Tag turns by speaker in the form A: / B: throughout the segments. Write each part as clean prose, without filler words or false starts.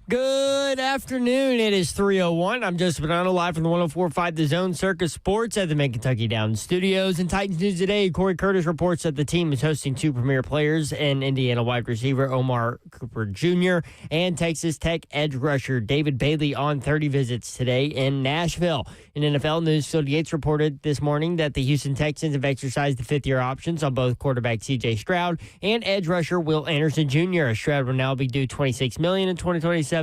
A: Good afternoon. It is 3:01. I'm Joseph Bonanno, live from the 104.5 The Zone Circus Sports at the Mid-Kentucky Downs Studios. In Titans news today, Corey Curtis reports that the team is hosting two premier players in Indiana wide receiver Omar Cooper Jr. and Texas Tech edge rusher David Bailey on 30 visits today in Nashville. In NFL news, Phil Yates reported this morning that the Houston Texans have exercised the fifth-year options on both quarterback C.J. Stroud and edge rusher Will Anderson Jr. Stroud will now be due $26 million in 2027.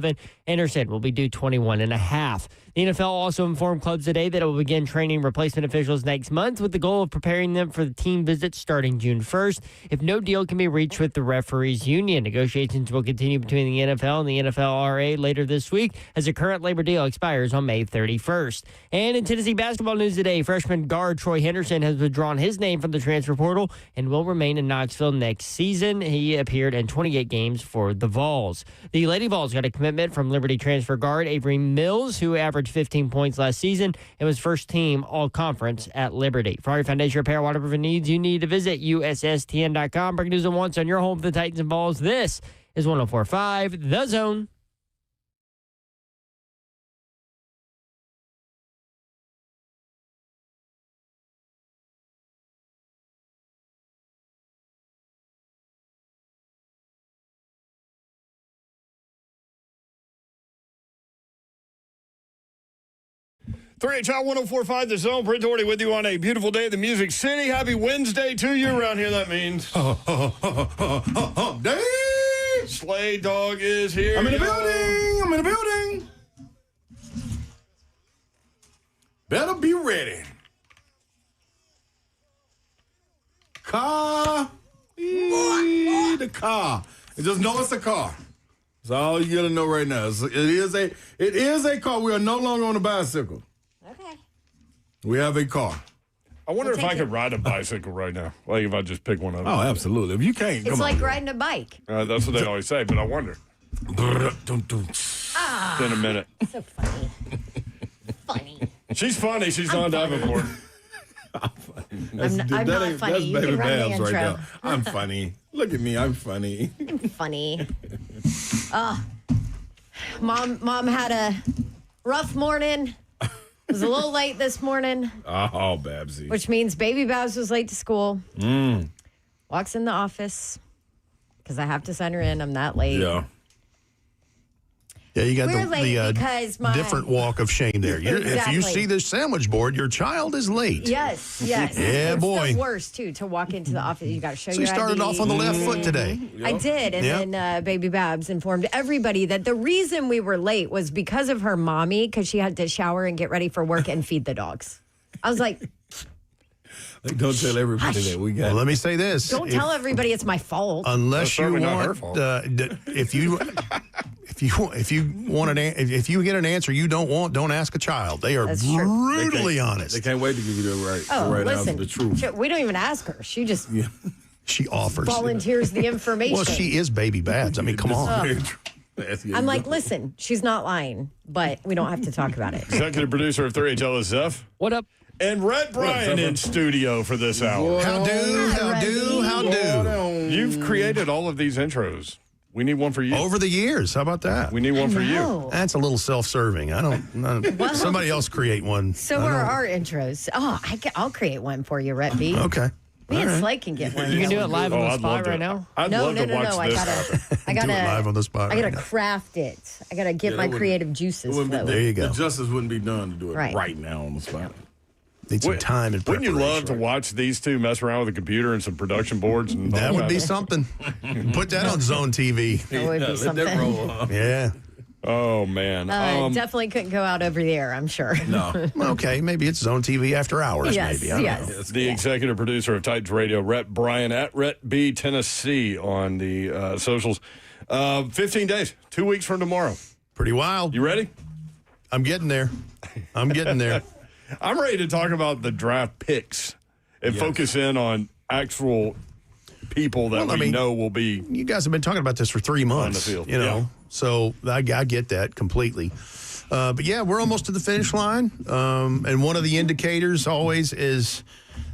A: Anderson will be due $21.5. The NFL also informed clubs today that it will begin training replacement officials next month with the goal of preparing them for the team visits starting June 1st. If no deal can be reached with the referees union, negotiations will continue between the NFL and the NFLRA later this week as the current labor deal expires on May 31st. And in Tennessee basketball news today, freshman guard Troy Henderson has withdrawn his name from the transfer portal and will remain in Knoxville next season. He appeared in 28 games for the Vols. The Lady Vols got a commitment from Liberty transfer guard Avery Mills, who averaged 15 points last season and was first team all-conference at Liberty. Ferrari Foundation repair whatever needs you need to visit USSTN.com. Breaking news at once on your home for the Titans and Vols. This is 104.5 The Zone.
B: HL 104.5 The Zone. Brent Doherty with you on a beautiful day at the Music City. Happy Wednesday to you around here, that means.
C: Day.
B: Slay Dog is here.
C: I'm in the building. Better be ready. Car. The car. Just know it's a car. That's all you gotta know right now. It is a car. We are no longer on a bicycle.
D: Okay.
C: We have a car.
B: I wonder if I could ride a bicycle right now. Like if I just pick one up.
C: Oh, absolutely. If you can't,
D: It's like riding a bike.
B: That's what they always say, but I wonder. In a minute.
D: So funny. Funny.
B: She's funny. She's on Davenport.
D: I'm not funny. You
C: That's
D: can
C: baby
D: run the
C: Babs right
D: intro.
C: now. I'm funny. Look at me. I'm funny.
D: Funny. Mom had a rough morning. It was a little late this morning.
C: Oh, Babsy.
D: Which means baby Babs was late to school. Walks in the office because I have to send her in. I'm that late.
C: Yeah.
E: Yeah, you got
D: We're late
E: the
D: because my
E: different walk of shame there. If
D: Exactly.
E: you see this sandwich board, your child is late.
D: Yes.
E: Yeah,
D: It's
E: boy.
D: the worst too to walk into the office. You got to show
E: So
D: your
E: you started
D: ID.
E: off on the left foot today.
D: I did. And then Baby Babs informed everybody that the reason we were late was because of her mommy, because she had to shower and get ready for work and feed the dogs. I was like,
C: Don't tell everybody that we got.
E: Well, let me say this.
D: don't tell everybody it's my fault.
E: Unless you
B: certainly not her
E: want,
B: fault.
E: if you get an answer you don't want, don't ask a child. They are
D: That's true.
E: brutally honest.
C: They can't wait to give you the right answer,
D: listen,
C: the truth.
D: we don't even ask her. She just
E: She offers.
D: volunteers the information.
E: Well, she is Baby Babs. I mean, come on.
D: I'm like, listen, she's not lying, but we don't have to talk about it.
B: Executive producer of 3HL is Zeph.
A: What up?
B: And Rhett Bryan in studio for this hour.
E: How do?
B: You've created all of these intros. We need one for you.
E: Over the years. How about that?
B: We need one for you.
D: No.
E: That's a little self-serving. Somebody else create one.
D: So are our intros. Oh, I'll create one for you, Rhett B.
E: Okay.
D: Me and
E: All right.
D: Slate can get one.
A: You can do it live on the
B: I'd love
A: spot
B: to.
A: right now.
B: I'd
D: No,
B: love
D: no,
B: to
D: no,
B: watch
D: no. I
B: this
D: gotta,
B: happen.
D: I gotta
E: Do it live on the spot
D: I gotta
E: right now.
D: craft it. I gotta get my
C: that
D: creative juices flowing.
E: There you go.
C: The justice wouldn't be done to do it
D: Right.
C: right now on the spot.
E: Need some time and
B: Wouldn't
E: preparation.
B: you love to watch these two mess around with a computer and some production boards? And
E: That
B: all
E: would be something. Put that on Zone TV.
D: That would be
C: Let
D: something.
C: that roll up.
E: Yeah.
B: Oh, man.
D: Definitely couldn't go out over the air, I'm sure.
C: No.
E: Okay, maybe it's Zone TV after hours.
D: Yes,
E: maybe. I don't
D: yes.
E: know.
B: The executive producer of Titans Radio, Rhett Bryan, at Rhett B. Tennessee on the socials. 15 days, 2 weeks from tomorrow.
E: Pretty wild.
B: You ready?
E: I'm getting there. I'm getting there.
B: I'm ready to talk about the draft picks and focus in on actual people that we know will be.
E: You guys have been talking about this for 3 months.
B: On the field,
E: You know,
B: yeah.
E: so I get that completely. But yeah, we're almost to the finish line. And one of the indicators always is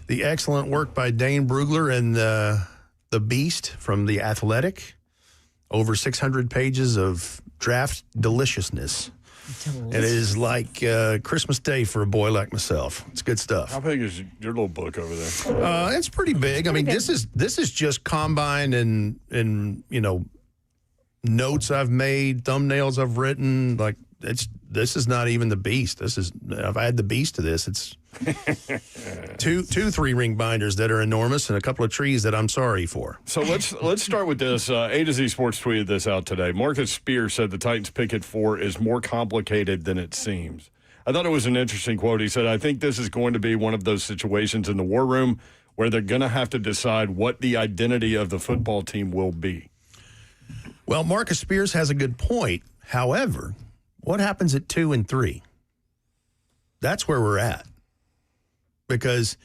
E: the excellent work by Dane Brugler and the Beast from The Athletic. Over 600 pages of draft deliciousness. And it is like Christmas Day for a boy like myself. It's good stuff.
B: How big is your little book over there?
E: It's pretty big. I mean, this is just combine and notes I've made, thumbnails I've written. Like this is not even the beast. If I had the beast to this, it's two 3-ring binders that are enormous and a couple of trees that I'm sorry for.
B: So let's start with this. A to Z Sports tweeted this out today. Marcus Spears said the Titans pick at 4 is more complicated than it seems. I thought it was an interesting quote. He said, I think this is going to be one of those situations in the war room where they're going to have to decide what the identity of the football team will be.
E: Well, Marcus Spears has a good point. However, what happens at 2 and 3? That's where we're at. Because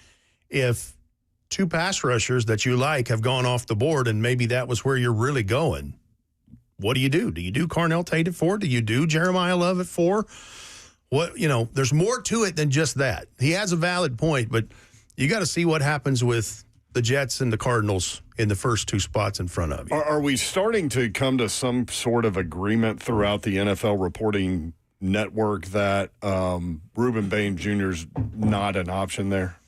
E: if 2 pass rushers that you like have gone off the board and maybe that was where you're really going, what do you do? Do you do Carnell Tate at 4? Do you do Jeremiah Love at 4? There's more to it than just that. He has a valid point, but you got to see what happens with the Jets and the Cardinals in the first 2 spots in front of you.
B: Are we starting to come to some sort of agreement throughout the NFL reporting network that Reuben Bain Jr. is not an option there?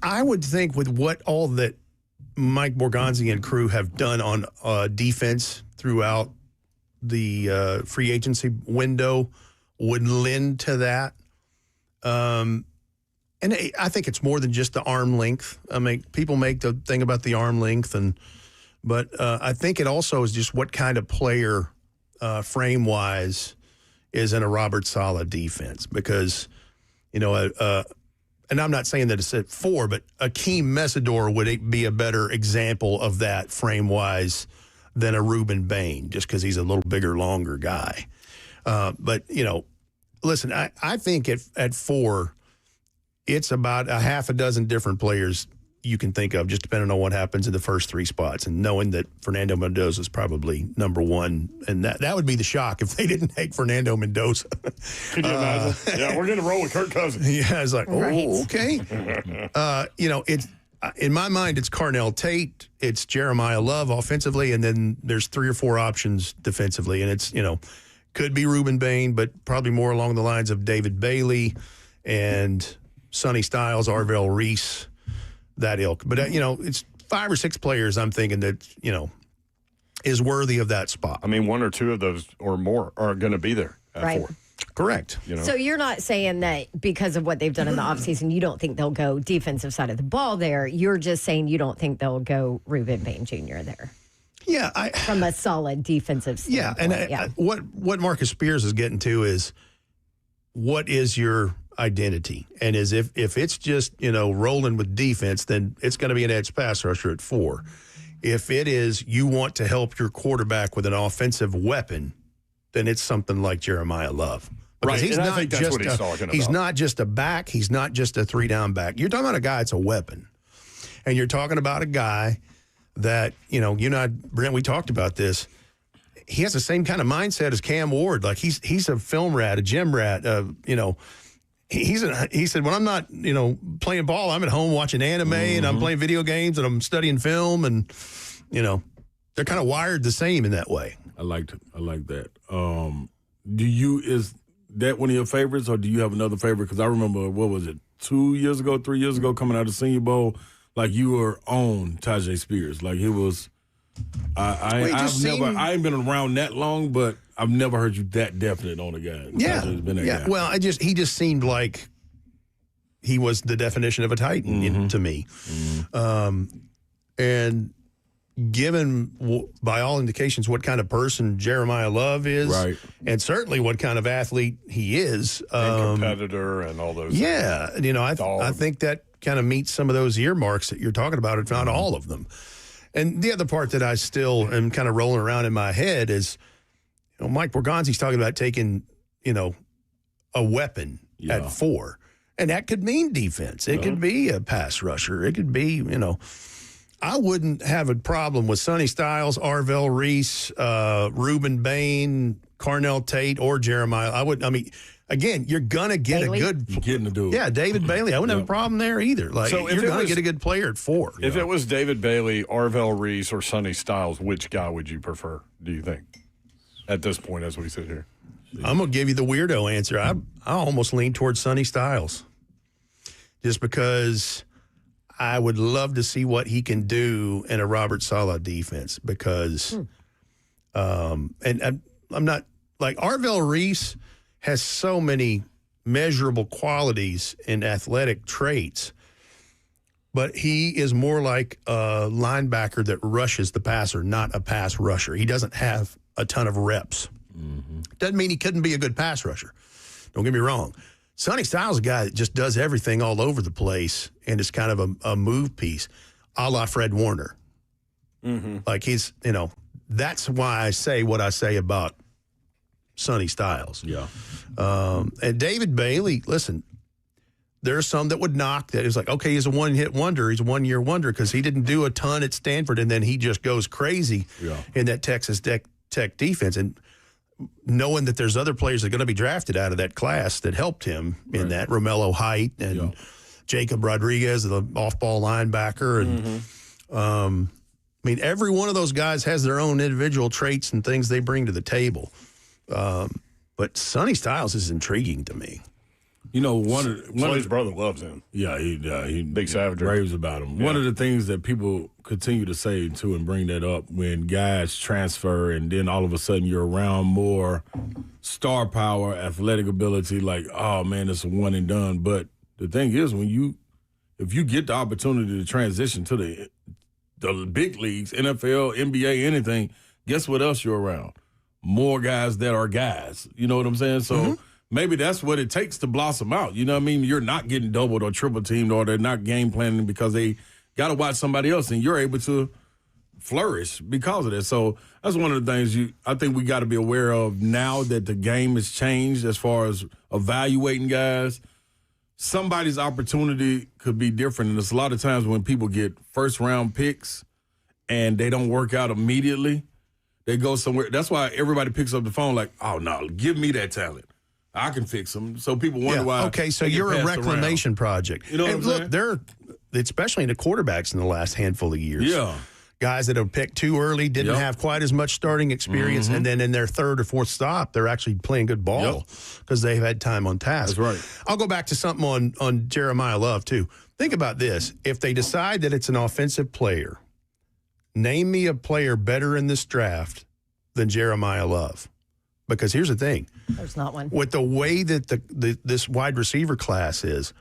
E: I would think with what all that Mike Borgonzi and crew have done on defense throughout the free agency window would lend to that. And I think it's more than just the arm length. I mean, people make the thing about the arm length, but I think it also is just what kind of player, frame-wise, is in a Robert Saleh defense. Because, and I'm not saying that it's at 4, but Akeem Mesidor would be a better example of that frame-wise than a Reuben Bain, just because he's a little bigger, longer guy. But, listen, I think at 4, it's about a half a dozen different players you can think of, just depending on what happens in the first 3 spots, and knowing that Fernando Mendoza is probably number 1. And that would be the shock if they didn't take Fernando Mendoza.
B: Could you imagine? Yeah, we're going to roll with Kirk Cousins.
E: Yeah, it's like,
D: Right.
E: Okay. It's in my mind, it's Carnell Tate, it's Jeremiah Love offensively, and then there's 3 or 4 options defensively. And it's, could be Reuben Bain, but probably more along the lines of David Bailey and Sonny Styles, Arvell Reese, that ilk. But, it's 5 or 6 players I'm thinking that, is worthy of that spot.
B: I mean, 1 or 2 of those or more are going to be there at
D: Right.
B: 4.
E: Correct.
D: So you're not saying that because of what they've done in the offseason, you don't think they'll go defensive side of the ball there. You're just saying you don't think they'll go Reuben Bain Jr. there.
E: Yeah.
D: From a solid defensive standpoint.
E: And what Marcus Spears is getting to is what is your identity? And is if it's just, rolling with defense, then it's going to be an edge pass rusher at 4. If it is you want to help your quarterback with an offensive weapon, then it's something like Jeremiah Love. Because
B: Right,
E: he's
B: and I
E: not
B: think that's
E: just
B: what he's talking
E: He's
B: about.
E: not just a back. He's not just a 3-down back. You're talking about a guy that's a weapon. And you're talking about a guy that, Brent, we talked about this. He has the same kind of mindset as Cam Ward. Like he's a film rat, a gym rat, he said, when I'm not, playing ball, I'm at home watching anime and I'm playing video games and I'm studying film, and, they're kind of wired the same in that way.
C: I like that. Is that one of your favorites, or do you have another favorite? Because I remember, what was it, 3 years ago, coming out of Senior Bowl, like you were on Tajay Spears. Like he was, I ain't been around that long, but I've never heard you that definite on a guy.
E: Yeah.
C: Tajay's been that guy.
E: Well, he just seemed like he was the definition of a Titan to me. And given, by all indications, what kind of person Jeremiah Love is,
C: Right.
E: and certainly what kind of athlete he is.
B: And competitor and all those.
E: Yeah. I think that kind of meets some of those earmarks that you're talking about, if not all of them. And the other part that I still am kind of rolling around in my head is, Mike Borgonzi's talking about taking, a weapon at 4. And that could mean defense. It could be a pass rusher. It could be, I wouldn't have a problem with Sonny Styles, Arvell Reese, Reuben Bain, Carnell Tate, or Jeremiah. Again, you're going to get
D: Bailey?
E: a good.
C: You're getting to do it.
E: Yeah, David Bailey. I wouldn't have a problem there either. Like,
B: So if
E: you're
B: it
E: going to
B: was-
E: get a good player at 4.
B: If it was David Bailey, Arvell Reese, or Sonny Styles, which guy would you prefer, do you think? at this point as we sit here.
E: I'm going to give you the weirdo answer. I almost lean towards Sonny Styles just because I would love to see what he can do in a Robert Saleh defense because and I'm not like Arvell Reese has so many measurable qualities and athletic traits, but he is more like a linebacker that rushes the passer, not a pass rusher. He doesn't have a ton of reps. Doesn't mean he couldn't be a good pass rusher. Don't get me wrong. Sonny Styles is a guy that just does everything all over the place and is kind of a move piece, a la Fred Warner. Like he's, that's why I say what I say about Sonny Styles.
C: Yeah.
E: And David Bailey, listen, there are some that would knock that. It's like, okay, he's a one-hit wonder. He's a one-year wonder because he didn't do a ton at Stanford, and then he just goes crazy in that Texas Tech defense. And knowing that there's other players that are going to be drafted out of that class that helped him in that, Romello Height and Jacob Rodriguez, the off-ball linebacker. And, I mean, every one of those guys has their own individual traits and things they bring to the table. But Sonny Styles is intriguing to me.
B: His brother loves him.
C: Yeah, he
B: Big Savage
C: raves about him.
B: Yeah.
C: One of the things that people continue to say too and bring that up when guys transfer and then all of a sudden you're around more star power, athletic ability, like, oh man, it's a one and done. But the thing is, if you get the opportunity to transition to the big leagues, NFL, NBA, anything, guess what else you're around? More guys that are guys. You know what I'm saying? So maybe that's what it takes to blossom out. You know what I mean? You're not getting doubled or triple teamed, or they're not game planning because they got to watch somebody else, and you're able to flourish because of that. So that's one of the things I think we got to be aware of now that the game has changed as far as evaluating guys. Somebody's opportunity could be different, and there's a lot of times when people get first-round picks and they don't work out immediately, they go somewhere. That's why everybody picks up the phone like, oh, no, give me that talent. I can fix them. So people wonder why.
E: Okay, so you're a reclamation project.
C: You know what I'm saying?
E: Look, they're, especially in the quarterbacks in the last handful of years.
C: Yeah.
E: Guys that have picked too early, didn't have quite as much starting experience, and then in their third or fourth stop, they're actually playing good ball because they've had time on task.
C: That's right.
E: I'll go back to something on Jeremiah Love, too. Think about this. If they decide that it's an offensive player, name me a player better in this draft than Jeremiah Love. Because here's the thing.
D: There's not one.
E: With the way that this wide receiver class is,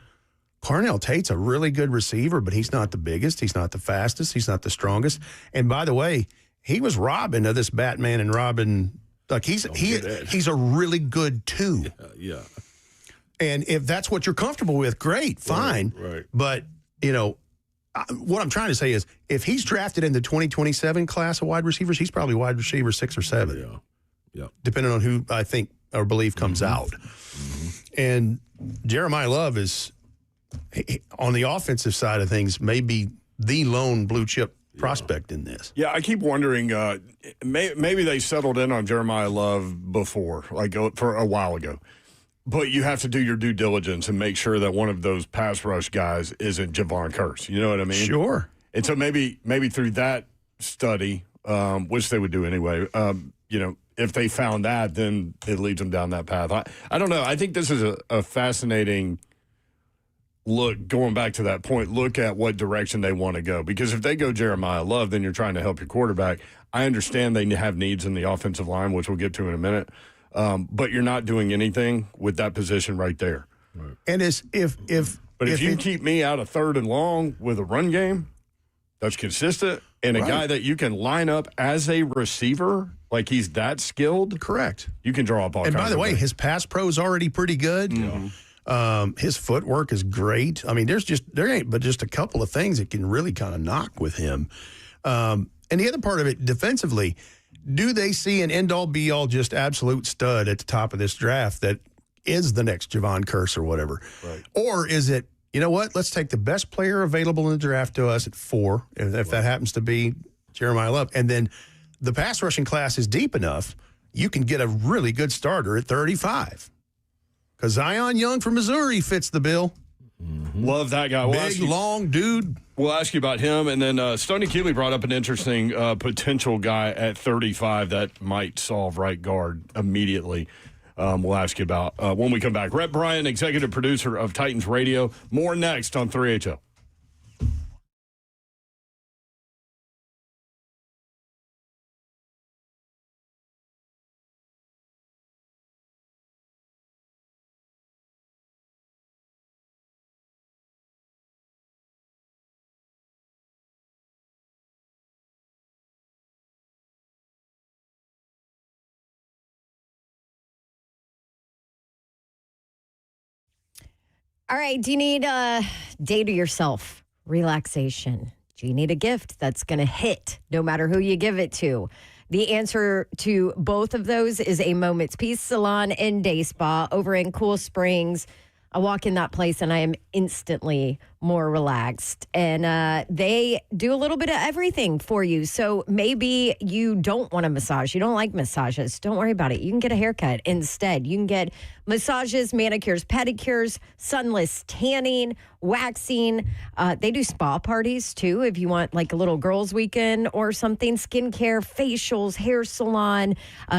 E: Carnell Tate's a really good receiver, but he's not the biggest. He's not the fastest. He's not the strongest. And by the way, he was Robin of this Batman and Robin. Like he's a really good two.
C: Yeah.
E: And if that's what you're comfortable with, great, fine.
C: Right.
E: But, what I'm trying to say is if he's drafted in the 2027 class of wide receivers, he's probably wide receiver 6 or 7.
C: Yeah.
E: Depending on who I think or believe comes out. And Jeremiah Love is, on the offensive side of things, maybe the lone blue chip prospect in this.
B: Yeah, I keep wondering, maybe they settled in on Jeremiah Love before, like for a while ago. But you have to do your due diligence and make sure that one of those pass rush guys isn't Javon Curse. You know what I mean?
E: Sure.
B: And so maybe through that study, which they would do anyway, if they found that, then it leads them down that path. I don't know. I think this is a fascinating look, going back to that point, look at what direction they want to go. Because if they go Jeremiah Love, then you're trying to help your quarterback. I understand they have needs in the offensive line, which we'll get to in a minute. But you're not doing anything with that position right there.
C: Right.
E: And if
B: you keep me out of third and long with a run game that's consistent and a guy that you can line up as a receiver, like he's that skilled.
E: Correct.
B: You can draw up all kinds of
E: And by the way, his pass pro is already pretty good. His footwork is great. I mean, there ain't but just a couple of things that can really kind of knock with him. And the other part of it, defensively, do they see an end-all, be-all, just absolute stud at the top of this draft that is the next Javon Curse or whatever? Right. Or is it, you know what, let's take the best player available in the draft to us at 4, if that happens to be Jeremiah Love, and then the pass rushing class is deep enough, you can get a really good starter at 35. Because Zion Young from Missouri fits the bill.
B: Love that guy.
E: Big, long dude.
B: We'll ask you about him. And then Stoney Keeley brought up an interesting potential guy at 35 that might solve right guard immediately. We'll ask you about when we come back. Rhett Bryan, executive producer of Titans Radio. More next on 3HO.
D: All right. Do you need a day to yourself? Relaxation. Do you need a gift that's going to hit no matter who you give it to? The answer to both of those is a Moment's Peace Salon and Day Spa over in Cool Springs. I walk in that place and I am instantly more relaxed. And they do a little bit of everything for you. So maybe you don't want a massage. You don't like massages. Don't worry about it. You can get a haircut instead. You can get massages, manicures, pedicures, sunless tanning, waxing. They do spa parties too if you want like a little girls' weekend or something. Skincare, facials, hair salon,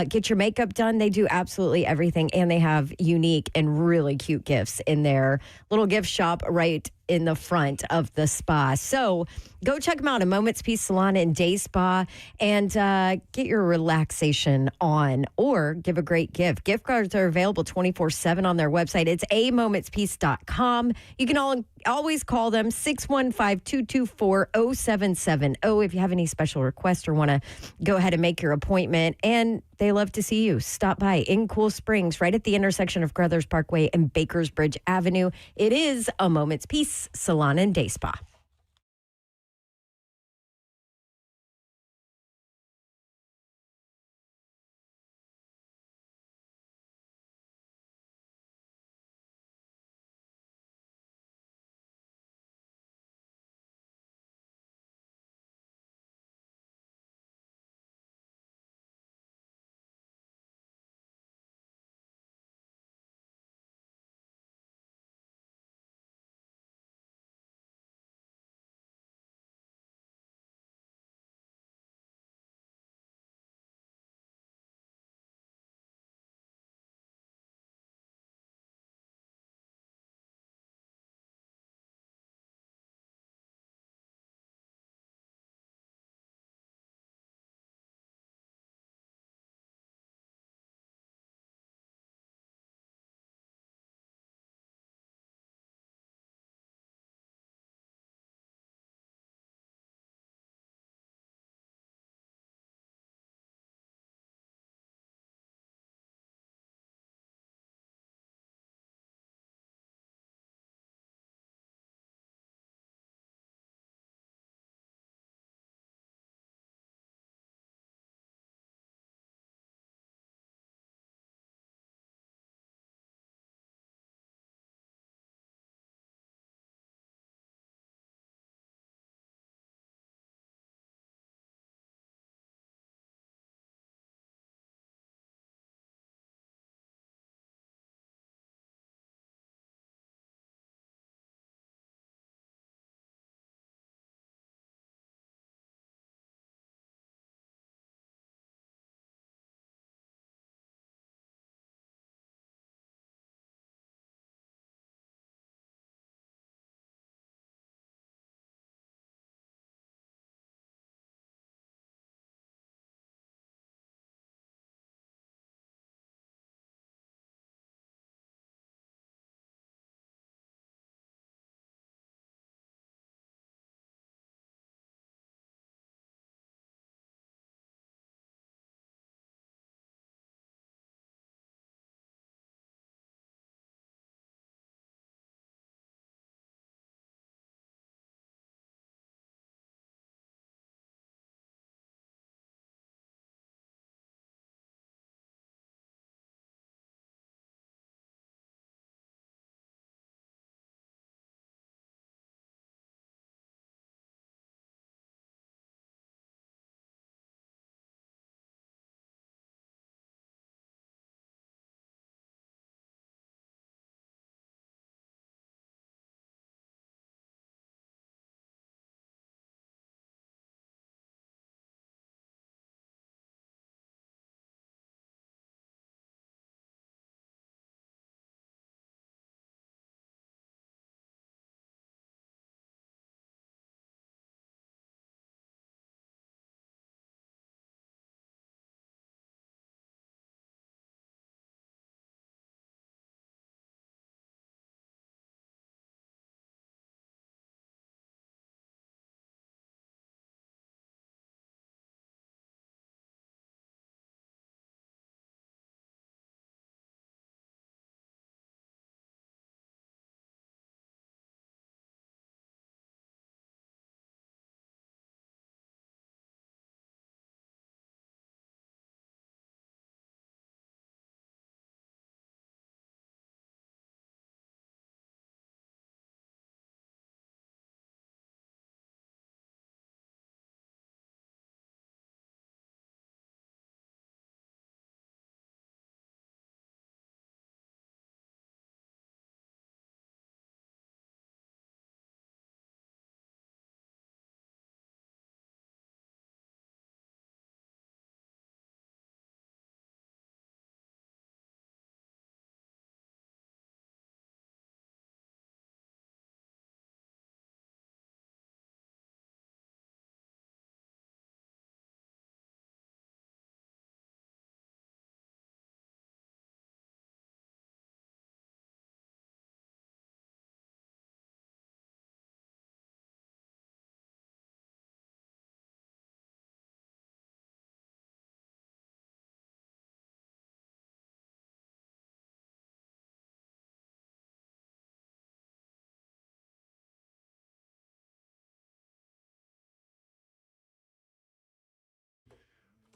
D: get your makeup done. They do absolutely everything. And they have unique and really cute gifts in their little gift shop right in the front of the spa. So go check them out, a Moment's Peace Salon and Day Spa, and get your relaxation on or give a great gift. Gift cards are available 24/7 on their website. It's amomentspeace.com. You can always call them 615-224-0770 if you have any special requests or want to go ahead and make your appointment. And they love to see you. Stop by in Cool Springs, right at the intersection of Crothers Parkway and Bakersbridge Avenue. It is a Moment's Peace Salon and Day Spa.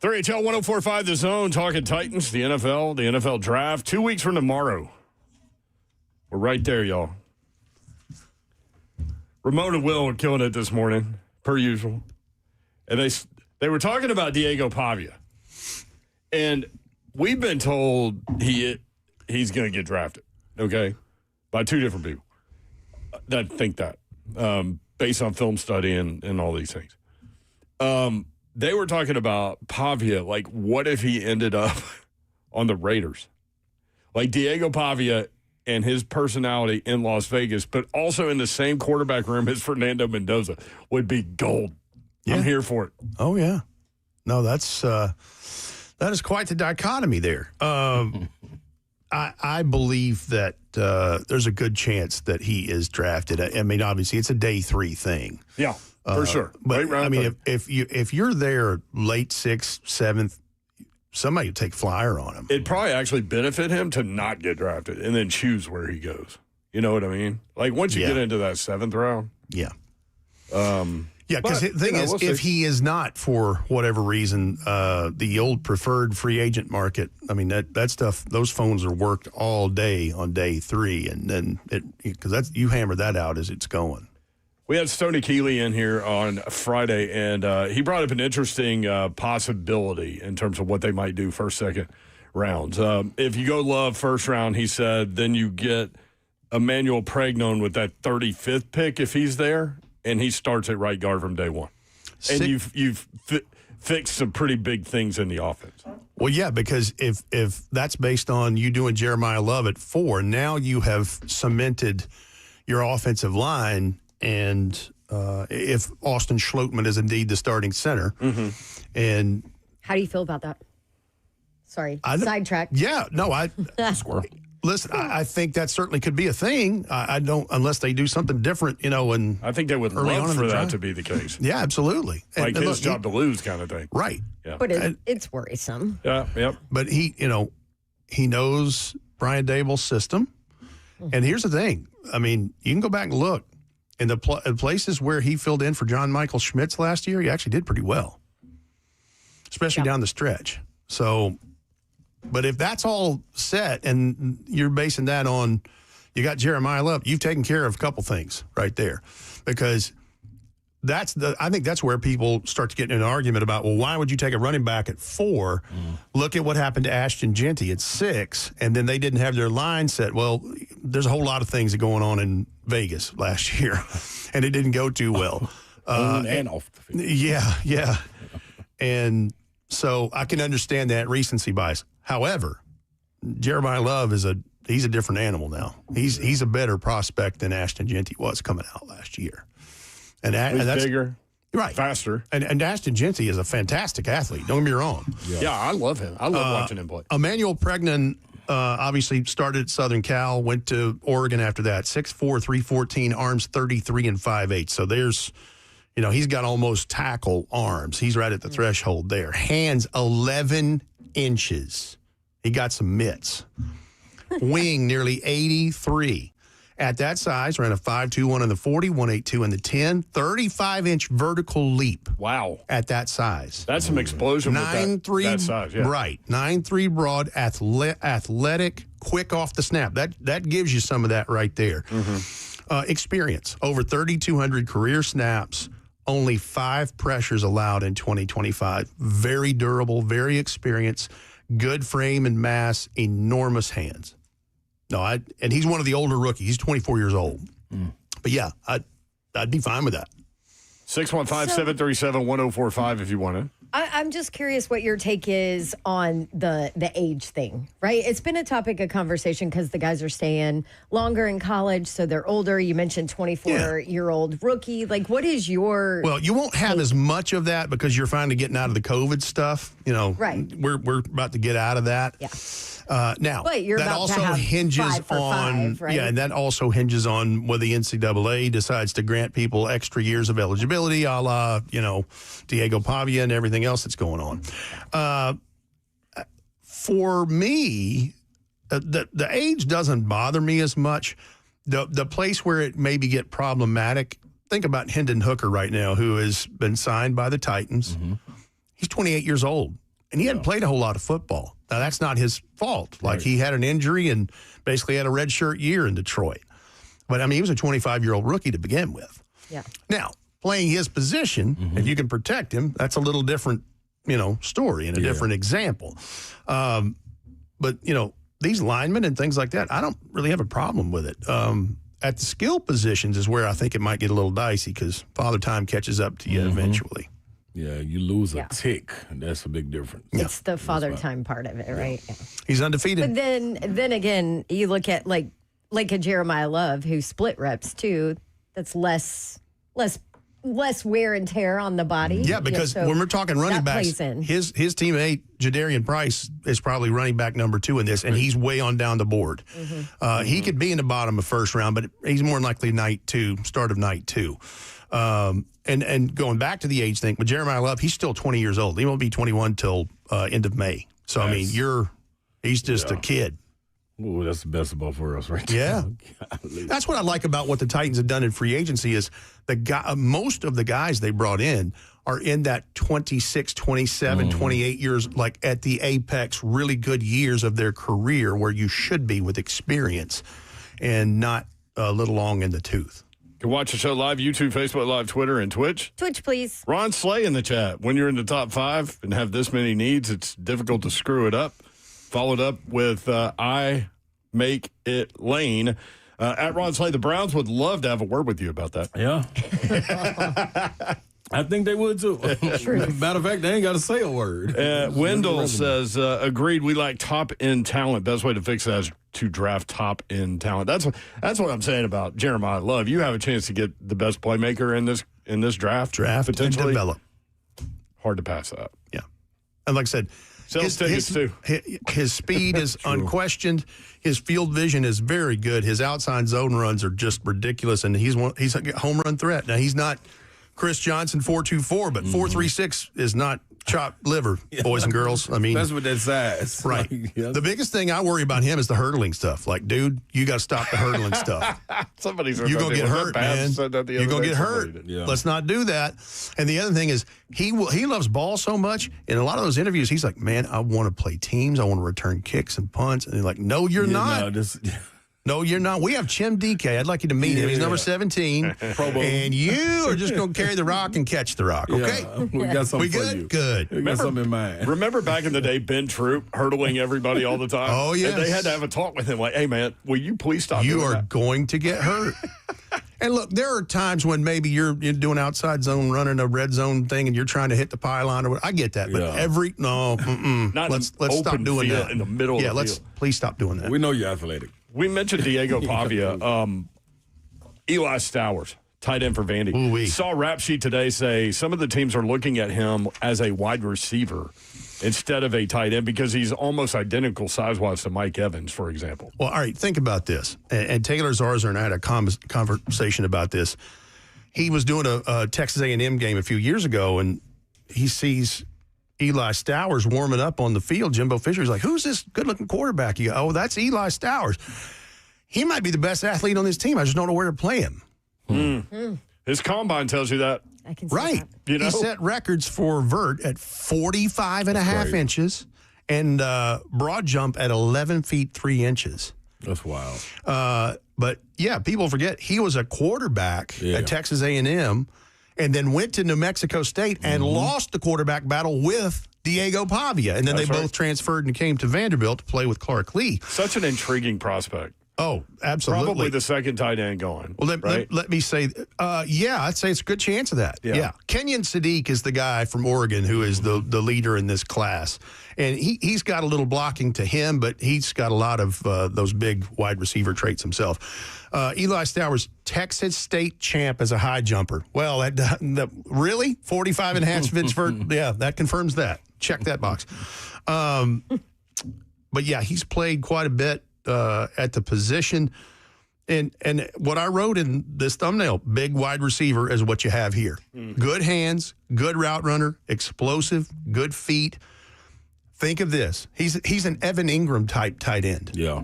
B: 3HL 104.5 The Zone, talking Titans, the NFL draft. 2 weeks from tomorrow. We're right there, y'all. Ramon and Will are killing it this morning, per usual. And they were talking about Diego Pavia. And we've been told he's going to get drafted, okay, by two different people that think that, based on film study and all these things. They were talking about Pavia, like, what if he ended up on the Raiders? Like, Diego Pavia and his personality in Las Vegas, but also in the same quarterback room as Fernando Mendoza, would be gold. Yeah. I'm here for it.
E: Oh, yeah. No, that is quite the dichotomy there. I believe that there's a good chance that he is drafted. I mean, obviously, it's a day 3 thing.
B: Yeah, for sure.
E: But I mean, if you're there late 6th, 7th, somebody would take flyer on him.
B: It'd probably actually benefit him to not get drafted and then choose where he goes. You know what I mean? Like, once you get into that 7th round.
E: Yeah. Yeah, because the thing is, if he is not, for whatever reason, the old preferred free agent market, I mean, that stuff, those phones are worked all day on day 3, and then because you hammer that out as it's going.
B: We had Stoney Keeley in here on Friday, and he brought up an interesting possibility in terms of what they might do first, second rounds. If you go Love first round, he said, then you get Emmanuel Pregnon with that 35th pick if he's there. And he starts at right guard from day 1. And you've fixed some pretty big things in the offense.
E: Well, yeah, because if that's based on you doing Jeremiah Love at 4, now you have cemented your offensive line. And if Austin Schlottman is indeed the starting center. Mm-hmm. And
D: how do you feel about that? Sorry, sidetrack.
E: Yeah, no, squirrel. Listen, I think that certainly could be a thing. I don't, unless they do something different, And
B: I think they would love for that to be the case.
E: Yeah, absolutely.
B: Like his job to lose kind of thing.
E: Right.
B: Yeah.
D: But it's worrisome.
B: Yeah, yep.
E: But he knows Brian Dable's system. And here's the thing. I mean, you can go back and look. In the places where he filled in for John Michael Schmitz last year, he actually did pretty well, especially down the stretch. So... But if that's all set and you're basing that on you got Jeremiah Love, you've taken care of a couple things right there. Because I think that's where people start to get in an argument about, well, why would you take a running back at 4? Look at what happened to Ashton Genty at 6, and then they didn't have their line set. Well, there's a whole lot of things that going on in Vegas last year, and it didn't go too well.
C: And off the field.
E: Yeah. And so I can understand that recency bias. However, Jeremiah Love he's a different animal now. He's a better prospect than Ashton Genty was coming out last year. And that's
B: bigger,
E: right,
B: faster.
E: And Ashton Genty is a fantastic athlete. Don't get me wrong.
B: Yeah, I love him. I love watching him play.
E: Emmanuel Pregnon obviously started at Southern Cal, went to Oregon after that. 6'4", 314, arms 33 and 5'8". So there's, he's got almost tackle arms. He's right at the threshold there. Hands 11 inches. He got some mitts. Wing nearly 83. At that size, ran a 5.21 in the 40, 1.82 in the 10, 35-inch vertical leap.
B: Wow.
E: At that size.
B: That's some explosion with that size. Yeah.
E: Right. 9'3", broad, athletic, quick off the snap. That gives you some of that right there. Mm-hmm. Experience. Over 3,200 career snaps. Only 5 pressures allowed in 2025. Very durable, very experienced, good frame and mass, enormous hands. No, and he's one of the older rookies. He's 24 years old. But yeah, I'd be fine with that.
B: 615-737-1045 if you want to.
D: I'm just curious what your take is on the age thing, right? It's been a topic of conversation because the guys are staying longer in college, so they're older. You mentioned 24-year-old rookie. Like, what is your...
E: Well, you won't have as much of that because you're finally getting out of the COVID stuff.
D: Right.
E: We're about to get out of that.
D: Yeah.
E: Now,
D: but you're
E: that
D: about
E: also
D: to have
E: hinges
D: 5 for
E: on
D: 5, right?
E: Yeah, and that also hinges on whether the NCAA decides to grant people extra years of eligibility, a la Diego Pavia and everything else that's going on. For me, the age doesn't bother me as much. The place where it maybe get problematic. Think about Hendon Hooker right now, who has been signed by the Titans. Mm-hmm. He's 28 years old. And he hadn't played a whole lot of football. Now, that's not his fault. Like, he had an injury and basically had a redshirt year in Detroit. But, I mean, he was a 25-year-old rookie to begin with.
D: Yeah.
E: Now, playing his position, if you can protect him, that's a little different, story and a different example. But, these linemen and things like that, I don't really have a problem with it. At the skill positions is where I think it might get a little dicey because Father Time catches up to you eventually.
C: Yeah, you lose a tick, and that's a big difference.
D: It's the Father Time part of it, right? Yeah.
E: He's undefeated.
D: But then again, you look at like a Jeremiah Love who split reps too. That's less wear and tear on the body.
E: Yeah, because when we're talking running backs, his teammate Jadarian Price is probably running back number 2 in this, and he's way on down the board. He could be in the bottom of first round, but he's more than likely start of night 2. And going back to the age thing, with Jeremiah Love, he's still 20 years old. He won't be 21 till end of May. So, I mean, he's just a kid.
C: Ooh, that's the best of both worlds right there.
E: Yeah. That's what I like about what the Titans have done in free agency is most of the guys they brought in are in that 26, 27, 28 years, like at the apex, really good years of their career where you should be with experience and not a little long in the tooth.
B: You can watch the show live, YouTube, Facebook Live, Twitter, and Twitch.
D: Twitch, please.
B: Ron Slay in the chat. When you're in the top 5 and have this many needs, it's difficult to screw it up. Followed up with I Make It Lane. At Ron Slay, the Browns would love to have a word with you about that.
C: Yeah. I think they would, too. Matter of fact, they ain't got to say a word.
B: Wendell says, agreed, we lack top-end talent. Best way to fix that is to draft top-end talent. That's what I'm saying about Jeremiah Love. You have a chance to get the best playmaker in this draft. Potentially.
E: And develop.
B: Hard to pass that.
E: Yeah. And like I said, his speed is unquestioned. His field vision is very good. His outside zone runs are just ridiculous, and he's a home run threat. Now, he's not Chris Johnson 4.24, but 4.36 is not chopped liver, boys and girls. I mean,
C: that's what that says.
E: Right. The biggest thing I worry about him is the hurdling stuff. Like, dude, you got to stop the hurdling stuff.
B: You're
E: going to get hurt, man. You're going to get hurt.
B: Yeah.
E: Let's not do that. And the other thing is he loves ball so much. In a lot of those interviews, he's like, man, I want to play teams. I want to return kicks and punts. And they're like, no, you're not. No, you're not. We have Chim DK. I'd like you to meet him. He's number 17. And you are just going to carry the rock and catch the rock, okay?
C: Yeah, we got something for you.
E: Good.
C: We got something in mind.
B: Remember back in the day, Ben Troop hurdling everybody all the time?
E: Oh, yes.
B: And they had to have a talk with him like, hey, man, will you please stop
E: You
B: doing
E: are
B: that?
E: going to get hurt. And look, there are times when maybe you're doing outside zone, running a red zone thing, and you're trying to hit the pylon or what. I get that, but let's stop doing that
B: in the middle.
E: Yeah,
B: of the field.
E: Please stop doing that.
C: We know you're athletic.
B: We mentioned Diego Pavia. Eli Stowers, tight end for Vandy.
E: Ooh-wee.
B: Saw Rap Sheet today say some of the teams are looking at him as a wide receiver instead of a tight end because he's almost identical size-wise to Mike Evans, for example.
E: Well, all right, think about this. And Taylor Zarza and I had a conversation about this. He was doing a Texas A&M game a few years ago, and he sees Eli Stowers warming up on the field. Jimbo Fisher's like, who's this good-looking quarterback? You go, oh, that's Eli Stowers. He might be the best athlete on this team. I just don't know where to play him.
B: His combine tells you that.
D: I can see
E: Right.
D: that.
B: You know?
E: He set records for vert at 45 and a half inches and broad jump at 11 feet 3 inches.
C: That's wild.
E: But, yeah, people forget he was a quarterback at Texas A&M and then went to New Mexico State and lost the quarterback battle with Diego Pavia. And then they both transferred and came to Vanderbilt to play with Clark Lee.
B: Such an intriguing prospect.
E: Oh, absolutely.
B: Probably the second tight end going.
E: Well,
B: right?
E: let me say, I'd say it's a good chance of that. Yeah. Kenyon Sadiq is the guy from Oregon who is the leader in this class. And he's got a little blocking to him, but he's got a lot of those big wide receiver traits himself. Eli Stowers, Texas State champ as a high jumper. Well, that really? 45 and a half inch vert? Yeah, that confirms that. Check that box. But, yeah, he's played quite a bit at the position. And what I wrote in this thumbnail, big wide receiver is what you have here. Good hands, good route runner, explosive, good feet. Think of this. He's an Evan Ingram type tight end.
C: Yeah.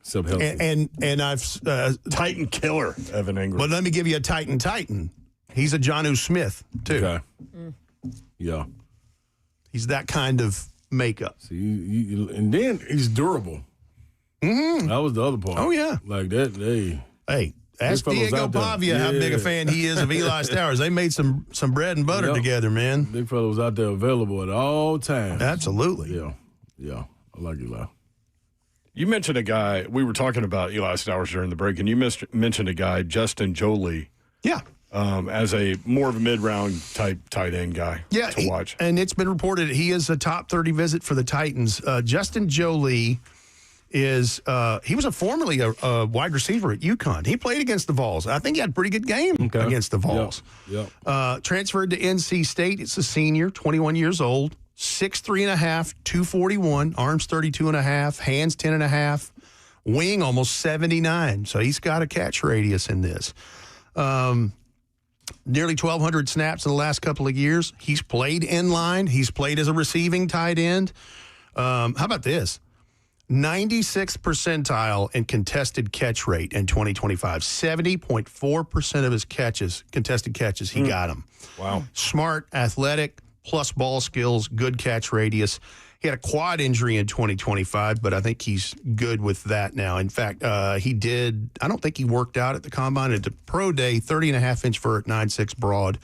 C: So healthy.
E: And I've
B: Titan killer, Evan Ingram.
E: But let me give you a Titan. He's a Jonnu Smith too.
C: Okay. Yeah.
E: He's that kind of makeup.
C: See, and then he's durable. Mm-hmm. That was the other part.
E: Oh, yeah.
C: Like that,
E: Hey, ask Diego Pavia how big a fan he is of Eli Stowers. They made some bread and butter together, man.
C: Big fella was out there available at all times.
E: Absolutely.
C: Yeah. I like Eli.
B: You mentioned a guy, we were talking about Eli Stowers during the break, and you mentioned a guy, Justin Jolie.
E: Yeah.
B: As a more of a mid-round type tight end guy to watch.
E: And it's been reported he is a top 30 visit for the Titans. Justin Jolie is he was formerly a wide receiver at UConn. He played against the Vols. I think he had a pretty good game against the Vols.
C: Yep.
E: Transferred to NC State. It's a senior, 21 years old, 6'3.5", 241, arms 32.5, hands 10.5, wing almost 79. So he's got a catch radius in this. Nearly 1,200 snaps in the last couple of years. He's played in line. He's played as a receiving tight end. How about this? 96th percentile in contested catch rate in 2025. 70.4% of his contested catches, he got them.
B: Wow.
E: Smart, athletic, plus ball skills, good catch radius. He had a quad injury in 2025, but I think he's good with that now. In fact, I don't think he worked out at the combine. At the pro day, 30.5-inch vert, 9.6 broad.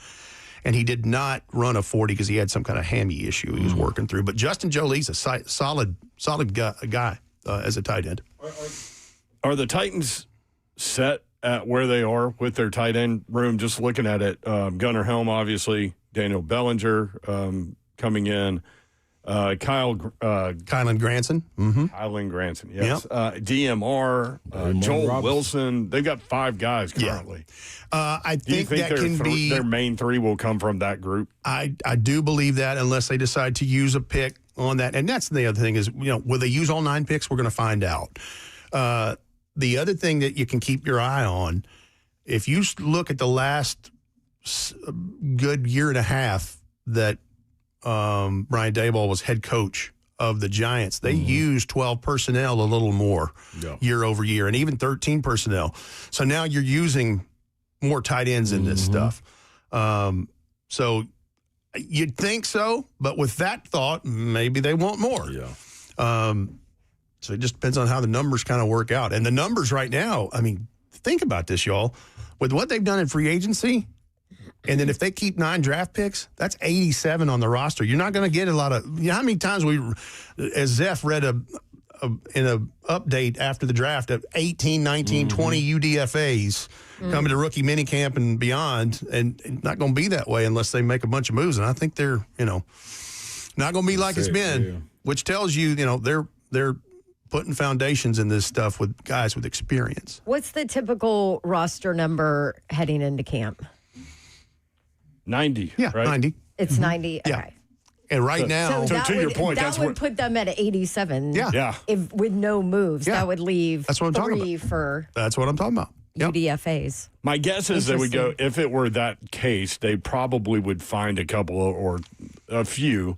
E: And he did not run a 40 because he had some kind of hammy issue he was working through. But Justin Jolie's a solid guy as a tight end.
B: Are the Titans set at where they are with their tight end room? Just looking at it, Gunnar Helm, obviously, Daniel Bellinger coming in.
E: Kylan Granson. Mm-hmm.
B: Kylan Granson, yes. Yep. DMR, Joel Robinson. Wilson. They've got 5 guys currently.
E: I think that can be
B: their main 3 will come from that group.
E: I do believe that unless they decide to use a pick on that. And that's the other thing is, will they use all 9 picks? We're going to find out. The other thing that you can keep your eye on, if you look at the last good year and a half that Brian Daboll was head coach of the Giants, they used 12 personnel a little more year over year, and even 13 personnel. So now you're using more tight ends in this stuff. So you'd think so, but with that thought, maybe they want more. So it just depends on how the numbers kind of work out. And the numbers right now, I mean, think about this, y'all. With what they've done in free agency, and then if they keep 9 draft picks, that's 87 on the roster. You're not going to get a lot of how many times as Zeph read in an update after the draft of 18, 19, 20 UDFAs coming to rookie minicamp and beyond, and not going to be that way unless they make a bunch of moves. And I think they're, not going to be like it's been, which tells you, they're putting foundations in this stuff with guys with experience.
D: What's the typical roster number heading into camp?
B: 90.
E: Yeah,
B: right?
E: 90.
D: It's 90.
E: Yeah.
D: Okay.
E: And right now,
B: So to your point,
D: that would put them at 87.
E: Yeah.
D: If with no moves, that would leave
E: that's what I'm talking
D: 3
E: about.
D: for
E: That's what I'm talking about. Yep.
D: UDFAs.
B: My guess is they would go, if it were that case, they probably would find a couple or a few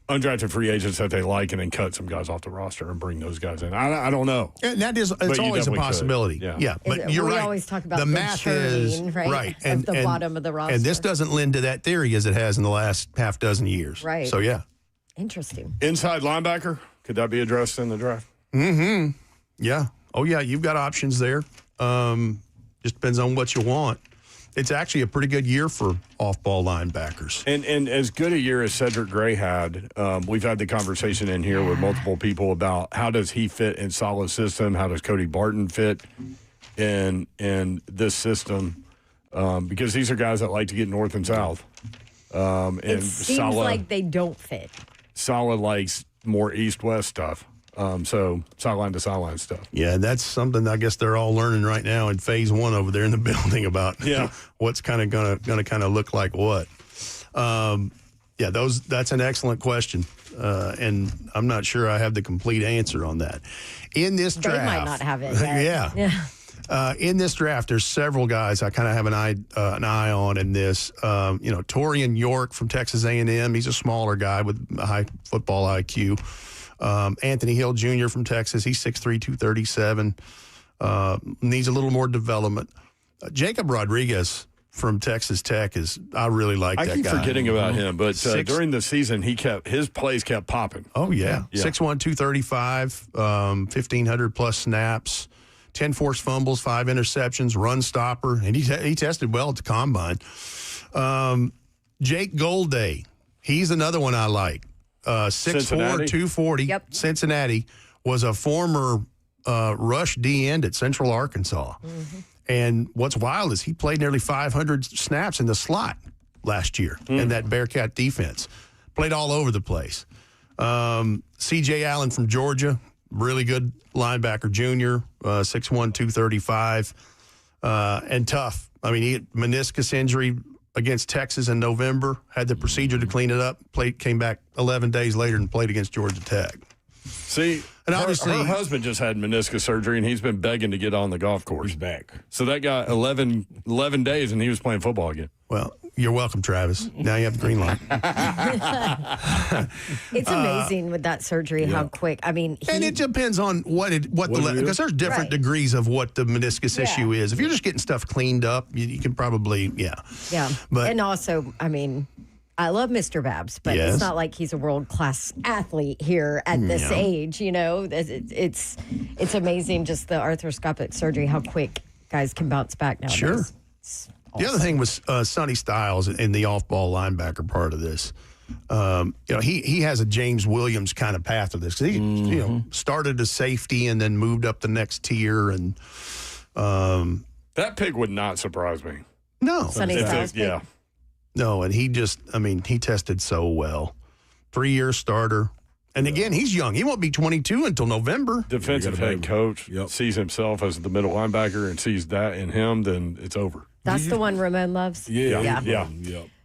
B: undrafted free agents that they like and then cut some guys off the roster and bring those guys in. I don't know.
E: And it's always a possibility.
B: Yeah.
E: But you're right.
D: We always talk about
E: the math
D: churning,
E: is
D: right?
E: And
D: the bottom of the roster.
E: And this doesn't lend to that theory as it has in the last half dozen years.
D: Right.
E: So, yeah.
D: Interesting.
B: Inside linebacker, could that be addressed in the draft?
E: Mm-hmm. Yeah. Oh, yeah, you've got options there. Just depends on what you want. It's actually a pretty good year for off-ball linebackers.
B: And as good a year as Cedric Gray had, we've had the conversation in here with multiple people about how does he fit in Salah's system, how does Cody Barton fit in this system, because these are guys that like to get north and south. And
D: it seems like they don't fit.
B: Salah likes more east-west stuff. So sideline to sideline stuff.
E: Yeah, that's something I guess they're all learning right now in phase 1 over there in the building about what's kind of gonna kind of look like what. That's an excellent question, and I'm not sure I have the complete answer on that. In this draft,
D: they might not have it yet.
E: Yeah. In this draft, there's several guys I kind of have an eye on in this. Torian York from Texas A&M. He's a smaller guy with a high football IQ. Anthony Hill Jr. from Texas. He's 6'3", 237. Needs a little more development. Jacob Rodriguez from Texas Tech I really like that guy.
B: I keep forgetting about him, but during the season, his plays kept popping.
E: Oh, yeah. 6'1", 235, 1,500-plus snaps, 10 forced fumbles, 5 interceptions, run stopper, and he tested well at the combine. Jake Golday, he's another one I like. 6'4", 240,
D: Yep.
E: Cincinnati, was a former rush D-end at Central Arkansas. Mm-hmm. And what's wild is he played nearly 500 snaps in the slot last year in that Bearcat defense. Played all over the place. C.J. Allen from Georgia, really good linebacker, junior, 6'1", 235, and tough. I mean, he had meniscus injury against Texas in November, had the procedure to clean it up, came back 11 days later and played against Georgia Tech.
B: See,
E: and obviously,
B: her husband just had meniscus surgery, and he's been begging to get on the golf course.
C: He's back.
B: So that got 11 days, and he was playing football again.
E: Well, you're welcome, Travis. Now you have the green light.
D: It's amazing with that surgery how quick. I mean,
E: and it depends on because there's different degrees of what the meniscus issue is. If you're just getting stuff cleaned up, you can probably
D: Yeah.
E: But
D: and also, I mean, I love Mr. Babs, but it's not like he's a world-class athlete here at this age, you know. It's amazing just the arthroscopic surgery, how quick guys can bounce back nowadays.
E: Sure.
D: It's
E: The other thing was Sonny Styles in the off-ball linebacker part of this. He has a James Williams kind of path of this. 'Cause he started as safety and then moved up the next tier. And
B: that pick would not surprise me.
E: No.
D: Sonny Styles pick?
B: Yeah.
E: No, and he tested so well. 3-year starter. And again, he's young. He won't be 22 until November.
B: Defensive head coach sees himself as the middle linebacker and sees that in him, then it's over.
D: That's the one Ramon loves?
B: Yeah.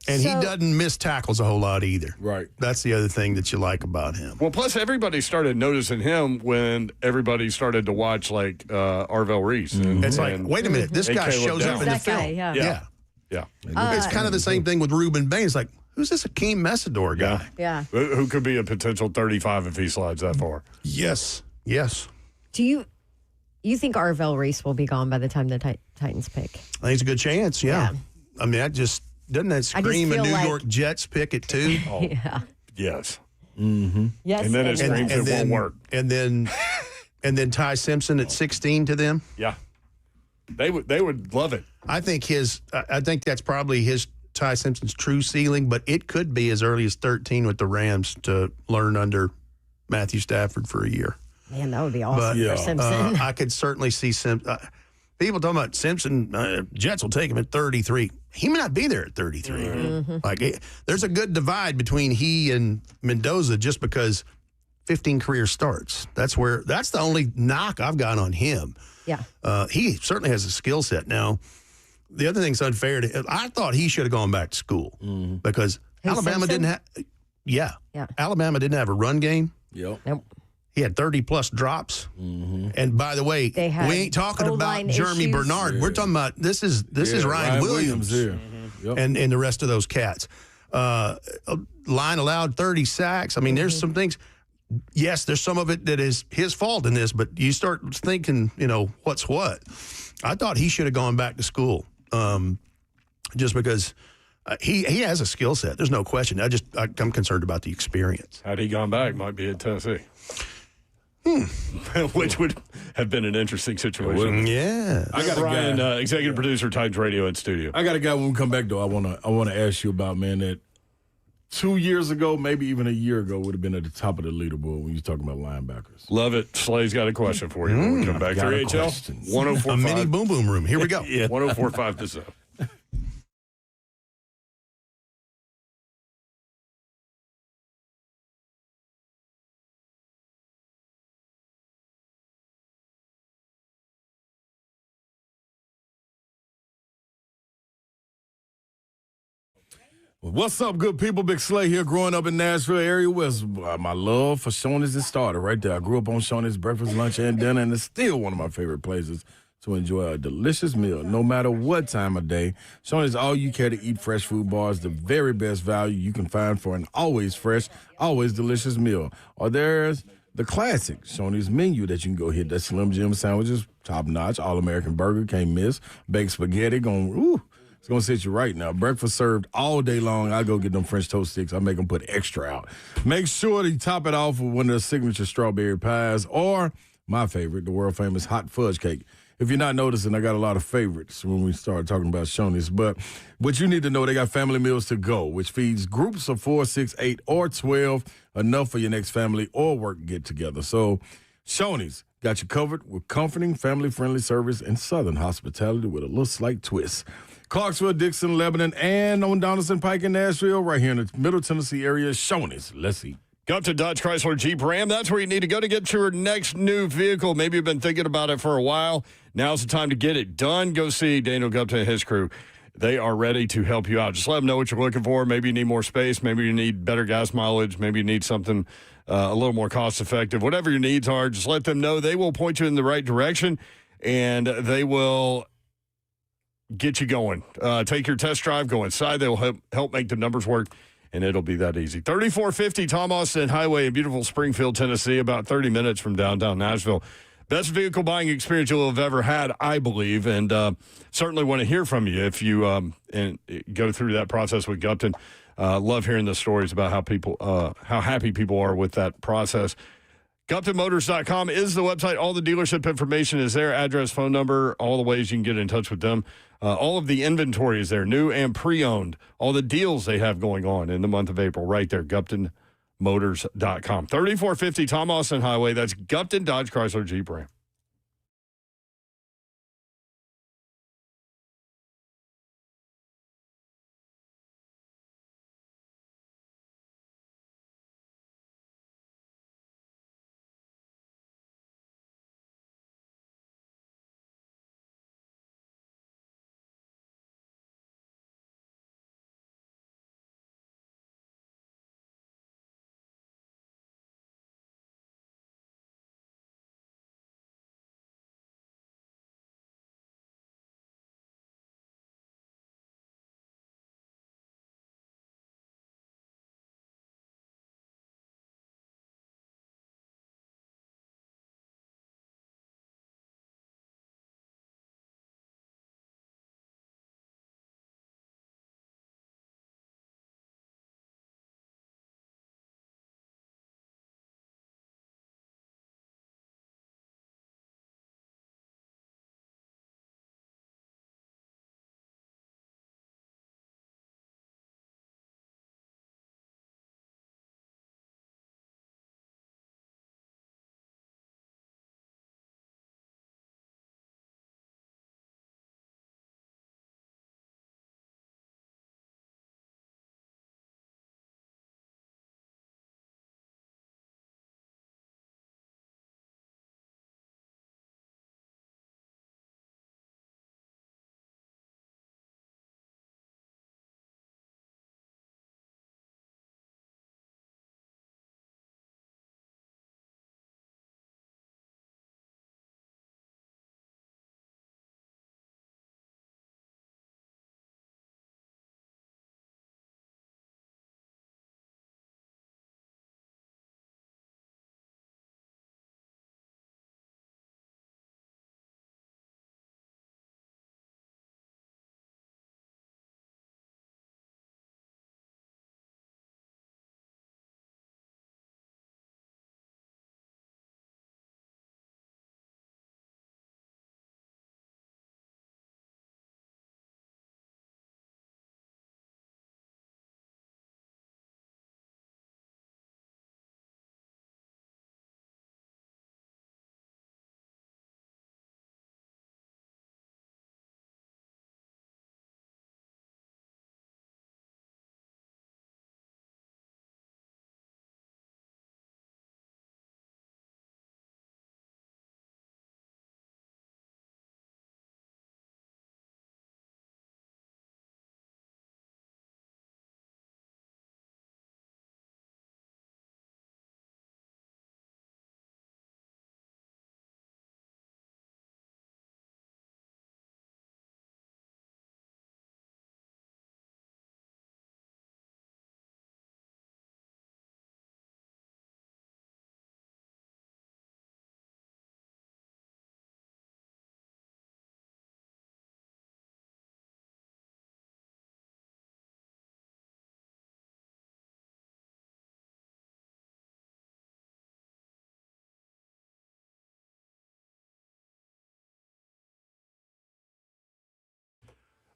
E: And he doesn't miss tackles a whole lot either.
C: Right.
E: That's the other thing that you like about him.
B: Well, plus everybody started noticing him when everybody started to watch like Arvell Reese.
E: It's like, wait a minute, this guy shows up in the film.
B: Yeah.
E: It's kind of the same thing with Ruben Baines. Like, who's this Akeem Messidor guy?
D: Yeah.
B: Who could be a potential 35 if he slides that far?
E: Yes.
D: Do you think Arvell Reese will be gone by the time the Titans pick?
E: I think it's a good chance, yeah. I mean, doesn't that scream a New York Jets pick at 2?
B: Oh, yes.
E: Mm-hmm.
D: Yes.
B: And then it screams it won't work.
E: And then Ty Simpson at 16 to them.
B: Yeah. They would love it.
E: I think that's probably Ty Simpson's true ceiling, but it could be as early as 13 with the Rams to learn under Matthew Stafford for a year.
D: Man, that would be awesome for Simpson.
E: I could certainly see Simpson. People talking about Simpson, Jets will take him at 33. He may not be there at 33. Mm-hmm. Like, there's a good divide between he and Mendoza just because 15 career starts. That's the only knock I've got on him.
D: Yeah.
E: He certainly has a skill set. Now, the other thing's unfair I thought he should have gone back to school because Alabama
D: Simpson?
E: didn't have. Yeah. Alabama didn't have a run game.
C: Yep.
D: Nope.
E: He had 30-plus drops. Mm-hmm. And by the way, we ain't talking about Jeremy Bernard. We're talking about this is Ryan Williams
C: here.
E: Yep. And the rest of those cats. Line allowed 30 sacks. I mean, there's some things. Yes, there's some of it that is his fault in this, but you start thinking, what's what. I thought he should have gone back to school just because he has a skill set. There's no question. I'm concerned about the experience.
B: Had he gone back, might be at Tennessee. Which would have been an interesting situation.
E: Yeah.
B: I got Brian, executive producer, Titans Radio in studio.
C: I got a guy when we come back, though, I want to ask you about, man, that 2 years ago, maybe even a year ago, would have been at the top of the leaderboard when you're talking about linebackers.
B: Love it. Slay's got a question for you when we come back. 3HL, 104.5.
E: A mini boom boom room. Here we go.
B: 104.5 The Zone.
C: Well, what's up, good people? Big Slay here, growing up in Nashville area. Was my love for Shoney's it started right there. I grew up on Shoney's breakfast, lunch, and dinner, and it's still one of my favorite places to enjoy a delicious meal, no matter what time of day. Shoney's all you care to eat fresh food bars, the very best value you can find for an always fresh, always delicious meal. Or there's the classic Shoney's menu that you can go hit. That Slim Jim sandwiches, top notch, all-American burger, can't miss. Baked spaghetti, It's going to sit you right now. Breakfast served all day long. I go get them French toast sticks. I make them put extra out. Make sure to top it off with one of the signature strawberry pies or my favorite, the world famous hot fudge cake. If you're not noticing, I got a lot of favorites when we start talking about Shoney's. But what you need to know, they got family meals to go, which feeds groups of 4, 6, 8, or 12, enough for your next family or work get-together. So Shoney's got you covered with comforting, family-friendly service and Southern hospitality with a little slight twist. Clarksville, Dixon, Lebanon, and on Donaldson Pike in Nashville, right here in the Middle Tennessee area, Shoney's. Let's eat.
B: Go to Dodge Chrysler Jeep Ram. That's where you need to go to get your next new vehicle. Maybe you've been thinking about it for a while. Now's the time to get it done. Go see Daniel Gupta and his crew. They are ready to help you out. Just let them know what you're looking for. Maybe you need more space. Maybe you need better gas mileage. Maybe you need something a little more cost-effective. Whatever your needs are, just let them know. They will point you in the right direction, and they will get you going. Take your test drive, go inside. They will help make the numbers work, and it'll be that easy. 3450 Tom Austin Highway in beautiful Springfield, Tennessee, about 30 minutes from downtown Nashville. Best vehicle buying experience you'll have ever had, I believe, and certainly want to hear from you if you and go through that process with Gupton. Love hearing the stories about how happy people are with that process. GuptonMotors.com is the website. All the dealership information is there, address, phone number, all the ways you can get in touch with them. All of the inventory is there, new and pre-owned. All the deals they have going on in the month of April, right there, GuptonMotors.com. 3450 Tom Austin Highway. That's Gupton Dodge Chrysler Jeep Ram.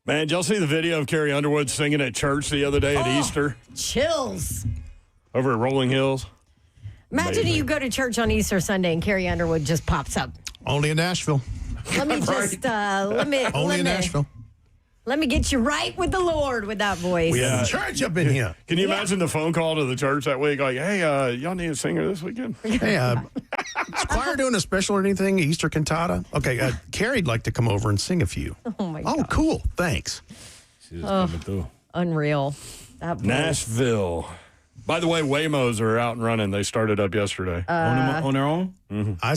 B: Man, did y'all see the video of Carrie Underwood singing at church the other day at Easter
D: Chills.
B: over at Rolling Hills?
D: Imagine you go to church on Easter Sunday and Carrie Underwood just pops up.
E: Only in Nashville.
D: Let me just
E: Only in Nashville.
D: Let me get you right with the Lord with that voice.
E: We have church up in here.
B: Can you imagine the phone call to the church that week? Like, hey, y'all need a singer this weekend?
E: Hey, is choir doing a special or anything? Easter cantata? Okay, Carrie'd like to come over and sing a few.
D: Oh, my God.
E: Oh, cool. Thanks.
C: She's coming through.
D: Unreal. That voice.
B: Nashville. By the way, Waymos are out and running. They started up yesterday.
C: On their own?
B: Mm-hmm.
E: I
B: You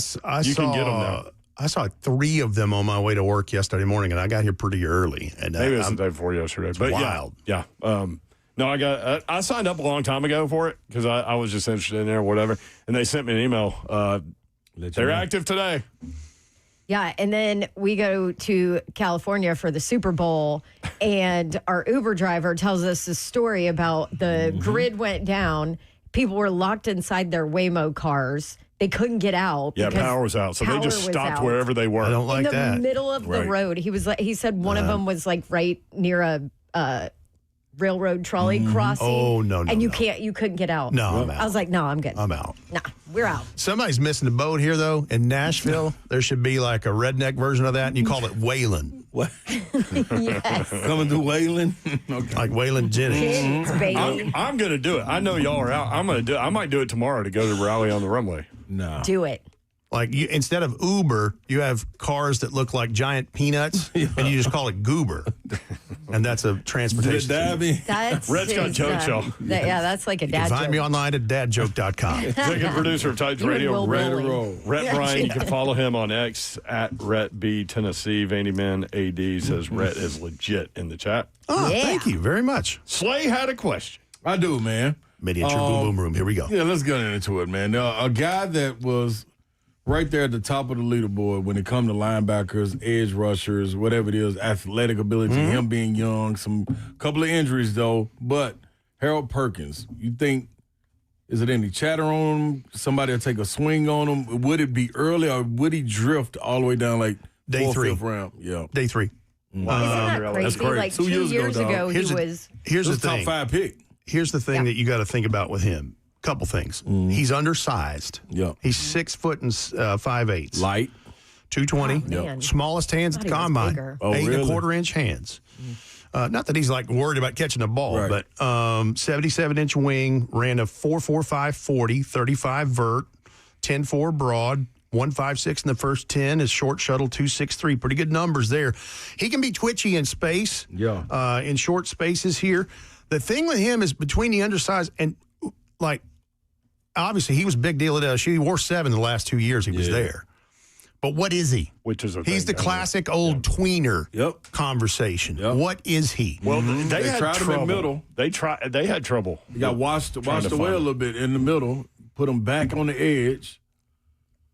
E: saw,
B: can get 'em now.
E: I saw 3 of them on my way to work yesterday morning, and I got here pretty early. And
B: Maybe it was the day before yesterday. But
E: wild.
B: Yeah. No, I signed up a long time ago for it because I was just interested in there or whatever. And they sent me an email. They're active today.
D: Yeah, and then we go to California for the Super Bowl, and our Uber driver tells us a story about the grid went down. People were locked inside their Waymo cars. They couldn't get out.
B: Yeah,
D: because
B: power was out. So they
D: power
B: just
D: was
B: stopped
D: out.
B: wherever they were.
E: I don't like
D: in the
E: that.
D: middle of the road. He said one of them was like right near a railroad trolley crossing.
E: Oh, no,
D: and you
E: no.
D: couldn't get out.
E: No, I'm out.
D: I was like, no, I'm good.
E: I'm out.
D: Nah, we're out.
E: Somebody's missing the boat here, though. In Nashville, there should be like a redneck version of that, and you call it Waylon.
C: What?
D: Yes.
C: Coming to Wayland? Okay.
E: Like Waylon Jennings.
D: Kids, baby.
B: I'm going to do it. I know y'all are out. I'm going to do it. I might do it tomorrow to go to the rally on the runway.
C: No.
D: Do it.
E: Like instead of Uber, you have cars that look like giant peanuts, and you just call it Goober. And that's a transportation.
D: That's
B: Red's got jokes, y'all.
D: That's like a
E: You
D: dad
E: can find
D: joke.
E: me online at dadjoke.com.
B: Executive producer of Titans
D: You and
B: Radio,
D: Will
B: Rhett
D: Bowling.
B: Bryan. You can follow him on X at Rhett B Tennessee. Vandy Man AD says Rhett is legit in the chat.
E: Oh,
D: Yeah.
E: thank you very much.
B: Slay had a question.
C: I do, man.
E: Miniature boom boom room. Here we go.
C: Yeah, let's get into it, man. A guy that was right there at the top of the leaderboard when it comes to linebackers, edge rushers, whatever it is, athletic ability, him being young, some couple of injuries, though. But Harold Perkins, you think, is it any chatter on him? Somebody will take a swing on him? Would it be early or would he drift all the way down like
E: Day
C: 4th,
E: 3.
C: 5th round? Yeah.
E: Day 3.
B: Wow.
D: Isn't that
B: That's
D: crazy?
B: great.
D: Like
C: 2
D: 2 years
C: dog.
D: ago,
E: Here's
D: he
E: the-
D: was.
E: Here's
C: This
E: the
C: is
E: thing.
C: top 5 pick.
E: Here's the thing that you got to think about with him. Couple things. He's undersized.
C: Yeah.
E: He's 6 foot and 5/8.
C: Light.
E: 220.
D: Oh, man.
E: Smallest hands at
D: Thought
E: the
D: he was
E: combine.
D: bigger.
C: Oh,
E: 8
C: really?
E: 1/4 inch hands. Not that he's like worried about catching a ball,
C: Right.
E: but 77-inch wing, ran a 4.45 40, 35 vert, 10.4 broad, 1.56 in the first 10, his short shuttle 2.63. Pretty good numbers there. He can be twitchy in space, in short spaces here. The thing with him is between the undersized and like, obviously he was a big deal at LSU. He wore 7 the last 2 years he was there. But what is he?
B: Which is a
E: He's the
B: thing,
E: classic old tweener
C: Yep.
E: conversation.
C: Yep.
E: What is he?
B: Well, they had
C: tried him in
B: trouble.
C: middle.
B: They had trouble.
C: He got washed
B: to
C: away
B: find
C: a
B: him.
C: little bit in the middle, put him back on the edge.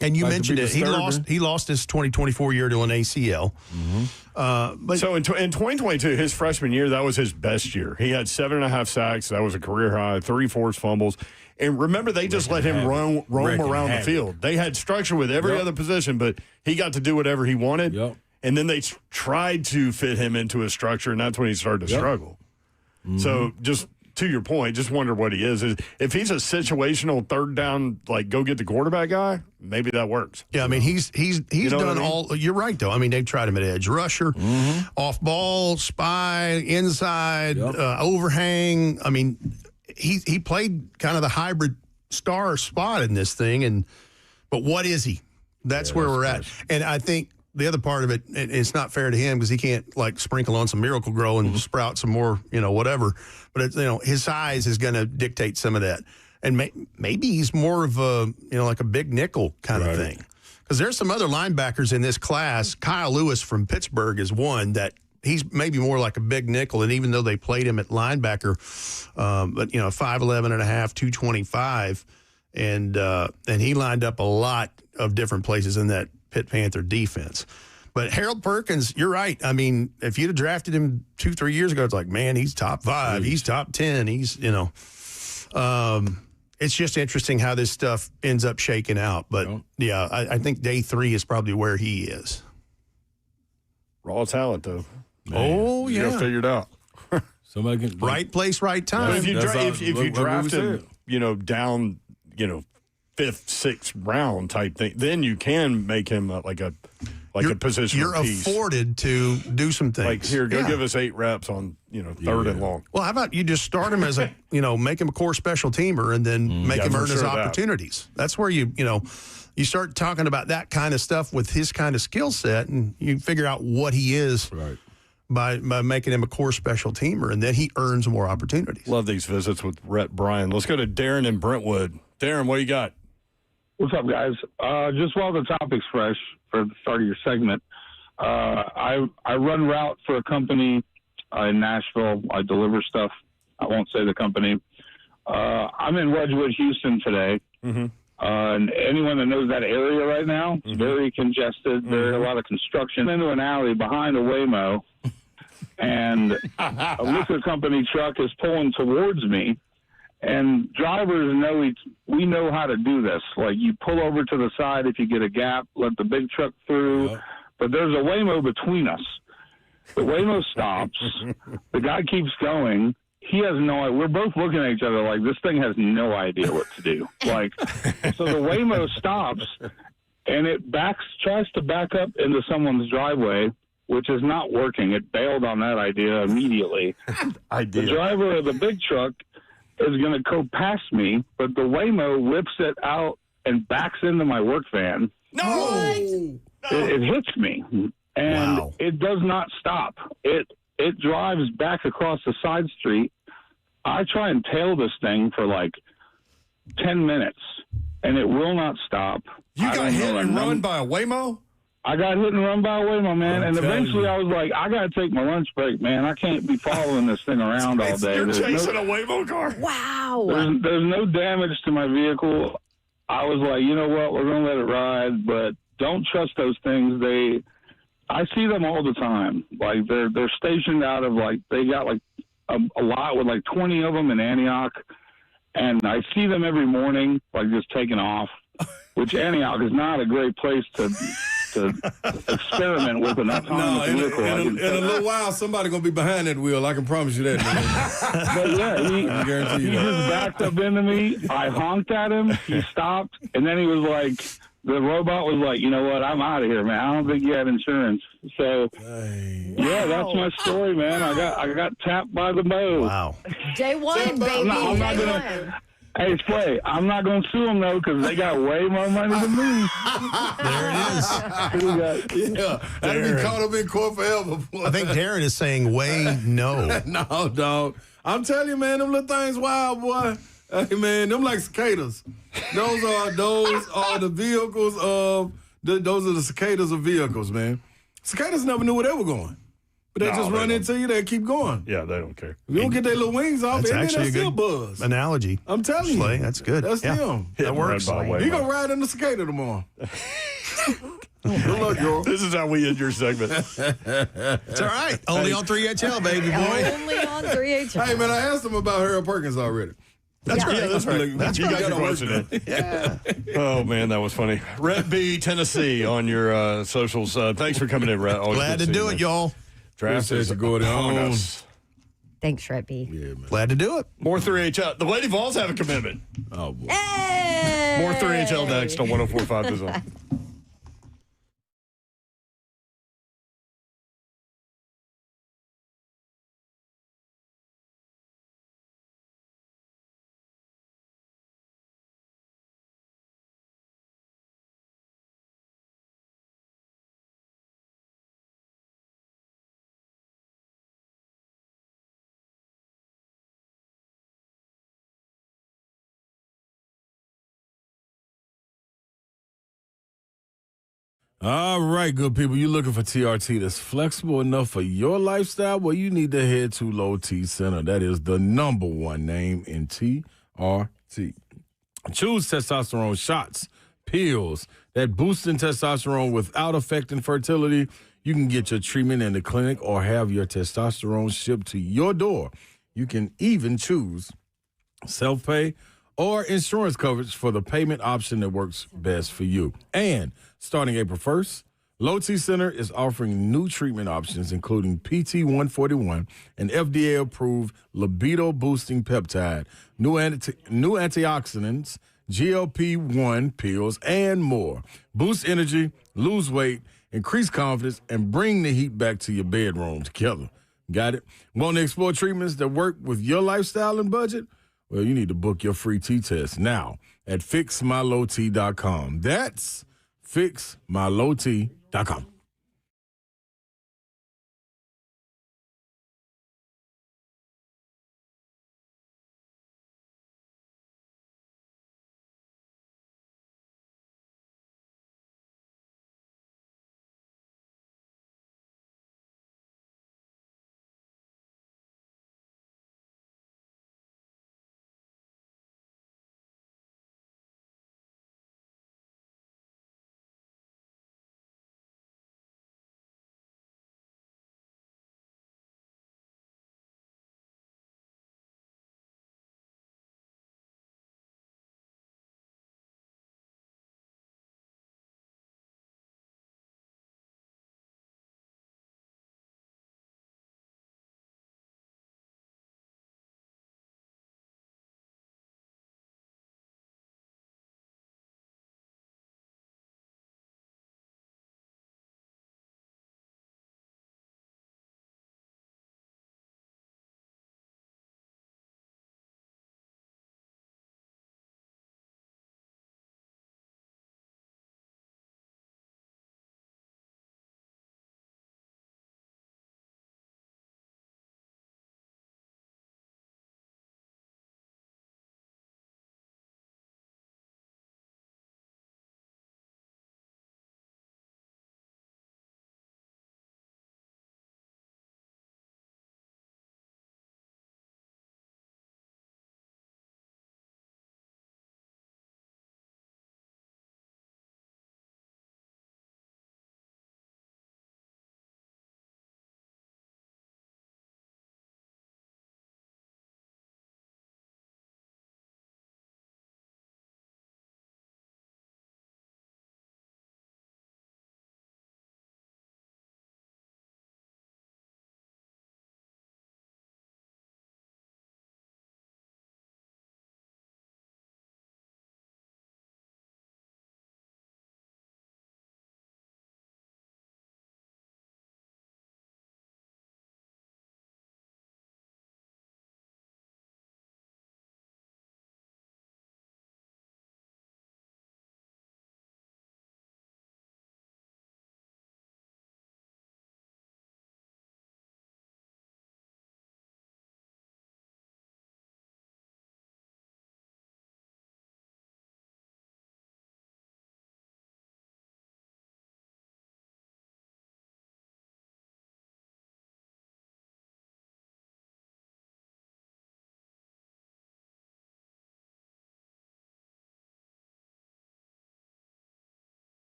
E: And you
C: Like to
E: mentioned
C: be
E: it.
C: disturbing.
E: He lost his 2024 year to an ACL. But
B: So in 2022, his freshman year, that was his best year. He had 7.5 sacks. That was a career high. 3 forced fumbles. And remember, they just let him roam
C: Wrecking
B: around the
C: havoc.
B: field. They had structure with every
C: Yep.
B: other position, but he got to do whatever he wanted.
C: Yep.
B: And then they tried to fit him into a structure, and that's when he started to struggle. So just to your point, just wonder what he is. If he's a situational third down, like go get the quarterback guy, maybe that works.
E: yeah, I mean, he's
B: know what
E: done
B: I mean?
E: all. You're right, though. I mean, they've tried him at edge rusher, off ball, spy, inside, overhang. I mean, he played kind of the hybrid star spot in this thing. But what is he? That's where we're at. And I think the other part of it, it's not fair to him because he can't like sprinkle on some Miracle Grow and sprout some more, whatever. But it's, his size is going to dictate some of that. And maybe he's more of a, like a big nickel kind of thing. Because there's some other linebackers in this class. Kyle Lewis from Pittsburgh is one that he's maybe more like a big nickel. And even though they played him at linebacker, but 5'11 and a half, 225, and he lined up a lot of different places in that Pitt Panther defense. But Harold Perkins, you're right. I mean, if you'd have drafted him 2-3 years ago, it's like, man, he's top 5, he's top 10, he's, it's just interesting how this stuff ends up shaking out. But yeah, I think day 3 is probably where he is.
B: Raw talent, though.
E: Oh,
B: You got
E: yeah.
B: figured out.
C: Somebody can
E: Right place, right time.
B: If you,
C: That's all-
B: if you
C: what we
B: draft him,
C: said.
B: down, 5th, 6th round type thing, then you can make him like a position
E: You're
B: piece.
E: afforded to do some things.
B: Like, here, go
E: Yeah.
B: give us 8 reps on, 3rd and long.
E: Well, how about you just start him as a, make him a core special teamer and then make
B: Yeah,
E: him
B: for
E: earn his
B: sure that.
E: opportunities. That's where you start talking about that kind of stuff with his kind of skill set, and you figure out what he is
C: Right.
E: by making him a core special teamer, and then he earns more opportunities.
B: Love these visits with Rhett Bryan. Let's go to Darren in Brentwood. Darren, what do you got?
F: What's up, guys? Just while the topic's fresh for the start of your segment, I run route for a company in Nashville. I deliver stuff. I won't say the company. I'm in Wedgwood, Houston today.
B: Mm-hmm.
F: And anyone that knows that area right now, it's very congested. There's a lot of construction. Into an alley behind a Waymo, and a liquor company truck is pulling towards me. And drivers know we know how to do this. Like, you pull over to the side if you get a gap, let the big truck through.
C: Yep.
F: But there's a Waymo between us. The Waymo stops. The guy keeps going. He has no idea. We're both looking at each other like, this thing has no idea what to do. Like, so the Waymo stops, and it tries to back up into someone's driveway, which is not working. It bailed on that idea immediately. The driver of the big truck is going to go past me, but the Waymo whips it out and backs into my work van.
B: No!
F: It hits me, and
E: Wow.
F: it does not stop. It drives back across the side street. I try and tail this thing for like 10 minutes, and it will not stop.
B: You
F: I
B: got
F: don't
B: hit
F: know.
B: and run by a Waymo?
F: I got hit and run by a Waymo, man.
C: I'm
F: And
C: telling
F: eventually
C: you.
F: I was like, I got to take my lunch break, man. I can't be following this thing around all day.
B: You're
F: There's no-
B: chasing a Waymo car?
D: Wow.
F: There's no damage to my vehicle. I was like, you know what, we're going to let it ride, but don't trust those things. I see them all the time. Like, they're stationed out of, like, they got like a lot with like 20 of them in Antioch, and I see them every morning, like, just taking off, which Antioch is not a great place to experiment with an
C: No,
F: autonomous
C: in
F: vehicle. I can
C: a little while, somebody going to be behind that wheel. I can promise you that. Man.
F: But yeah,
C: I guarantee
F: he
C: you that.
F: just backed up into me. I honked at him. He stopped, and then he was like, the robot was like, you know what? I'm out of here, man. I don't think you had insurance. So yeah, that's my story, man. I got tapped by the bow.
E: Wow.
D: Day one, baby.
F: I'm not
D: Day
F: gonna-
D: one.
F: Hey, Slay, I'm not going to sue them, though, because they got way more money than me.
E: There it is.
F: Who got-
C: Yeah, that'd be caught up in court forever. Boy.
E: I think Darren is saying way no.
C: No, dog. I'm telling you, man, them little things wild, boy. Hey, man, them like cicadas. Those are the vehicles of those are the cicadas of vehicles, man. Cicadas never knew where they were going, but they
B: No,
C: just
B: they
C: run
B: don't.
C: into you. They keep going.
B: Yeah, they don't care.
C: If you don't get their little wings off,
E: That's
C: and then
E: actually a
C: still
E: good
C: buzz.
E: analogy.
C: I'm telling
E: Slay,
C: you,
E: that's good.
C: That's
E: Yeah.
C: them.
B: Hit and run
E: works.
B: by a Waymo.
C: You gonna ride in the cicada tomorrow? Good luck, y'all.
B: This is how we end your segment.
E: It's all right. Only on 3HL, baby boy.
D: Only on 3H.
C: Hey, man, I asked them about Harold Perkins already.
E: That's
B: Yeah, that's right.
C: That's
B: You got your
C: gotta work
B: question in. Oh, man, that was funny. Rhett B, Tennessee on your socials. Thanks for coming in, Rhett. Always
E: Glad
B: good
E: to
B: see you,
E: do
B: man.
E: it, y'all.
B: Draft
C: Appreciate
B: is
C: you going
B: upon
C: on.
B: us.
D: Thanks, Shreppi.
C: Yeah, man.
E: Glad to do it.
B: More 3HL. The Lady Vols have a commitment.
C: Oh, boy.
D: Hey!
B: More 3HL next on 104.5 The Zone.
C: All right, good people. You looking for TRT that's flexible enough for your lifestyle? Well, you need to head to Low T Center. That is the #1 name in TRT. Choose testosterone shots, pills that boost in testosterone without affecting fertility. You can get your treatment in the clinic or have your testosterone shipped to your door. You can even choose self-pay or insurance coverage for the payment option that works best for you. And starting April 1st, Low T Center is offering new treatment options, including PT-141, an FDA-approved libido-boosting peptide, new antioxidants, GLP-1 pills, and more. Boost energy, lose weight, increase confidence, and bring the heat back to your bedroom together. Got it? Want to explore treatments that work with your lifestyle and budget? Well, you need to book your free T-test now at fixmylowt.com. That's fixmylowt.com.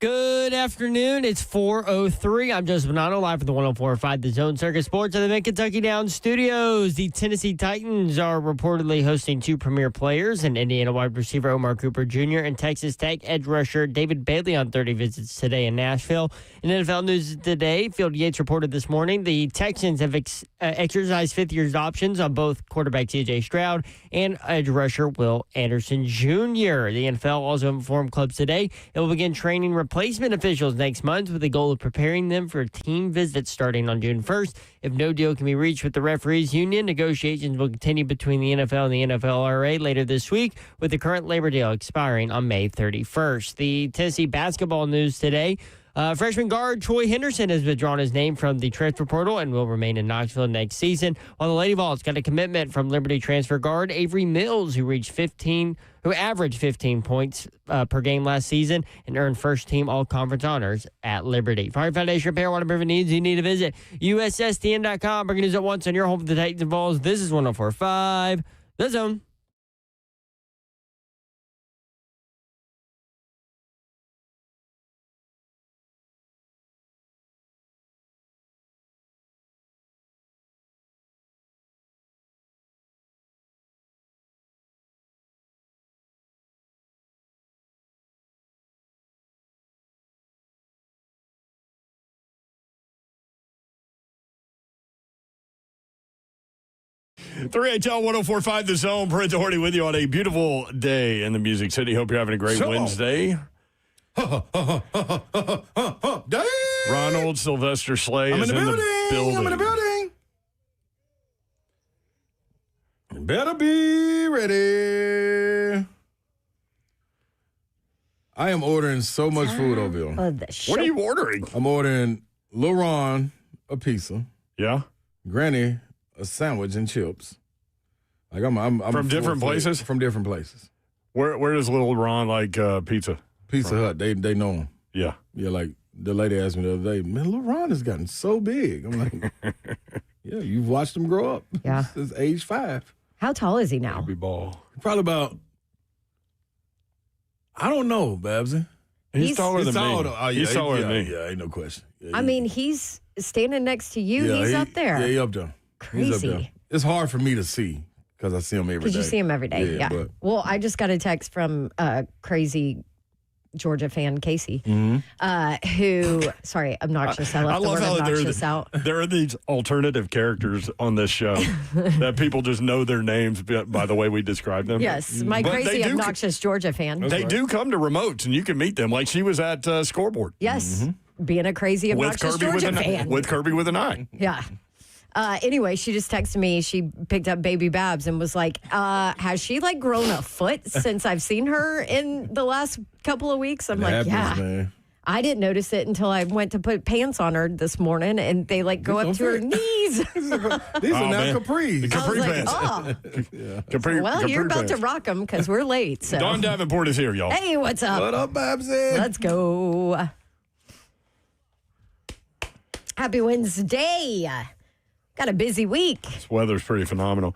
A: Good afternoon. It's 4:03. I'm Joseph Bonanno, live from the 104.5 The Zone Circus Sports at the Mid-Kentucky Downs Studios. The Tennessee Titans are reportedly hosting two premier players, and Indiana wide receiver Omar Cooper Jr. and Texas Tech edge rusher David Bailey on 30 visits today in Nashville. In NFL news today, Field Yates reported this morning the Texans have exercised fifth-year options on both quarterback C.J. Stroud and edge rusher Will Anderson Jr. The NFL also informed clubs today it will begin training replacement officials next month with the goal of preparing them for team visits starting on June 1st. If no deal can be reached with the referees union, negotiations will continue between the NFL and the NFLRA later this week, with the current labor deal expiring on May 31st. The Tennessee basketball news today. Freshman guard Troy Henderson has withdrawn his name from the transfer portal and will remain in Knoxville next season, while the Lady Vols got a commitment from Liberty transfer guard Avery Mills, who averaged 15 points per game last season and earned first-team all-conference honors at Liberty. For our Foundation Repair, whatever needs you need to visit USSTN.com. Bringing news at once on your home for the Titans and Vols. This is 104.5 The Zone.
B: HL 104.5 The Zone. Brent Doherty with you on a beautiful day in the Music City. Hope you're having a great Wednesday. Ronald Sylvester Slay is in the building.
C: I'm in the building. Better be ready. I am ordering so much food over here.
B: What are you ordering?
C: I'm ordering Lil Ron a pizza.
B: Yeah.
C: Granny a sandwich and chips. Like I'm
B: from different places?
C: From different places.
B: Where does Little Ron like pizza?
C: Pizza Hut. They know him.
B: Yeah.
C: Yeah, like the lady asked me the other day, man, Little Ron has gotten so big. I'm like, yeah, you've watched him grow up.
D: Yeah.
C: Since age 5.
D: How tall is he now?
B: Baby ball.
C: Probably about, I don't know, Babsy.
B: He's taller than me.
C: Oh, yeah,
B: he's taller than me.
C: Yeah, ain't no question. Yeah,
D: I mean, he's standing next to you. He's up there.
C: Yeah, he's up there.
D: Crazy.
C: He's up there. It's hard for me to see because I see him every day.
D: Because you see him every day. Yeah.
C: But,
D: well, I just got a text from crazy Georgia fan Casey, who, sorry, obnoxious. I left the word obnoxious out.
B: There are these alternative characters on this show that people just know their names by the way we describe them.
D: Yes, my
B: But
D: crazy obnoxious Georgia fan.
B: They do come to remotes, and you can meet them. Like she was at Scoreboard.
D: Yes, being a crazy obnoxious Georgia fan.
B: With Kirby with an eye.
D: Yeah. Anyway, she just texted me. She picked up baby Babs and was like, has she like grown a foot since I've seen her in the last couple of weeks? I'm like, yeah.
C: Man.
D: I didn't notice it until I went to put pants on her this morning and they like go up to her knees.
C: These are now capris.
B: The capri pants.
D: Oh.
B: Capri,
D: Well,
B: capri
D: you're about
B: pants.
D: to rock them because we're late. So.
B: Don Davenport is here, y'all.
D: Hey, what's up?
C: What up, Babsy?
D: Let's go. Happy Wednesday. Got a busy week.
B: This weather's pretty phenomenal.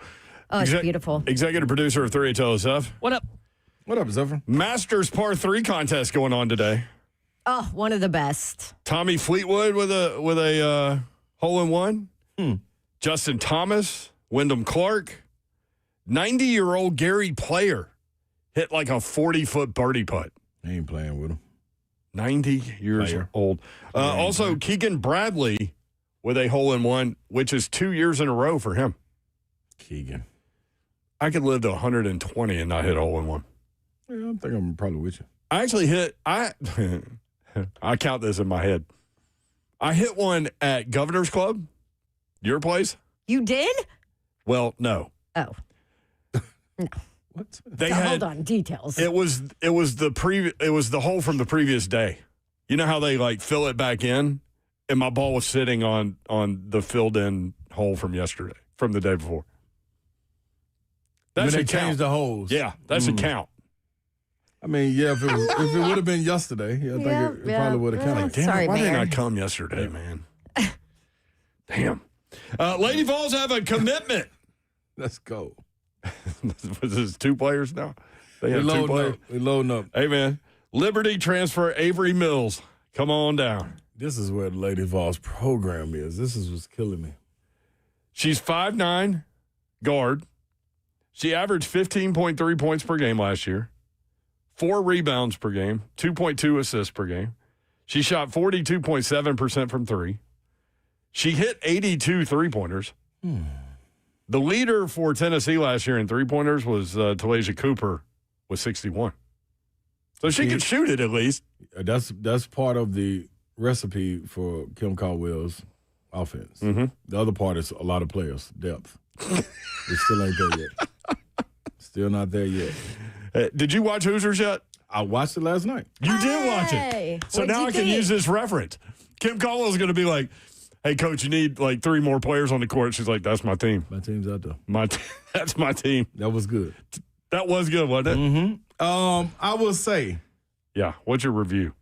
D: Oh, it's beautiful.
B: Executive producer of 3HLSF.
A: What up?
C: What up, Zephyr?
B: Masters Par 3 contest going on today.
D: Oh, one of the best.
B: Tommy Fleetwood with a hole-in-one. Justin Thomas, Wyndham Clark. 90-year-old Gary Player hit like a 40-foot birdie putt.
C: I ain't playing with him.
B: 90 years old. Also, Keegan Bradley with a hole-in-one, which is 2 years in a row for him.
C: Keegan.
B: I could live to 120 and not hit a hole-in-one.
C: Yeah, I think I'm probably with you.
B: I actually hit, I count this in my head. I hit one at Governor's Club, your place.
D: You did?
B: Well, no.
D: Oh. No.
C: What?
D: Hold on, details.
B: It was the hole from the previous day. You know how they like fill it back in? And my ball was sitting on the filled-in hole from yesterday, from the day before. That
C: They
B: should
C: changed
B: count.
C: the holes.
B: Yeah, that should count.
C: I mean, yeah, if it would have been yesterday, I think it probably would have counted.
B: Damn
D: Sorry,
B: it, why didn't I
D: Mayor.
B: come yesterday, man? Damn. Lady Vols have a commitment.
C: Let's go.
B: Was this 2 players now? They have 2 players.
C: We loading up.
B: Hey, man. Liberty transfer Avery Mills. Come on down.
C: This is where the Lady Vols program is. This is what's killing me.
B: She's 5'9", guard. She averaged 15.3 points per game last year, 4 rebounds per game, 2.2 assists per game. She shot 42.7% from 3. She hit 82 three-pointers. The leader for Tennessee last year in three-pointers was Talasia Cooper with 61. So she can shoot it at least.
C: That's part of the recipe for Kim Caldwell's offense.
B: Mm-hmm.
C: The other part is a lot of players, depth. We still ain't there yet. Still not there yet.
B: Did you watch Hoosiers yet?
C: I watched it last night.
B: You did watch
D: Hey,
B: it. So
D: what'd
B: now
D: you
B: I can
D: think?
B: use this reference. Kim Caldwell's going to be like, hey, coach, you need like 3 more players on the court. She's like, that's my team.
C: My team's out there.
B: That's my team.
C: That was good.
B: That was good, wasn't it?
C: Mm-hmm. I will say.
B: Yeah. What's your review?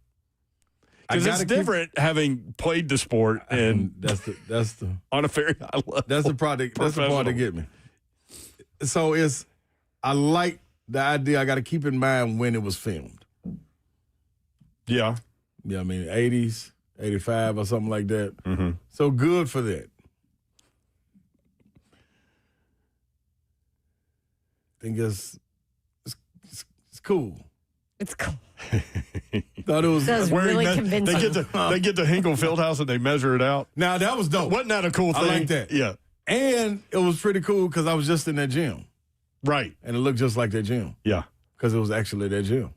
B: Because it's different having played the sport and
C: that's the
B: on a very high level.
C: That's the part that get me. So I like the idea. I got to keep in mind when it was filmed.
B: Yeah.
C: Yeah, I mean 80s, 85 or something like that.
B: Mm-hmm.
C: So good for that. I think it's cool.
D: It's cool.
C: Thought it was.
D: That's really convincing.
B: They get to Hinkle Fieldhouse and they measure it out.
C: Now that was dope.
B: Wasn't that a cool thing?
C: I like that.
B: Yeah.
C: And it was pretty cool because I was just in that gym.
B: Right.
C: And it looked just like that gym.
B: Yeah.
C: Because it was actually that gym.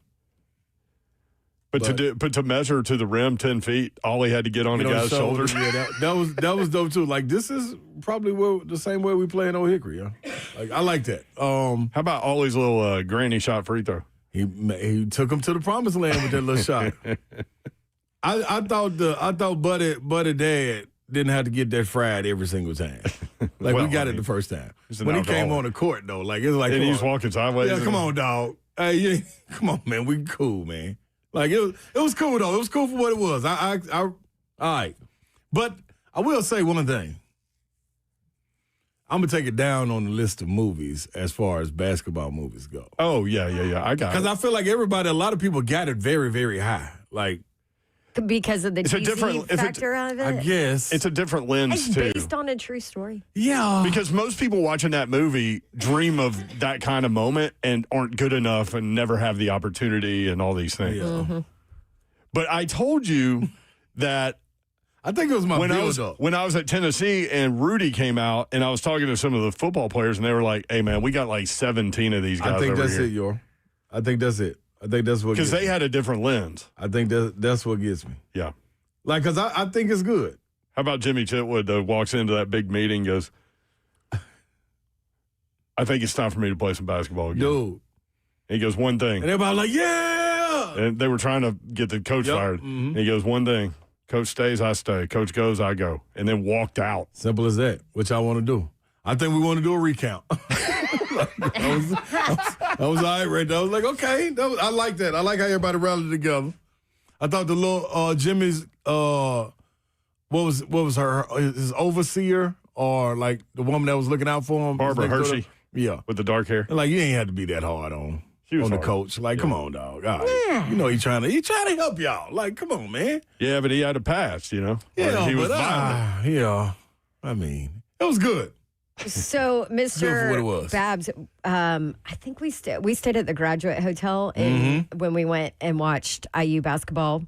B: But to measure to the rim 10 feet, all he had to get on the guy's shoulders.
C: Yeah, that was dope too. Like this is probably the same way we play in Old Hickory. Yeah? Like I like that.
B: How about Ollie's little granny shot free throw?
C: He took him to the promised land with that little shot. I thought Buddy Dad didn't have to get that fried every single time. Like we got it the first time. When he came on the court though, like it's like
B: and he's walking sideways.
C: Yeah, come on, dog. Hey, yeah, come on, man. We cool, man. Like it was cool though. It was cool for what it was. All right. But I will say one thing. I'm gonna take it down on the list of movies as far as basketball movies go.
B: Oh yeah. I got it.
C: Because I feel like a lot of people got it very, very high. Like
D: because of the cheesy factor out of it.
C: I guess
B: it's a different lens
D: it's
B: too.
D: based on a true story.
C: Yeah.
B: Because most people watching that movie dream of that kind of moment and aren't good enough and never have the opportunity and all these things.
C: Yeah.
D: Mm-hmm.
B: But I told you that
C: I think it was my build-up.
B: When I was at Tennessee and Rudy came out and I was talking to some of the football players and they were like, hey, man, we got like 17 of these guys
C: I think
B: over
C: that's
B: here.
C: it, Yor. I think that's it. I think that's what
B: because they had a different lens.
C: I think that's what gets me.
B: Yeah.
C: Like, because I think it's good.
B: How about Jimmy Chitwood, though, walks into that big meeting and goes, I think it's time for me to play some basketball again.
C: Dude.
B: And he goes, one thing.
C: And everybody like, yeah.
B: And they were trying to get the coach fired.
C: Mm-hmm.
B: And he goes, one thing. Coach stays, I stay. Coach goes, I go. And then walked out.
C: Simple as that. What y'all want to do? I think we want to do a recount. I was all right right there. I was like, okay. I like that. I like how everybody rallied together. I thought the little Jimmy's, what was her, his overseer or like the woman that was looking out for him?
B: Barbara Hershey.
C: Yeah.
B: With the dark hair.
C: Like, you ain't had to be that hard on the coach. Like, come on, dog. All right.
D: Yeah.
C: You know he trying to help y'all. Like, come on, man.
B: Yeah, but he had a pass, you know.
C: Yeah,
B: he was
C: but yeah. I mean, it was good.
D: So,
C: Good for what it
D: Mr.
C: was.
D: Babs, I think we stayed at the Graduate Hotel when we went and watched IU basketball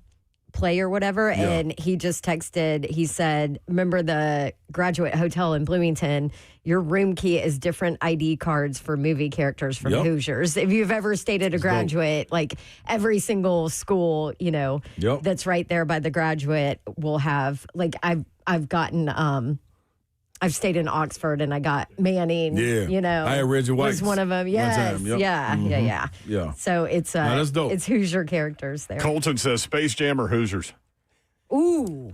D: play or whatever, and he just texted. He said, "Remember the Graduate Hotel in Bloomington? Your room key is different ID cards for movie characters from Hoosiers. If you've ever stayed at a Graduate, like every single school, you know, that's right there by the Graduate will have. Like I've gotten." I've stayed in Oxford and I got Manning. Yeah, you know,
C: I had Reggie White.
D: Was one of them. Yes,
C: yep.
D: Yeah. So it's
C: that's dope.
D: It's Hoosier characters there.
B: Colton says Space Jam or Hoosiers.
D: Ooh.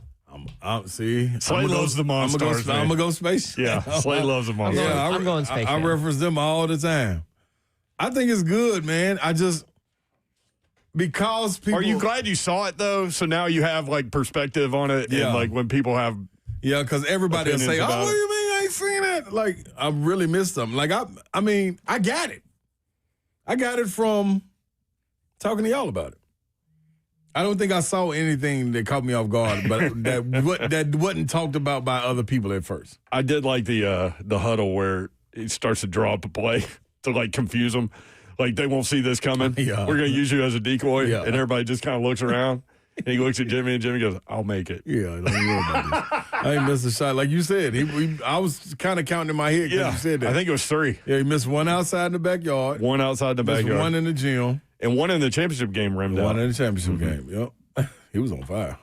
C: See,
B: Slay loves the Monstars.
C: I'm gonna go Space.
B: Yeah, Slay loves the Monstars.
C: Yeah,
A: I'm going Space Jam.
C: I reference them all the time. I think it's good, man. Because people.
B: Are you glad you saw it though? So now you have like perspective on it, and like when people have.
C: Yeah, because everybody will say, "Oh,
B: about
C: what do you mean I ain't seen that?" Like, I really missed something. Like, I mean, I got it. I got it from talking to y'all about it. I don't think I saw anything that caught me off guard, but that wasn't talked about by other people at first.
B: I did like the huddle where he starts to draw up a play to like confuse them. Like they won't see this coming.
C: Yeah.
B: We're going to use you as a decoy.
C: Yeah.
B: And everybody just kind of looks around. And he looks at Jimmy, and Jimmy goes, I'll make it.
C: Yeah, don't worry about this. I ain't missed a shot. Like you said, I was kind of counting in my head because you said that.
B: I think it was 3.
C: Yeah, he missed one outside in the backyard.
B: One outside the
C: Missed
B: backyard.
C: one in the gym.
B: And one in the championship game rimmed out.
C: One in the championship game. Yep. He was on fire.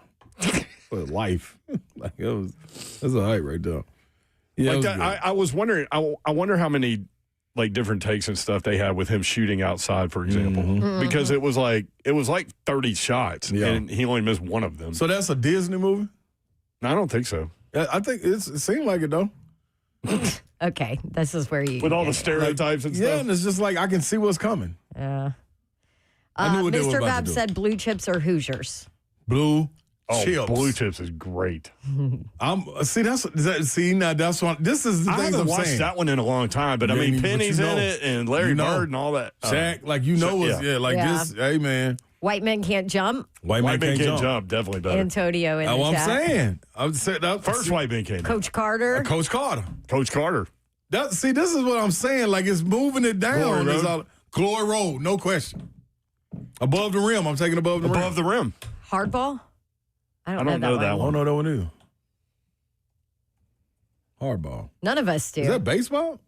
C: For life. Like, that's a height right there. Yeah,
B: Like that, I was wondering, I wonder how many like different takes and stuff they had with him shooting outside, for example, because it was like 30 shots, and he only missed one of them.
C: So that's a Disney movie?
B: No, I don't think so.
C: I think it seemed like it, though.
D: Okay, this is where you...
B: With all the stereotypes and
C: Yeah,
B: stuff.
C: and it's just like I can see what's coming.
D: Yeah.
C: I knew what they were
D: Mr.
C: about to
D: Bab
C: do.
D: said blue chips or Hoosiers.
C: Blue
B: Oh,
C: chips.
B: Blue Chips is great.
C: Now that's what this is the
B: I
C: things
B: haven't
C: I'm
B: watched
C: saying.
B: that one in a long time, but I
C: Yeah,
B: mean,
C: but
B: Penny's
C: you know.
B: in it and Larry
C: You know.
B: Bird and all that.
C: Shaq, like you know,
B: Shaq,
C: this. Hey man,
D: White men can't jump.
C: white
B: White
C: man
B: Man
C: can't
B: Can't
C: jump.
B: Jump, definitely better.
D: Antonio in
C: That's
D: the
C: what I'm
D: chat.
C: saying. I'm saying that
B: First White Man Can't Jump.
D: Coach Carter.
C: Coach Carter.
B: Coach Carter.
C: This is what I'm saying. Like it's moving it down.
B: Glory
C: It's
B: Road.
C: all- Glory Road, no question. Above the rim, I'm taking above the rim.
B: Above the rim.
D: Hardball? I don't,
B: I don't know that
C: I
B: one.
C: don't know that one either. Hardball.
D: None of us do.
C: Is that baseball?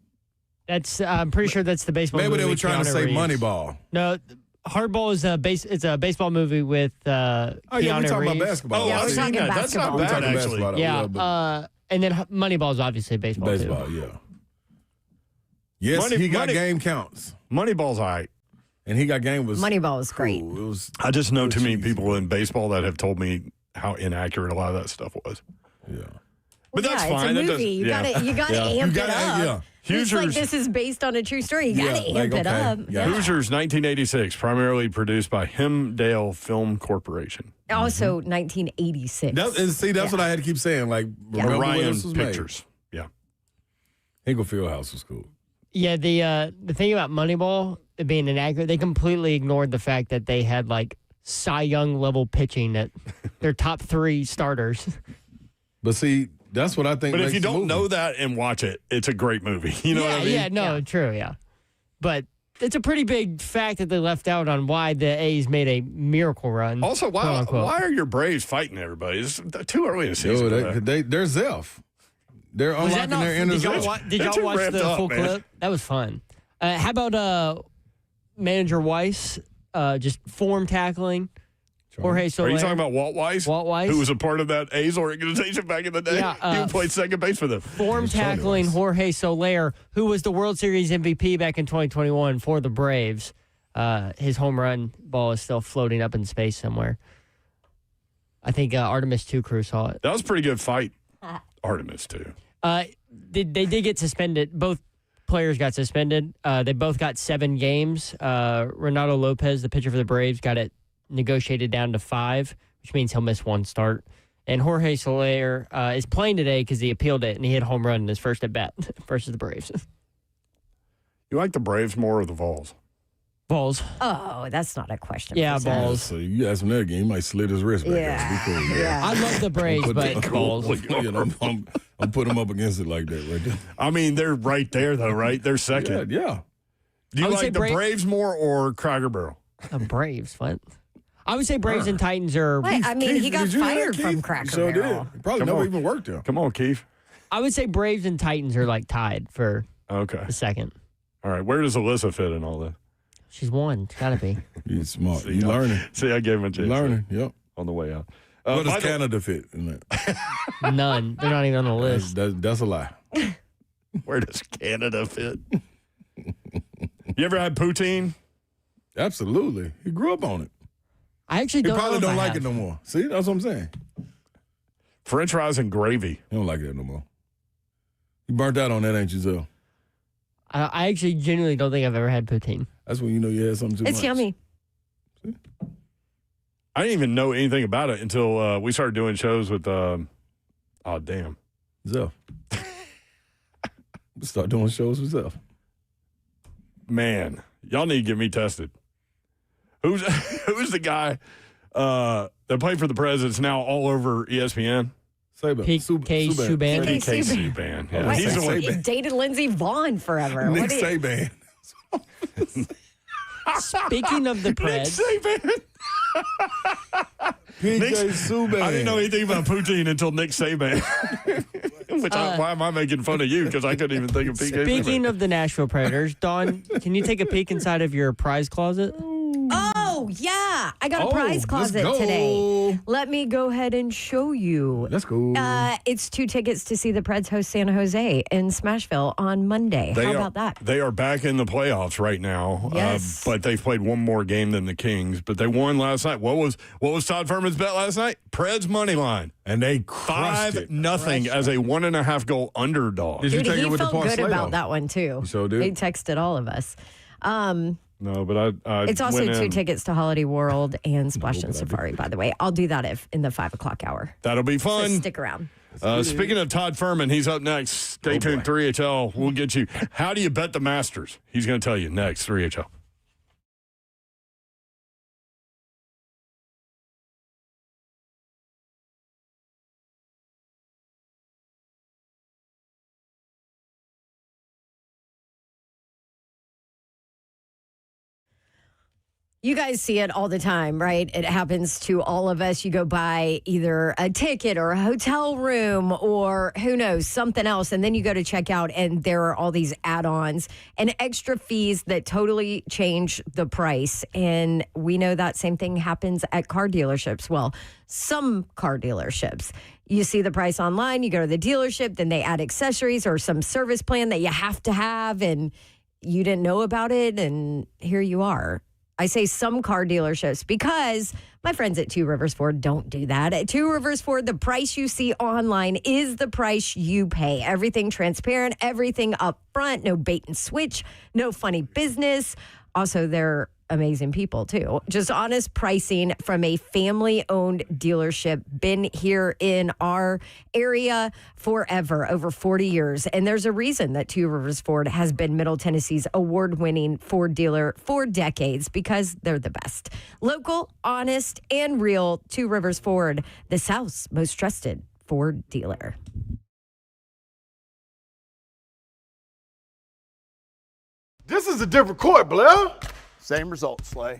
A: I'm pretty sure that's the baseball
C: Maybe
A: movie
C: they were
A: with
C: trying to
A: Keanu
C: say
A: Reeves.
C: Moneyball.
A: No, Hardball is it's a baseball movie with
C: Oh yeah, we
A: Keanu
C: talking
A: Reeves.
C: about basketball.
B: Oh,
D: Yeah,
B: I've
D: we're
B: seen
D: talking
B: that. That's not
D: basketball.
C: We're
B: bad,
C: talking
B: actually.
C: basketball.
A: Yeah,
C: but
A: and then Moneyball is obviously baseball,
C: baseball,
A: too.
C: yeah. Yes,
B: Money-
C: he got
B: money-
C: game counts.
B: Moneyball's all right.
C: And he got game was
D: Moneyball is great.
C: cool. It was
B: I just know too many
C: cheesy.
B: people in baseball that have told me how inaccurate a lot of that stuff was.
C: yeah.
B: But that's
D: yeah,
B: fine.
D: It's
B: That
D: a movie.
B: doesn't-
D: You gotta
B: Yeah.
D: amp
C: You gotta-
D: it up.
C: yeah.
D: It's like
B: Hoosiers-
D: this is based on a true story. You gotta
C: Yeah, like,
D: amp it
C: okay.
D: up.
C: Yeah.
B: Hoosiers 1986, primarily produced by Hemdale Film Corporation.
D: Also 1986.
C: That's what I had to keep saying. Like, remember when
B: Orion
C: this was made?
B: Pictures. Yeah.
C: Hinkle Fieldhouse was cool.
A: Yeah, the thing about Moneyball it being inaccurate, they completely ignored the fact that they had like Cy Young level pitching at their top 3 starters.
C: But see, that's what I think.
B: But if
C: makes
B: you
C: the
B: don't
C: movie.
B: know that and watch it, it's a great movie. You know what I mean?
A: Yeah, no, true, yeah. But it's a pretty big fact that they left out on why the A's made a miracle run.
B: Also,
A: quote
B: why
A: unquote.
B: are your Braves fighting everybody? It's too early in the season.
C: Yo,
B: for that.
C: they're Zelf. They're
A: Was that
C: unlocking
A: not,
C: their inner
A: did y'all,
C: Zelf.
A: wa- did
B: They're
A: y'all
B: too
A: watch
B: ramped
A: the
B: up,
A: full
B: man.
A: clip? That was fun. How about manager Weiss just form tackling Jorge
B: Are
A: Soler?
B: you talking about Walt Weiss?
A: Walt Weiss?
B: Who was a part of that A's organization back in the day?
A: Yeah,
B: he played second base for them.
A: form tackling Jorge Soler, who was the World Series MVP back in 2021 for the Braves. His home run ball is still floating up in space somewhere. I think Artemis 2 crew saw it.
B: That was a pretty good fight. Artemis, too.
A: They did get suspended. Both players got suspended. They both got 7 games. Renato Lopez, the pitcher for the Braves, got it negotiated down to 5, which means he'll miss 1 start. And Jorge Soler is playing today because he appealed it, and he hit a home run in his first at-bat versus the Braves.
B: You like the Braves more or the Vols?
A: Balls.
D: Oh, that's not a question.
A: Yeah,
D: for Zach.
A: balls.
C: So you ask him that again, he might slit his wrist back
D: Yeah.
C: there. Be cool,
D: Yeah.
A: I love the Braves, but balls.
C: You know, I'm putting him up against it like that right there.
B: I mean, they're right there, though, right? They're second.
C: Yeah.
B: Do
A: I
B: you
A: would say
B: like the Braves more or Cracker Barrel?
A: The Braves, what? I would say Braves and Titans are.
D: Wait, I mean, he
C: Keith,
D: got
C: did you hear
D: fired
C: that,
D: from
C: Keith?
D: Cracker
C: So
D: Barrel.
C: did. Probably
B: Come
C: never
B: on.
C: even worked there.
B: Come on, Keith.
A: I would say Braves and Titans are like tied for
B: Okay.
A: the second.
B: All right. Where does Alyssa fit in all this?
A: She's won. It's gotta be.
C: You're smart.
B: See,
C: You learning.
B: See, I gave him a
C: You
B: chance
C: learning. Yep.
B: on the way out.
C: Where
B: by
C: does
B: the-
C: Canada fit in that?
A: None. They're not even on the list.
C: That's a lie.
B: Where does Canada fit? You ever had poutine?
C: Absolutely. He grew up on it.
A: I actually
C: He
A: don't.
C: probably
A: know if
C: don't
A: I
C: like
A: have.
C: it no more. See, that's what I'm saying.
B: French fries and gravy.
C: He don't like that no more. You burnt out on that, ain't you, Zell?
A: I actually genuinely don't think I've ever had poutine.
C: That's when you know you had something too
D: It's
C: much.
D: yummy.
B: I didn't even know anything about it until we started doing shows with. Oh, damn.
C: Zell. Start doing shows with Zell.
B: Man, y'all need to get me tested. Who's the guy that played for the Preds. It's now all over ESPN.
A: PK Subban.
B: PK Subban. Yeah.
D: Wait,
B: He's the one.
D: he dated Lindsey Vaughn forever.
C: Nick
D: What do you-
C: Saban.
A: Speaking of the
B: Nick
A: Preds,
B: Saban.
C: PK Subban.
B: I didn't know anything about poutine until Nick Saban. Why am I making fun of you? Because I couldn't even think of PK
A: speaking
B: Subban.
A: of the Nashville Predators, Dawn, can you take a peek inside of your prize closet?
D: Oh, yeah. I got a
C: Oh,
D: prize
C: let's
D: closet
C: go.
D: today. Let me go ahead and show you.
C: Let's go.
D: It's 2 tickets to see the Preds host San Jose in Smashville on Monday. How about that?
B: They are back in the playoffs right now.
D: Yes.
B: But they've played one more game than the Kings. But they won last night. What was Todd Furman's bet last night? Preds money line.
C: And they crushed it.
B: 5-0 as a 1.5 goal underdog.
C: Did you
D: Dude,
C: take
D: he
C: it with the
D: felt good
C: parlay,
D: about
C: though?
D: that one, too.
C: You sure did?
D: He texted all of us.
B: No, but I
D: It's also
B: went
D: 2
B: in.
D: tickets to Holiday World and Splash and Safari, by the way. I'll do that in the 5 o'clock hour.
B: That'll be
D: So
B: fun.
D: stick around.
B: Speaking of Todd Furman, he's up next. Stay tuned, 3HL. We'll get you. How do you bet the Masters? He's going to tell you next, 3HL.
D: You guys see it all the time, right? It happens to all of us. You go buy either a ticket or a hotel room or who knows, something else. And then you go to check out and there are all these add-ons and extra fees that totally change the price. And we know that same thing happens at car dealerships. Well, some car dealerships. You see the price online, you go to the dealership, then they add accessories or some service plan that you have to have and you didn't know about it. And here you are. I say some car dealerships because my friends at Two Rivers Ford don't do that. At Two Rivers Ford, the price you see online is the price you pay. Everything transparent, everything up front, no bait and switch, no funny business. Also, they're amazing people, too. Just honest pricing from a family-owned dealership. Been here in our area forever, over 40 years. And there's a reason that Two Rivers Ford has been Middle Tennessee's award-winning Ford dealer for decades, because they're the best. Local, honest, and real. Two Rivers Ford, the South's most trusted Ford dealer.
G: This is a different court, Blair.
H: Same result, Slay.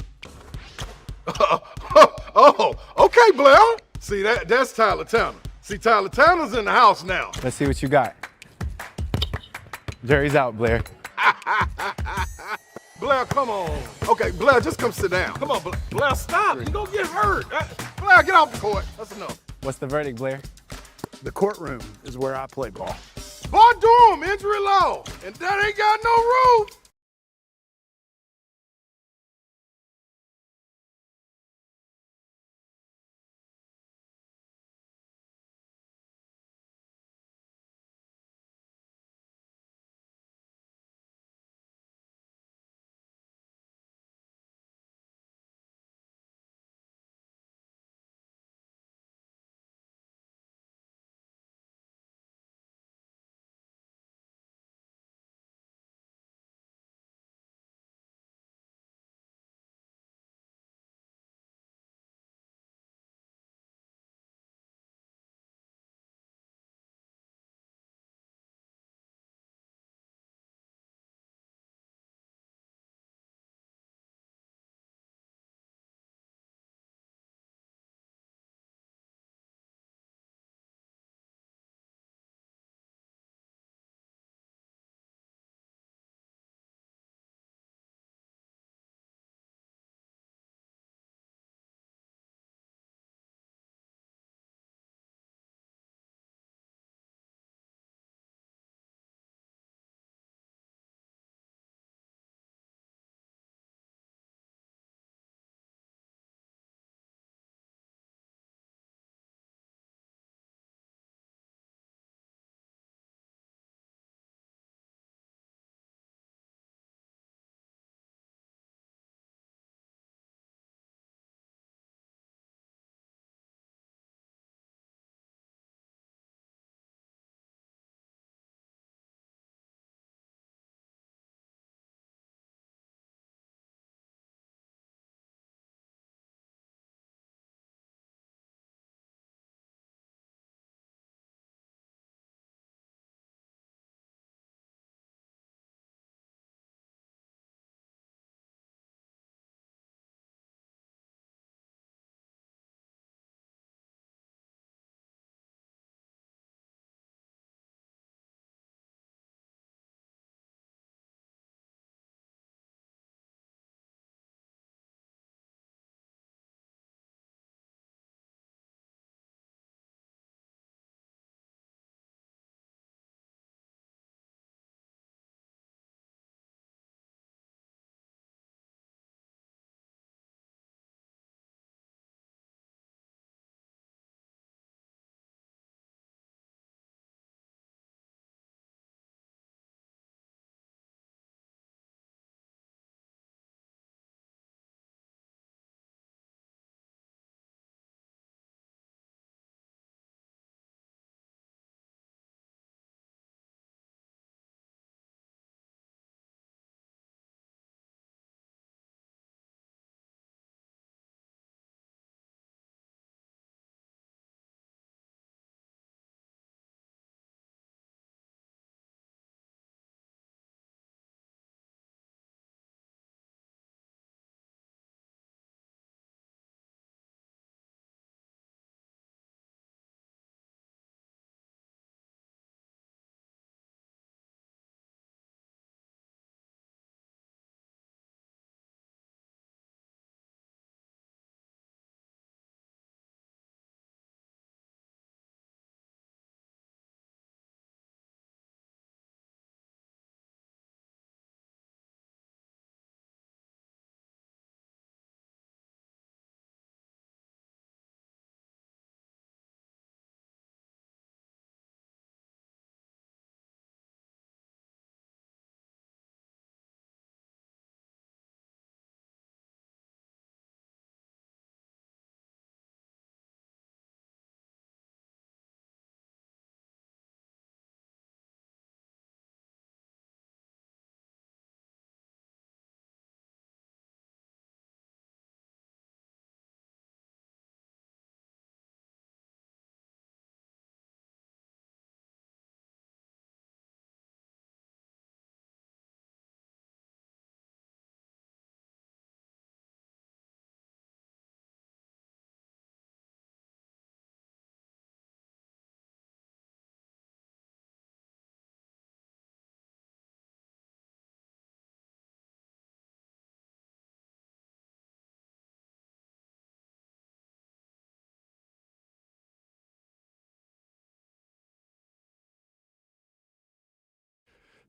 G: Oh, okay, Blair. See, that's Tyler Tanner. See, Tyler Tanner's in the house now.
H: Let's see what you got. Jerry's out, Blair.
G: Blair, come on. Okay, Blair, just come sit down. Come on, Blair, stop. You're going to get hurt. Blair, get off the court. That's enough.
H: What's the verdict, Blair?
I: The courtroom is where I play ball.
G: Boy, Durham, injury law. And that ain't got no roof.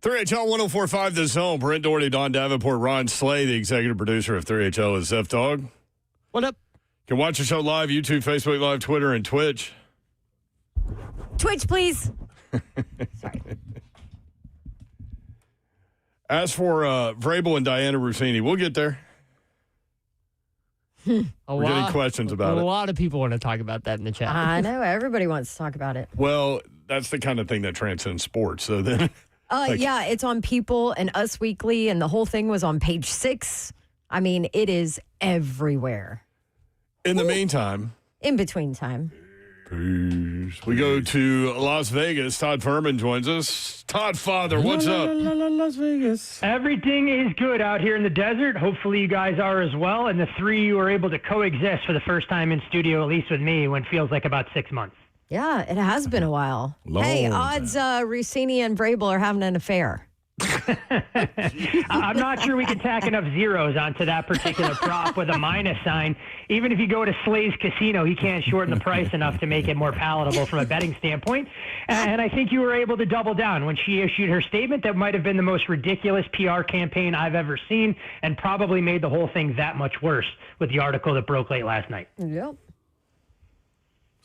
B: 3HL 104.5 The Zone. Brent Doherty, Don Davenport, Ron Slay, the executive producer of 3HL, is Zeph Dog.
A: What up?
B: You can watch the show live, YouTube, Facebook Live, Twitter, and Twitch.
D: Twitch, please. Sorry.
B: As for Vrabel and Diana Rossini, we'll get there. We're getting questions about it.
A: A lot of people want to talk about that in the chat.
D: I know. Everybody wants to talk about it.
B: Well, that's the kind of thing that transcends sports. So then,
D: yeah, it's on People and Us Weekly, and the whole thing was on page 6. I mean, it is everywhere.
B: In the meantime,
D: in between time,
B: we go to Las Vegas. Todd Furman joins us. Todd Father, what's up?
C: Las Vegas.
J: Everything is good out here in the desert. Hopefully you guys are as well. And the three of you are able to coexist for the first time in studio, at least with me, when it feels like about 6 months.
D: yeah, it has been a while. Hey, odds Rossini and Vrabel are having an affair.
J: I'm not sure we can tack enough zeros onto that particular prop with a minus sign. Even if you go to Slay's Casino, he can't shorten the price enough to make it more palatable from a betting standpoint. And I think you were able to double down when she issued her statement. That might have been the most ridiculous PR campaign I've ever seen, and probably made the whole thing that much worse with the article that broke late last night.
D: Yep.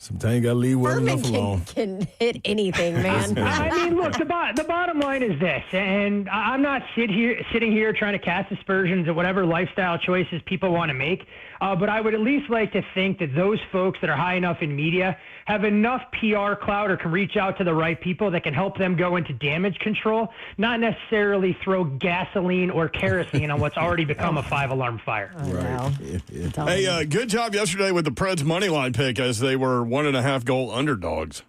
C: Sometimes you got to leave well enough alone.
D: Can hit anything, man.
J: I mean, look, the bottom line is this, and I'm not sitting here trying to cast aspersions at whatever lifestyle choices people want to make, but I would at least like to think that those folks that are high enough in media have enough PR clout or can reach out to the right people that can help them go into damage control, not necessarily throw gasoline or kerosene on what's already become a 5-alarm fire.
C: Right.
B: Hey, good job yesterday with the Preds money line pick as they were 1.5 goal underdogs,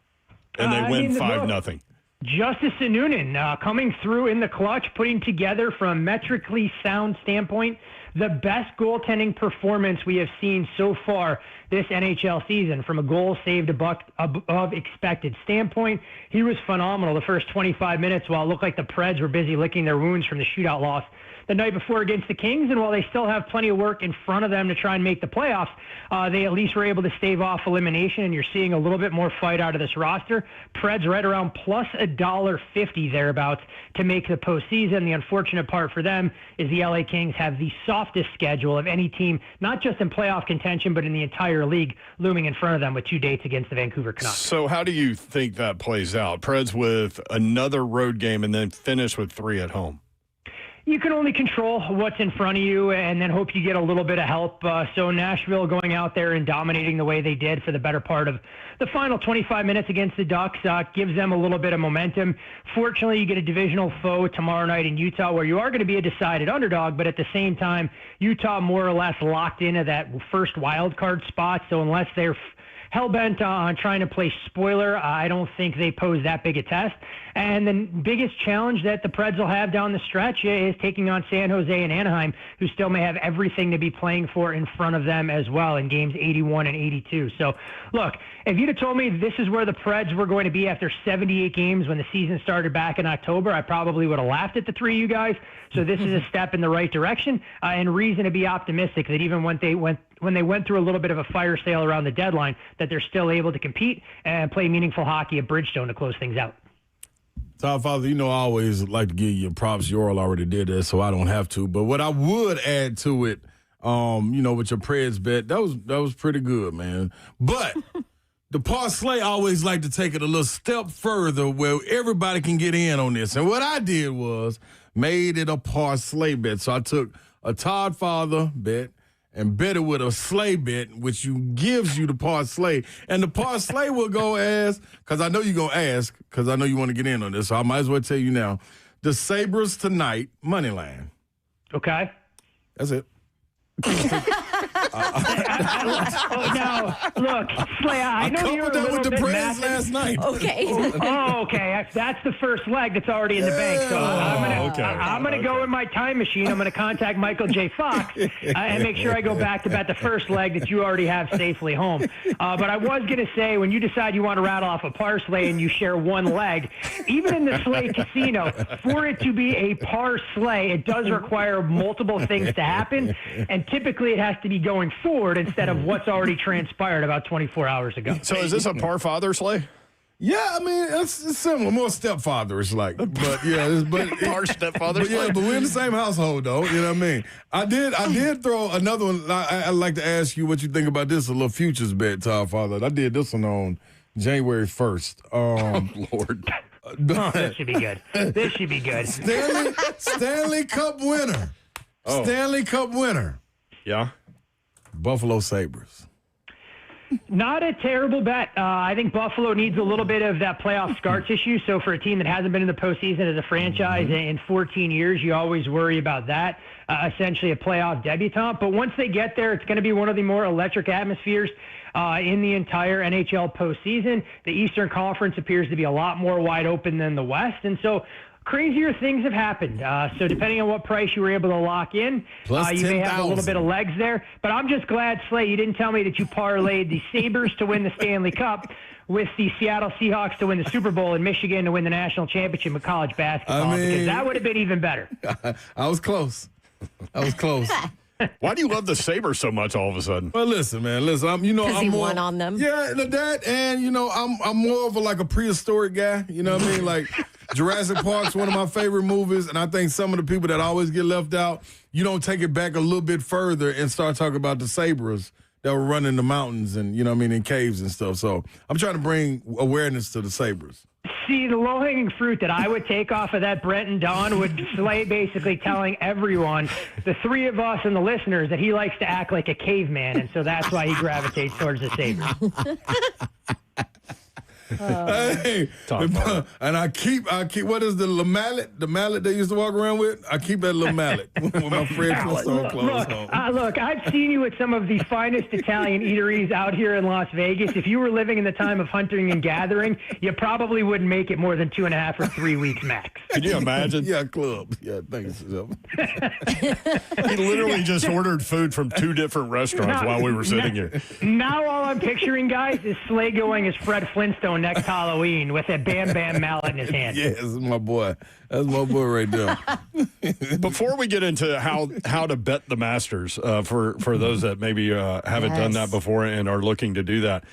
B: and they win 5-0.
J: Justice Noonan coming through in the clutch, putting together from a metrically sound standpoint the best goaltending performance we have seen so far this NHL season from a goal saved above expected standpoint. He was phenomenal the first 25 minutes while it looked like the Preds were busy licking their wounds from the shootout loss the night before against the Kings, and while they still have plenty of work in front of them to try and make the playoffs, they at least were able to stave off elimination, and you're seeing a little bit more fight out of this roster. Preds right around plus $1.50 thereabouts to make the postseason. The unfortunate part for them is the LA Kings have the softest schedule of any team, not just in playoff contention, but in the entire league, looming in front of them with 2 dates against the Vancouver Canucks.
B: So how do you think that plays out? Preds with another road game and then finish with 3 at home.
J: You can only control what's in front of you and then hope you get a little bit of help. So Nashville going out there and dominating the way they did for the better part of the final 25 minutes against the Ducks gives them a little bit of momentum. Fortunately, you get a divisional foe tomorrow night in Utah where you are going to be a decided underdog, but at the same time, Utah more or less locked into that first wild card spot. So unless they're hell-bent on trying to play spoiler, I don't think they pose that big a test. And the biggest challenge that the Preds will have down the stretch is taking on San Jose and Anaheim, who still may have everything to be playing for in front of them as well in games 81 and 82. So, look, if you'd have told me this is where the Preds were going to be after 78 games when the season started back in October, I probably would have laughed at the three of you guys. So this is a step in the right direction and reason to be optimistic that even when they went through a little bit of a fire sale around the deadline, that they're still able to compete and play meaningful hockey at Bridgestone to close things out.
C: Todd Father, you know I always like to give you props. Yoral already did that, so I don't have to. But what I would add to it, with your Preds bet, that was pretty good, man. But the parlay always like to take it a little step further where everybody can get in on this. And what I did was made it a parlay bet. So I took a Todd Father bet and bet it with a Slay bet, which gives you the parlay. And the parlay will go as, because I know you're going to ask, because I know you want to get in on this, so I might as well tell you now. The Sabres tonight, money line.
J: Okay.
C: That's it.
J: Now, look, Slay, I know you're a little
C: with the
J: bit
C: Preds last night.
D: Okay.
J: Oh, okay. That's the first leg that's already in the bank. So I'm gonna go in my time machine. I'm gonna contact Michael J. Fox and make sure I go back to bet the first leg that you already have safely home. But I was gonna say, when you decide you want to rattle off a parlay and you share one leg, even in the Slay Casino, for it to be a parlay, it does require multiple things to happen, and typically it has to be going forward instead of what's already transpired about 24 hours ago.
B: So is this a par father, Slay?
C: Yeah, I mean, it's similar. More stepfather-ish like. But, yeah.
B: Our stepfather's
C: but we're in the same household, though. You know what I mean? I did throw another one. I'd like to ask you what you think about this, a little futures bet, Todd Father. I did this one on January 1st.
B: Lord.
J: This should be good. This should be good.
C: Stanley Cup winner.
B: Oh.
C: Stanley Cup winner.
B: Yeah.
C: Buffalo Sabres.
J: Not a terrible bet. I think Buffalo needs a little bit of that playoff scar tissue. So for a team that hasn't been in the postseason as a franchise in 14 years, you always worry about that. Essentially a playoff debutante. But once they get there, it's going to be one of the more electric atmospheres in the entire NHL postseason. The Eastern Conference appears to be a lot more wide open than the West. And so crazier things have happened. So depending on what price you were able to lock in, you may have a little bit of legs there. But I'm just glad, Slay, you didn't tell me that you parlayed the Sabres to win the Stanley Cup with the Seattle Seahawks to win the Super Bowl and Michigan to win the national championship in college basketball, because that would have been even better.
C: I was close.
B: Why do you love the Sabres so much all of a sudden?
C: Well, listen, man. I'm
D: he won on them.
C: Yeah, that, and I'm more of a prehistoric guy. You know what I mean? Like Jurassic Park's one of my favorite movies, and I think some of the people that always get left out, you don't take it back a little bit further and start talking about the Sabres that were running the mountains and in caves and stuff. So I'm trying to bring awareness to the Sabres.
J: See, the low-hanging fruit that I would take off of that, Brent and Don, would Slay basically telling everyone, the three of us and the listeners, that he likes to act like a caveman, and so that's why he gravitates towards the Sabres.
C: Hey, and I keep. What is the mallet? The mallet they used to walk around with. I keep that little mallet with my Fred Flintstone clothes on.
J: Look, I've seen you at some of the finest Italian eateries out here in Las Vegas. If you were living in the time of hunting and gathering, you probably wouldn't make it more than 2.5 or 3 weeks max.
B: Can you imagine?
C: Yeah, club. Yeah, thanks.
B: He literally just ordered food from 2 different restaurants while we were sitting here.
J: Now all I'm picturing, guys, is Slay going as Fred Flintstone next Halloween with a Bam Bam mallet in his hand.
C: Yes, that's my boy. That's my boy right there.
B: Before we get into how to bet the Masters, for those that maybe haven't done that before and are looking to do that,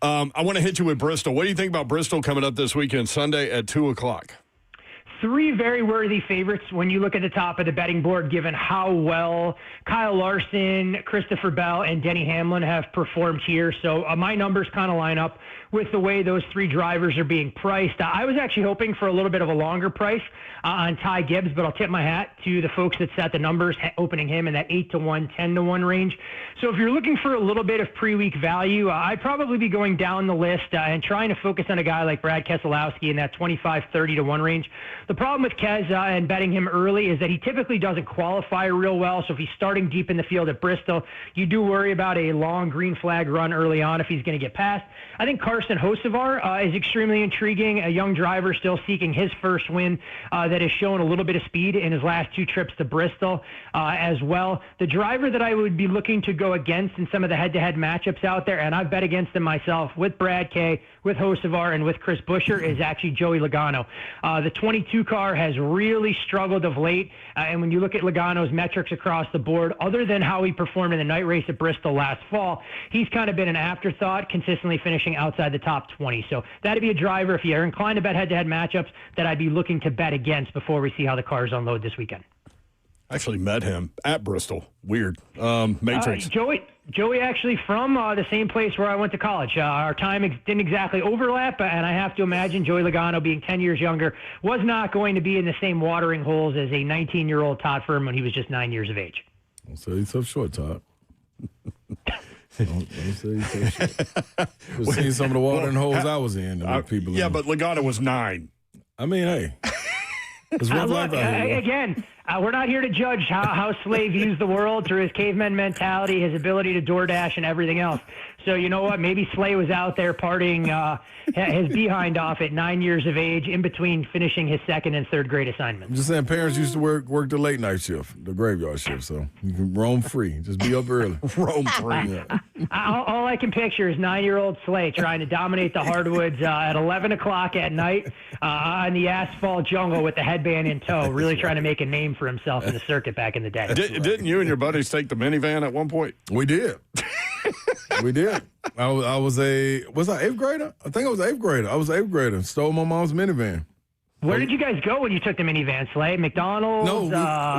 B: I want to hit you with Bristol. What do you think about Bristol coming up this weekend, Sunday at 2:00?
J: 3 very worthy favorites when you look at the top of the betting board, given how well Kyle Larson, Christopher Bell, and Denny Hamlin have performed here. So my numbers kind of line up with the way those 3 drivers are being priced. I was actually hoping for a little bit of a longer price on Ty Gibbs, but I'll tip my hat to the folks that set the numbers, opening him in that 8-1, 10-1 range. So if you're looking for a little bit of pre-week value, I'd probably be going down the list and trying to focus on a guy like Brad Keselowski in that 25, 30-1 range. The problem with Kes and betting him early is that he typically doesn't qualify real well. So if he's starting deep in the field at Bristol, you do worry about a long green flag run early on if he's going to get past. I think Carson Hocevar is extremely intriguing, a young driver still seeking his first win that has shown a little bit of speed in his last 2 trips to Bristol as well. The driver that I would be looking to go against in some of the head-to-head matchups out there, and I've bet against him myself with Brad Kay, with Hocevar, and with Chris Buescher, is actually Joey Logano. The 22 car has really struggled of late, and when you look at Logano's metrics across the board, other than how he performed in the night race at Bristol last fall, he's kind of been an afterthought, consistently finishing outside the top 20. So that'd be a driver, if you're inclined to bet head-to-head matchups, that I'd be looking to bet against before we see how the cars unload this weekend.
B: I actually met him at Bristol. Weird. Matrix.
J: Joey actually from the same place where I went to college. Our time didn't exactly overlap, and I have to imagine Joey Logano, being 10 years younger, was not going to be in the same watering holes as a 19-year-old Todd Firm when he was just 9 years of age.
C: Don't say he's so short, Todd. Don't say he's so short. We've seen some of the watering holes I was in. People
B: but Logano was 9.
C: I mean, hey. It's rough life out here.
J: Again, we're not here to judge how Slay views the world through his caveman mentality, his ability to DoorDash, and everything else. So you know what? Maybe Slay was out there partying his behind off at 9 years of age, in between finishing his 2nd and 3rd grade assignments.
C: I'm just saying, parents used to work the late night shift, the graveyard shift, so you can roam free. Just be up early.
B: Roam free.
C: Yeah.
J: All I can picture is 9-year-old Slay trying to dominate the hardwoods at 11 o'clock at night on the asphalt jungle with the headband in tow, really trying to make a name for himself in the circuit back in the day.
B: Didn't you and your buddies take the minivan at one point?
C: We did. We did. Was I eighth grader? I think I was eighth grader. I was eighth grader. Stole my mom's minivan.
J: Where did you guys go when you took the minivan, Slay? McDonald's?
C: No,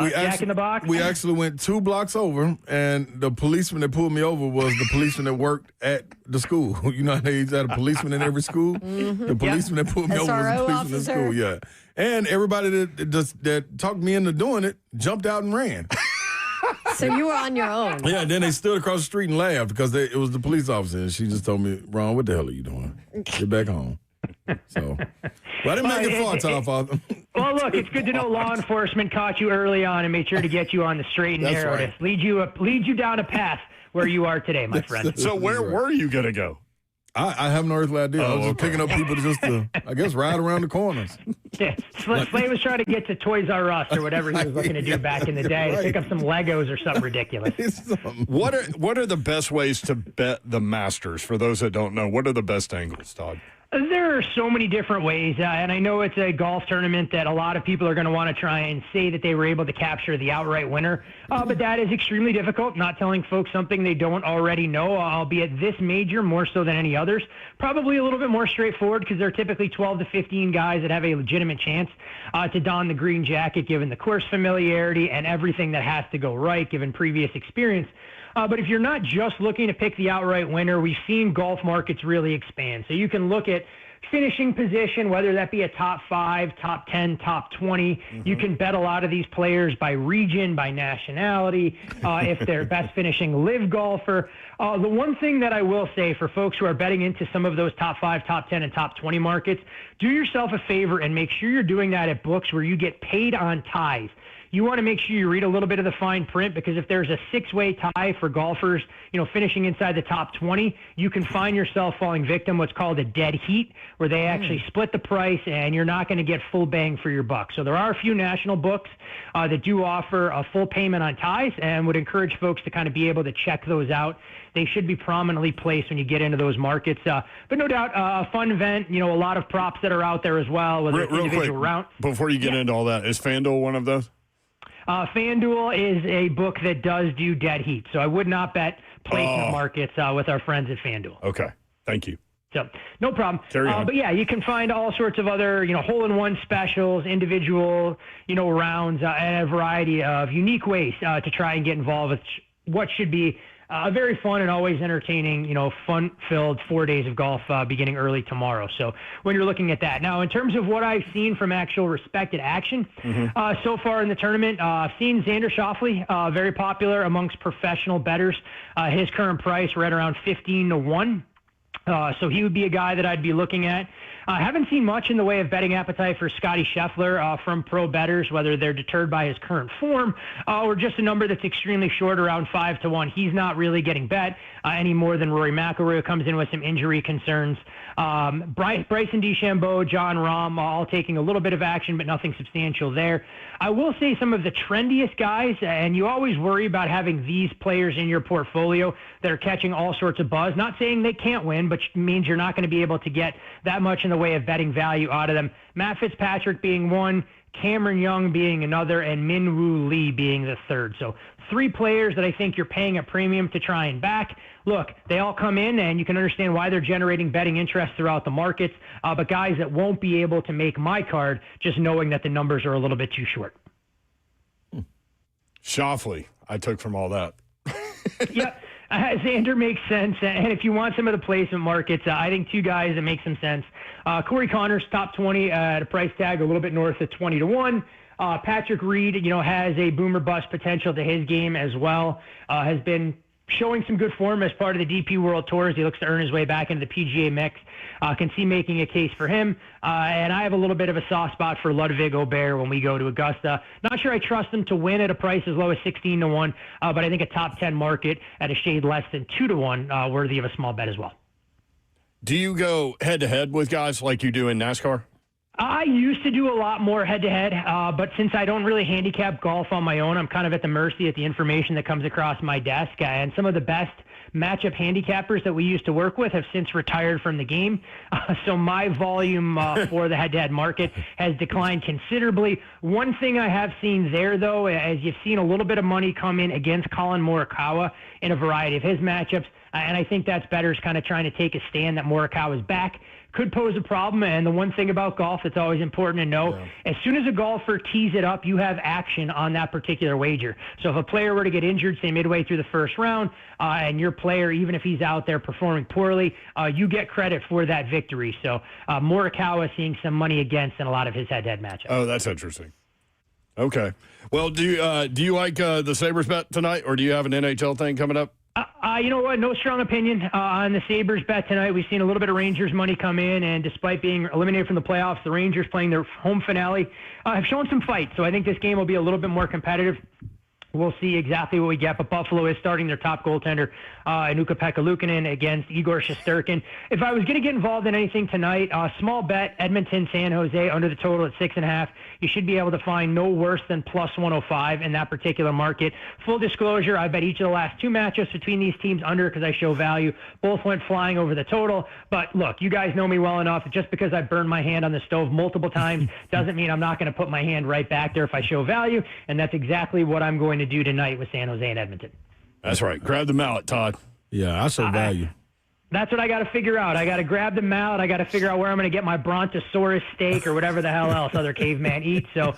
J: Jack in the Box?
C: We actually went 2 blocks over, and the policeman that pulled me over was the policeman that worked at the school. You know how they had a policeman in every school? The policeman that pulled me over was the policeman in school, yeah. And everybody that talked me into doing it jumped out and ran.
D: So you were on your own.
C: Yeah, and then they stood across the street and laughed because it was the police officer, and she just told me, Ron, what the hell are you doing? Get back home. So, but I didn't make it far, Tom Father.
J: Well, look, it's good to know law enforcement caught you early on and made sure to get you on the straight and narrow. Right. Lead you down a path where you are today, my friend.
B: So where were you going to go?
C: I have no earthly idea. I was just picking up people just to, I guess, ride around the corners.
J: Yeah, Slay was trying to get to Toys R Us or whatever he was looking to do back in the day to pick up some Legos or something ridiculous.
B: What are the best ways to bet the Masters? For those that don't know, what are the best angles, Todd?
J: There are so many different ways, and I know it's a golf tournament that a lot of people are going to want to try and say that they were able to capture the outright winner, but that is extremely difficult, not telling folks something they don't already know, albeit this major more so than any others. Probably a little bit more straightforward because there are typically 12 to 15 guys that have a legitimate chance to don the green jacket given the course familiarity and everything that has to go right given previous experience. But if you're not just looking to pick the outright winner, we've seen golf markets really expand. So you can look at finishing position, whether that be a top 5, top 10, top 20. Mm-hmm. You can bet a lot of these players by region, by nationality, if they're best finishing live golfer. The one thing that I will say for folks who are betting into some of those top 5, top 10, and top 20 markets, do yourself a favor and make sure you're doing that at books where you get paid on ties. You want to make sure you read a little bit of the fine print because if there's a 6-way tie for golfers, finishing inside the top 20, you can find yourself falling victim what's called a dead heat, where they actually split the price and you're not going to get full bang for your buck. So there are a few national books that do offer a full payment on ties and would encourage folks to kind of be able to check those out. They should be prominently placed when you get into those markets. But no doubt, a fun event, a lot of props that are out there as well. Whether it's individual round.
B: Before you get into all that, is FanDuel one of those?
J: FanDuel is a book that does do dead heat, so I would not bet placement markets with our friends at FanDuel.
B: Okay, thank you.
J: So no problem.
B: Carry on.
J: But yeah, you can find all sorts of other, hole-in-one specials, individual, rounds, and a variety of unique ways to try and get involved with what should be a very fun and always entertaining, fun-filled 4 days of golf beginning early tomorrow. So when you're looking at that. Now, in terms of what I've seen from actual respected action so far in the tournament, I've seen Xander Schauffele, very popular amongst professional bettors. His current price right around 15-1. So he would be a guy that I'd be looking at. I haven't seen much in the way of betting appetite for Scotty Scheffler from pro bettors, whether they're deterred by his current form or just a number that's extremely short, around 5-1. He's not really getting bet any more than Rory McIlroy, who comes in with some injury concerns. Bryson DeChambeau, John Rahm, all taking a little bit of action, but nothing substantial there. I will say some of the trendiest guys, and you always worry about having these players in your portfolio that are catching all sorts of buzz. Not saying they can't win, but means you're not going to be able to get that much in the way of betting value out of them. Matt Fitzpatrick being one, Cameron Young being another, and Min Woo Lee being the third. So 3 players that I think you're paying a premium to try and back. Look, they all come in, and you can understand why they're generating betting interest throughout the markets, but guys that won't be able to make my card just knowing that the numbers are a little bit too short.
B: Schauffele, I took from all that.
J: Yep. Xander makes sense, and if you want some of the placement markets, I think 2 guys that make some sense. Corey Connors, top 20 at a price tag a little bit north of 20-1. Patrick Reed, has a boomer bust potential to his game as well. Has been showing some good form as part of the DP World Tour as he looks to earn his way back into the PGA mix. Can see making a case for him. And I have a little bit of a soft spot for Ludwig Aubert when we go to Augusta. Not sure I trust him to win at a price as low as 16-1, but I think a top 10 market at a shade less than 2-1 worthy of a small bet as well.
B: Do you go head-to-head with guys like you do in NASCAR?
J: I used to do a lot more head-to-head, but since I don't really handicap golf on my own, I'm kind of at the mercy of the information that comes across my desk. And some of the best matchup handicappers that we used to work with have since retired from the game. So my volume for the head-to-head market has declined considerably. One thing I have seen there, though, as you've seen a little bit of money come in against Colin Morikawa in a variety of his matchups, and I think that's bettors kind of trying to take a stand that Morikawa is back. Could pose a problem. And the one thing about golf that's always important to know, as soon as a golfer tees it up, you have action on that particular wager. So if a player were to get injured, say midway through the first round, and your player, even if he's out there performing poorly, you get credit for that victory. So Morikawa seeing some money against in a lot of his head-to-head matchups.
B: Oh, that's interesting. Okay. Well, do you like the Sabres bet tonight, or do you have an NHL thing coming up?
J: You know what? No strong opinion on the Sabres bet tonight. We've seen a little bit of Rangers money come in, and despite being eliminated from the playoffs, the Rangers playing their home finale have shown some fight. So I think this game will be a little bit more competitive. We'll see exactly what we get, but Buffalo is starting their top goaltender, Anuka-Pekka Luukkonen, against Igor Shesterkin. If I was going to get involved in anything tonight, small bet, Edmonton, San Jose, under the total at 6.5. You should be able to find no worse than plus 105 in that particular market. Full disclosure, I bet each of the last two matchups between these teams under because I show value. Both went flying over the total. But look, you guys know me well enough. Just because I burned my hand on the stove multiple times doesn't mean I'm not going to put my hand right back there if I show value. And that's exactly what I'm going to do tonight with San Jose and Edmonton.
B: That's right. Grab the mallet, Todd.
C: Yeah, I show value.
J: That's what I got to figure out. I got to grab the mallet. I got to figure out where I'm going to get my brontosaurus steak or whatever the hell else other caveman eats. So,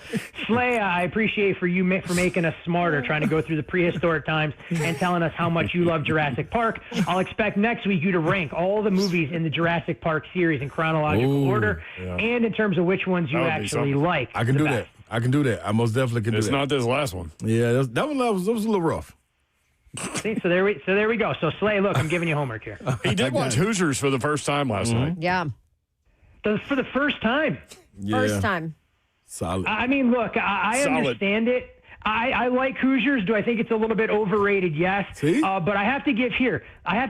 J: Slay, I appreciate for making us smarter, trying to go through the prehistoric times and telling us how much you love Jurassic Park. I'll expect next week you to rank all the movies in the Jurassic Park series in chronological order and in terms of which ones you actually like.
C: I can do that. I can do that. I most definitely can do that.
B: It's not this last one.
C: Yeah, that was a little rough.
J: See, so there we go. So Slay, look, I'm giving you homework here.
B: He did watch Hoosiers for the first time last night.
D: Yeah.
J: For the first time.
C: Yeah.
D: First time.
C: Solid.
J: I mean, look, I understand it. I like Hoosiers. Do I think it's a little bit overrated? Yes. But I have to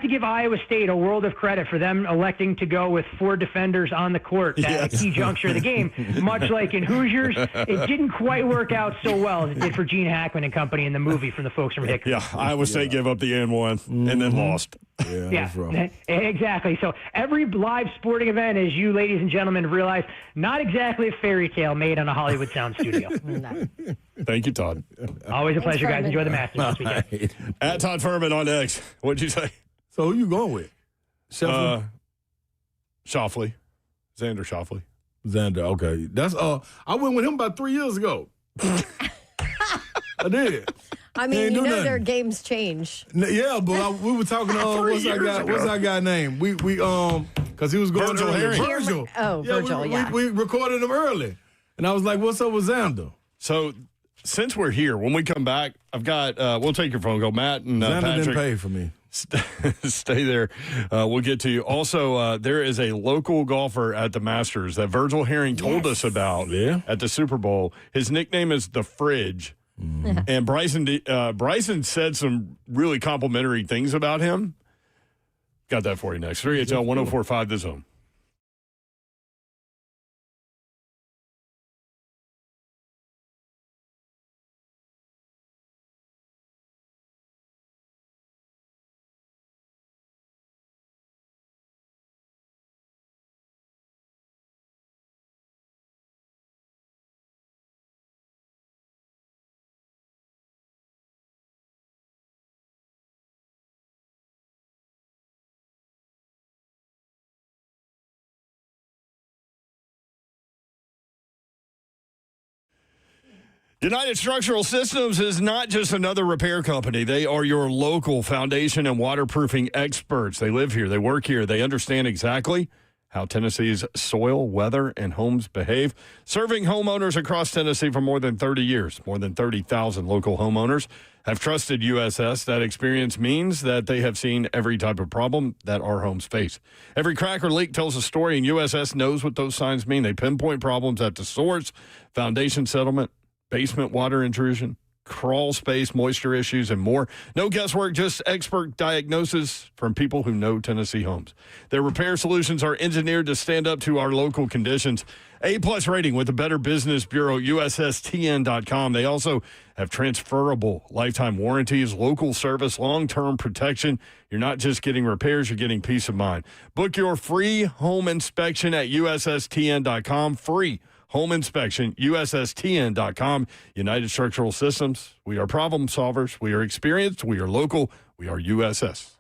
J: give Iowa State a world of credit for them electing to go with 4 defenders on the court at a key juncture of the game. Much like in Hoosiers, it didn't quite work out so well as it did for Gene Hackman and company in the movie from the folks from Hickory.
B: Yeah, Iowa State gave up the N1 and then lost.
J: Yeah, exactly. So every live sporting event, as you ladies and gentlemen realize, not exactly a fairy tale made on a Hollywood sound studio.
B: Thank you, Todd.
J: Always a pleasure, guys. Enjoy the Masters this weekend.
B: At Todd Furman on X. What'd you say?
C: So who you going with?
B: Shoffley. Xander Shoffley.
C: Xander, okay. That's I went with him about 3 years ago. I did.
D: I mean, you know their games change.
C: Yeah, but we were talking. What's that guy name? We because he was going
B: Virgil
C: early.
B: Herring.
C: Virgil.
D: Oh,
C: yeah,
D: Virgil.
C: We recorded him early, and I was like, "What's up with Xander?"
B: So since we're here, when we come back, I've got. We'll take your phone call, Matt and
C: Xander
B: Patrick.
C: didn't pay for me.
B: Stay there. We'll get to you. Also, there is a local golfer at the Masters that Virgil Herring told us about at the Super Bowl. His nickname is The Fridge. And Bryson said some really complimentary things about him. Got that for you next. 3HL 104.5 The Zone. United Structural Systems is not just another repair company. They are your local foundation and waterproofing experts. They live here. They work here. They understand exactly how Tennessee's soil, weather, and homes behave. Serving homeowners across Tennessee for more than 30 years. More than 30,000 local homeowners have trusted USS. That experience means that they have seen every type of problem that our homes face. Every crack or leak tells a story, and USS knows what those signs mean. They pinpoint problems at the source, foundation settlement, basement water intrusion, crawl space, moisture issues, and more. No guesswork, just expert diagnosis from people who know Tennessee homes. Their repair solutions are engineered to stand up to our local conditions. A-plus rating with the Better Business Bureau, USSTN.com. They also have transferable lifetime warranties, local service, long-term protection. You're not just getting repairs, you're getting peace of mind. Book your free home inspection at USSTN.com. Free home inspection, USSTN.com. United Structural Systems. We are problem solvers. We are experienced. We are local. We are USS.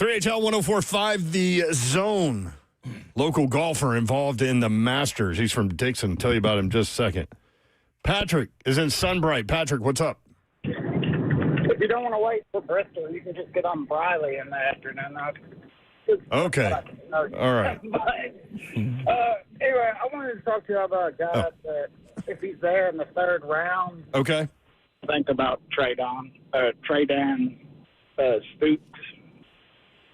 B: HL 104.5, The Zone. Local golfer involved in the Masters. He's from Dixon. I'll tell you about him in just a second. Patrick is in Sunbright. Patrick, what's up?
K: If you don't want to wait for Bristol, you can just get on Briley in the afternoon.
B: Okay. All right.
K: Anyway, I wanted to talk to you about a guy that, if he's there in the third round,
B: okay,
K: think about Trey Dan Stoops.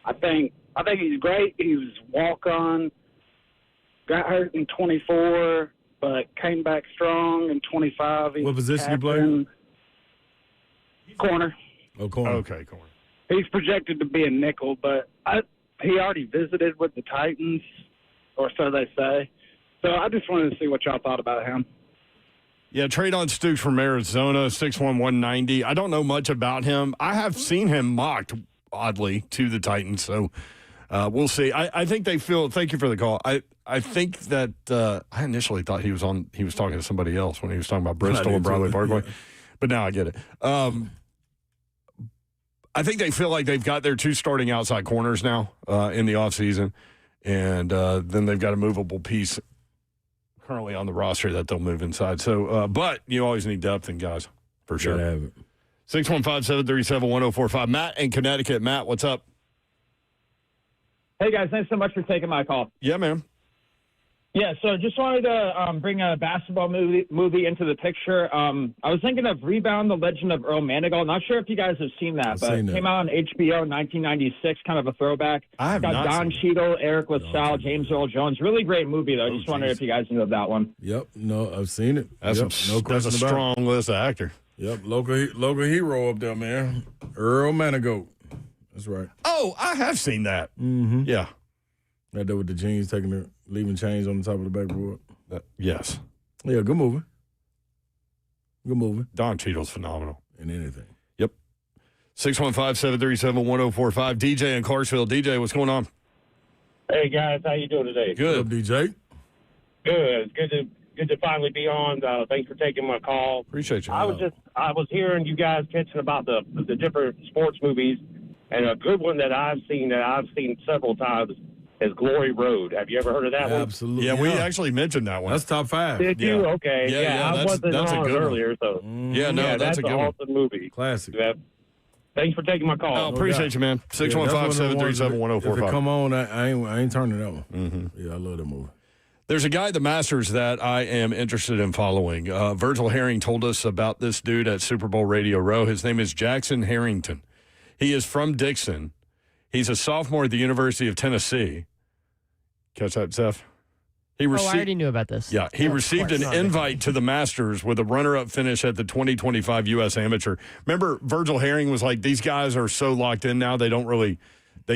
K: I think he's great. He was walk-on, got hurt in 24, but came back strong in 25.
C: What position you play?
K: Corner.
C: Oh, corner.
B: Okay, corner.
K: He's projected to be a nickel, but he already visited with the Titans, or so they say. So I just wanted to see what y'all thought about him.
B: Yeah, Traydon Stukes from Arizona, 6'1", 190. I don't know much about him. I have seen him mocked, oddly, to the Titans, so we'll see. I think they feel – thank you for the call. I think that I initially thought he was talking to somebody else when he was talking about Bristol and Broadway Parkway, but now I get it. I think they feel like they've got their 2 starting outside corners now in the offseason, and then they've got a movable piece currently on the roster that they'll move inside. So, but you always need depth in guys, for sure. 615-737-1045. Matt in Connecticut. Matt, what's up?
L: Hey, guys. Thanks so much for taking my call.
B: Yeah, man.
L: Yeah, so just wanted to bring a basketball movie into the picture. I was thinking of Rebound, The Legend of Earl Manigault. Not sure if you guys have seen that, but it came out on HBO in 1996, kind of a throwback.
B: I have
L: got
B: not
L: Don
B: seen
L: Cheadle, Eric LaSalle, James Earl Jones. Really great movie, though. Just wondering if you guys knew of that one.
C: Yep. No, I've seen it.
B: That's,
C: no
B: that's a strong list of actors.
C: Yep. Local hero up there, man. Earl Manigault. That's right.
B: Oh, I have seen that.
C: Mm-hmm.
B: Yeah.
C: Right there with the jeans, leaving chains on the top of the backboard.
B: Yes.
C: Yeah, good movie. Good movie.
B: Don Cheadle's phenomenal.
C: In anything.
B: Yep. 615-737-1045. DJ in Clarksville. DJ, what's going on?
M: Hey, guys. How you doing today?
B: Good.
C: What's up, DJ?
M: Good. Good to finally be on. Thanks for taking my call.
B: Appreciate you.
M: I was hearing you guys catching about the different sports movies, and a good one that I've seen several times is Glory Road. Have you ever heard of that one?
C: Absolutely.
B: Yeah, we actually mentioned that one.
C: That's top 5.
M: Did you?
B: Yeah.
M: Okay.
B: Yeah,
M: I wasn't
B: that's
M: on
B: a good
M: earlier, so
B: Yeah, no, that's a good
M: an
B: one.
M: awesome movie.
C: Classic.
M: Thanks for taking my call.
B: Oh, appreciate you, man. 615-737-1045.
C: If it come on, I ain't turning that one.
B: Mm-hmm.
C: Yeah, I love that movie.
B: There's a guy at the Masters that I am interested in following. Virgil Herring told us about this dude at Super Bowl Radio Row. His name is Jackson Harrington. He is from Dixon. He's a sophomore at the University of Tennessee. Catch that, Zeph?
A: I already knew about this.
B: Yeah, he received an invite to the Masters with a runner-up finish at the 2025 U.S. Amateur. Remember, Virgil Herring was like, these guys are so locked in now, they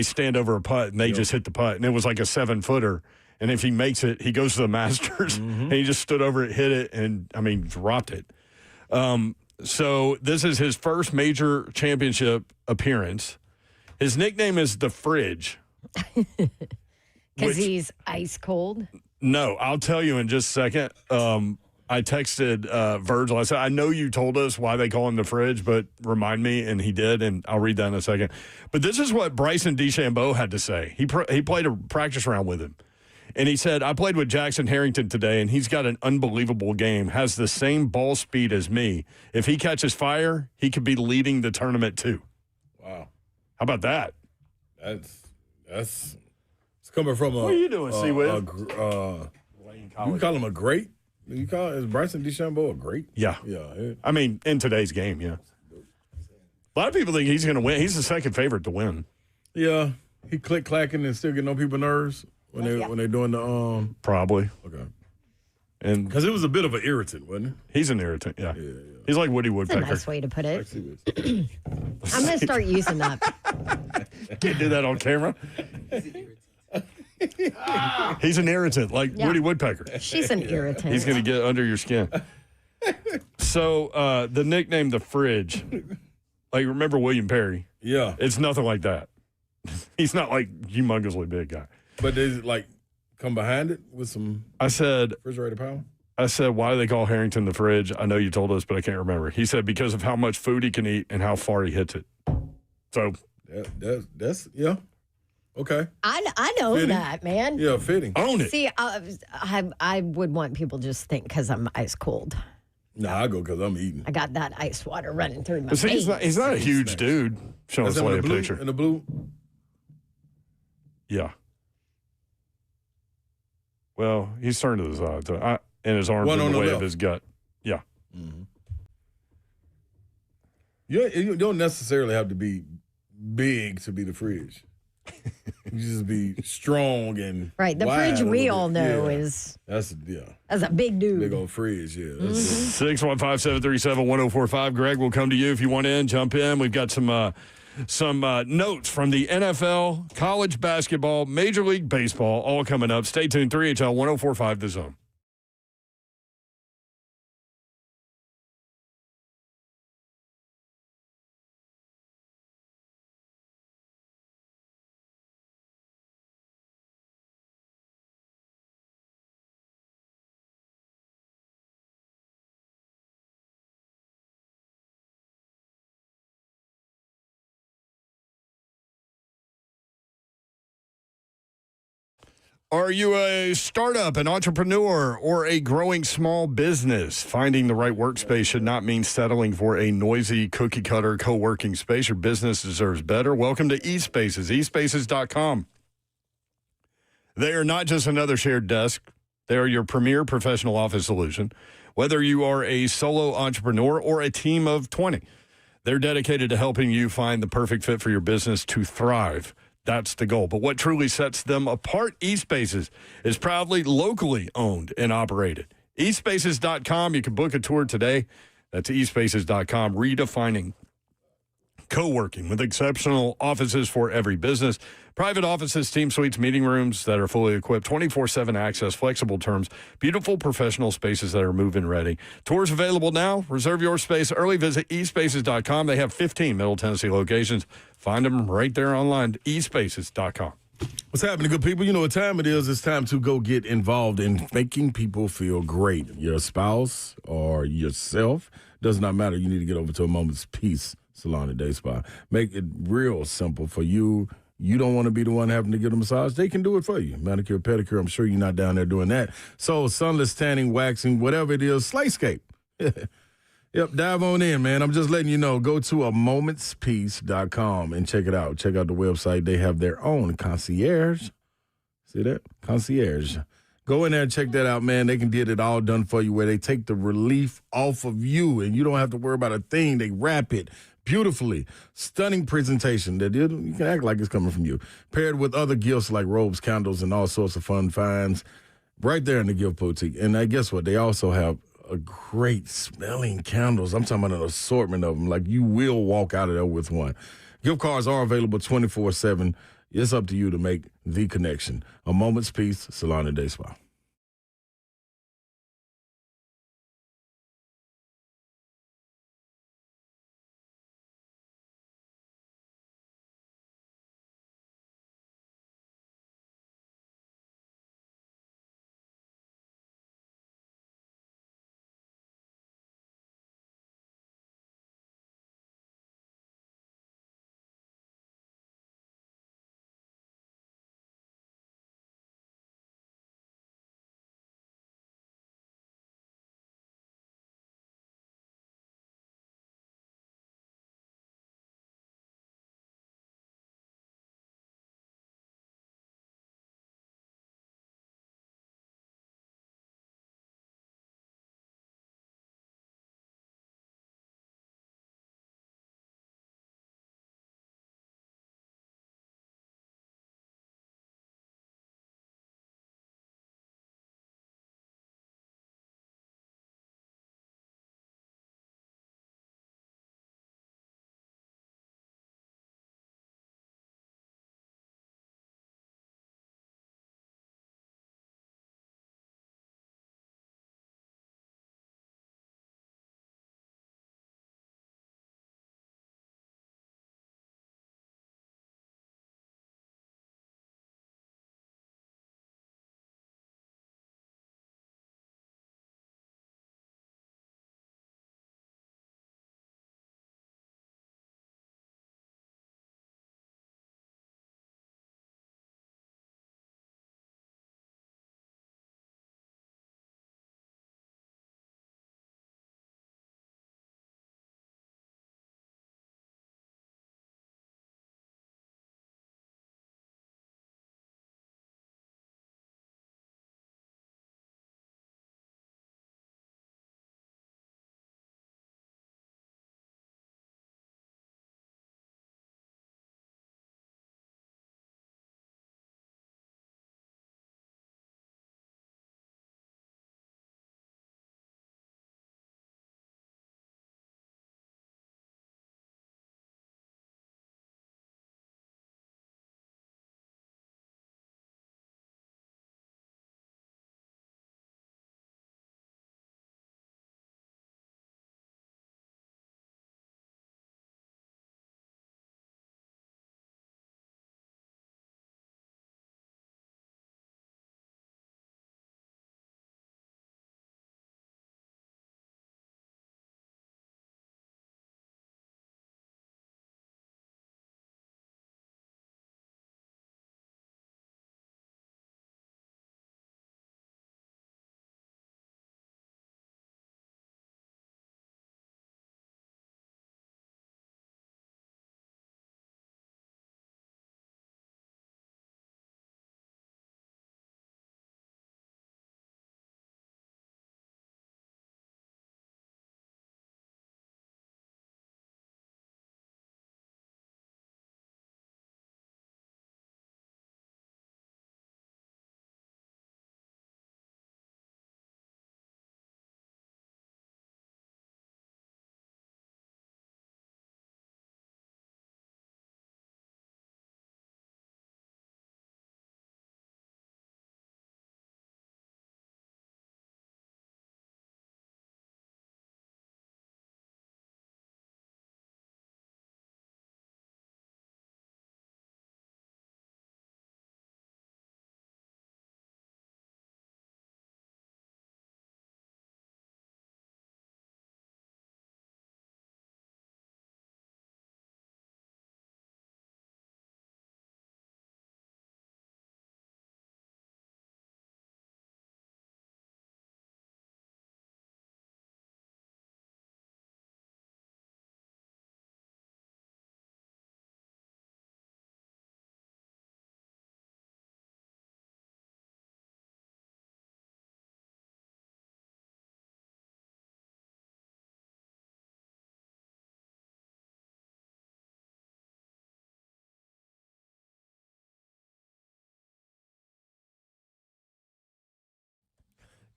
B: stand over a putt, and they just hit the putt. And it was like a 7-footer. And if he makes it, he goes to the Masters. And he just stood over it, hit it, and, dropped it. So this is his first major championship appearance. His nickname is The Fridge.
D: Because he's ice cold?
B: No, I'll tell you in just a second. I texted Virgil. I said, I know you told us why they call him the Fridge, but remind me, and he did, and I'll read that in a second. But this is what Bryson DeChambeau had to say. He played a practice round with him, and he said, I played with Jackson Harrington today, and he's got an unbelievable game, has the same ball speed as me. If he catches fire, he could be leading the tournament too.
C: Wow.
B: How about that?
C: That's coming from a.
B: What are you doing, C-Wiz?
C: You call him a great? Is Bryson DeChambeau a great?
B: Yeah.
C: Yeah.
B: I mean, in today's game, yeah. A lot of people think he's going to win. He's the second favorite to win.
C: Yeah. He click-clacking and still getting on people's nerves when they're doing the
B: Probably.
C: Okay.
B: And
C: because it was a bit of an irritant, wasn't it?
B: He's an irritant, yeah. He's like Woody Woodpecker.
D: That's a nice way to put it. I'm going to start using that.
B: Can't do that on camera. He's an irritant, like Woody Woodpecker.
D: She's an irritant.
B: He's going to get under your skin. So the nickname The Fridge, like remember William Perry?
C: Yeah.
B: It's nothing like that. He's not like humongously big guy.
C: But they like come behind it with some refrigerator power?
B: I said, why do they call Harrington the Fridge? I know you told us, but I can't remember. He said because of how much food he can eat and how far he hits it. So
C: that's yeah. Okay.
D: I know
C: fitting.
D: that, man.
C: Yeah, fitting.
B: Own it.
D: See, I would want people to just think because I'm ice cold.
C: Nah, I go because I'm eating.
D: I got that ice water running through my
B: But see,
D: veins.
B: he's not a huge dude. Show us a picture.
C: In the blue?
B: Yeah. Well, he's turned to the side, so and his arms in the way of his gut. Yeah.
C: Mm-hmm. You don't necessarily have to be big to be the Fridge. You just be strong and
D: Right. The
C: wide
D: fridge
C: a
D: we
C: little
D: all
C: bit.
D: know
C: Yeah.
D: is
C: That's
D: a big dude.
C: big old fridge. Yeah. That's
B: 615-737-1045. Greg will come to you if you want in. Jump in. We've got some notes from the NFL, college basketball, Major League Baseball, all coming up. Stay tuned. 3HL 1045 The Zone. Are you a startup, an entrepreneur, or a growing small business? Finding the right workspace should not mean settling for a noisy cookie-cutter co-working space. Your business deserves better. Welcome to eSpaces, eSpaces.com. They are not just another shared desk. They are your premier professional office solution. Whether you are a solo entrepreneur or a team of 20, they're dedicated to helping you find the perfect fit for your business to thrive. That's the goal. But what truly sets them apart, eSpaces, is proudly locally owned and operated. eSpaces.com. You can book a tour today. That's eSpaces.com, redefining co-working with exceptional offices for every business. Private offices, team suites, meeting rooms that are fully equipped, 24/7 access, flexible terms, beautiful professional spaces that are move-in ready. Tours available now. Reserve your space early. Visit eSpaces.com. They have 15 Middle Tennessee locations. Find them right there online, eSpaces.com.
C: What's happening, good people? You know what time it is. It's time to go get involved in making people feel great. Your spouse or yourself, does not matter. You need to get over to a Moment's Peace Salon and Day Spa. Make it real simple for you. You don't want to be the one having to get a massage. They can do it for you. Manicure, pedicure, I'm sure you're not down there doing that. So sunless tanning, waxing, whatever it is, Slayscape. Yep, dive on in, man. I'm just letting you know. Go to a momentspeace.com and check it out. Check out the website. They have their own concierge. See that? Concierge. Go in there and check that out, man. They can get it all done for you where they take the relief off of you and you don't have to worry about a thing. They wrap it beautifully. Stunning presentation. That you can act like it's coming from you. Paired with other gifts like robes, candles, and all sorts of fun finds right there in the gift boutique. And guess what? They also have a great smelling candles. I'm talking about an assortment of them. Like you will walk out of there with one. Gift cards are available 24/7. It's up to you to make the connection. A Moment's Peace Salon and Day Spa.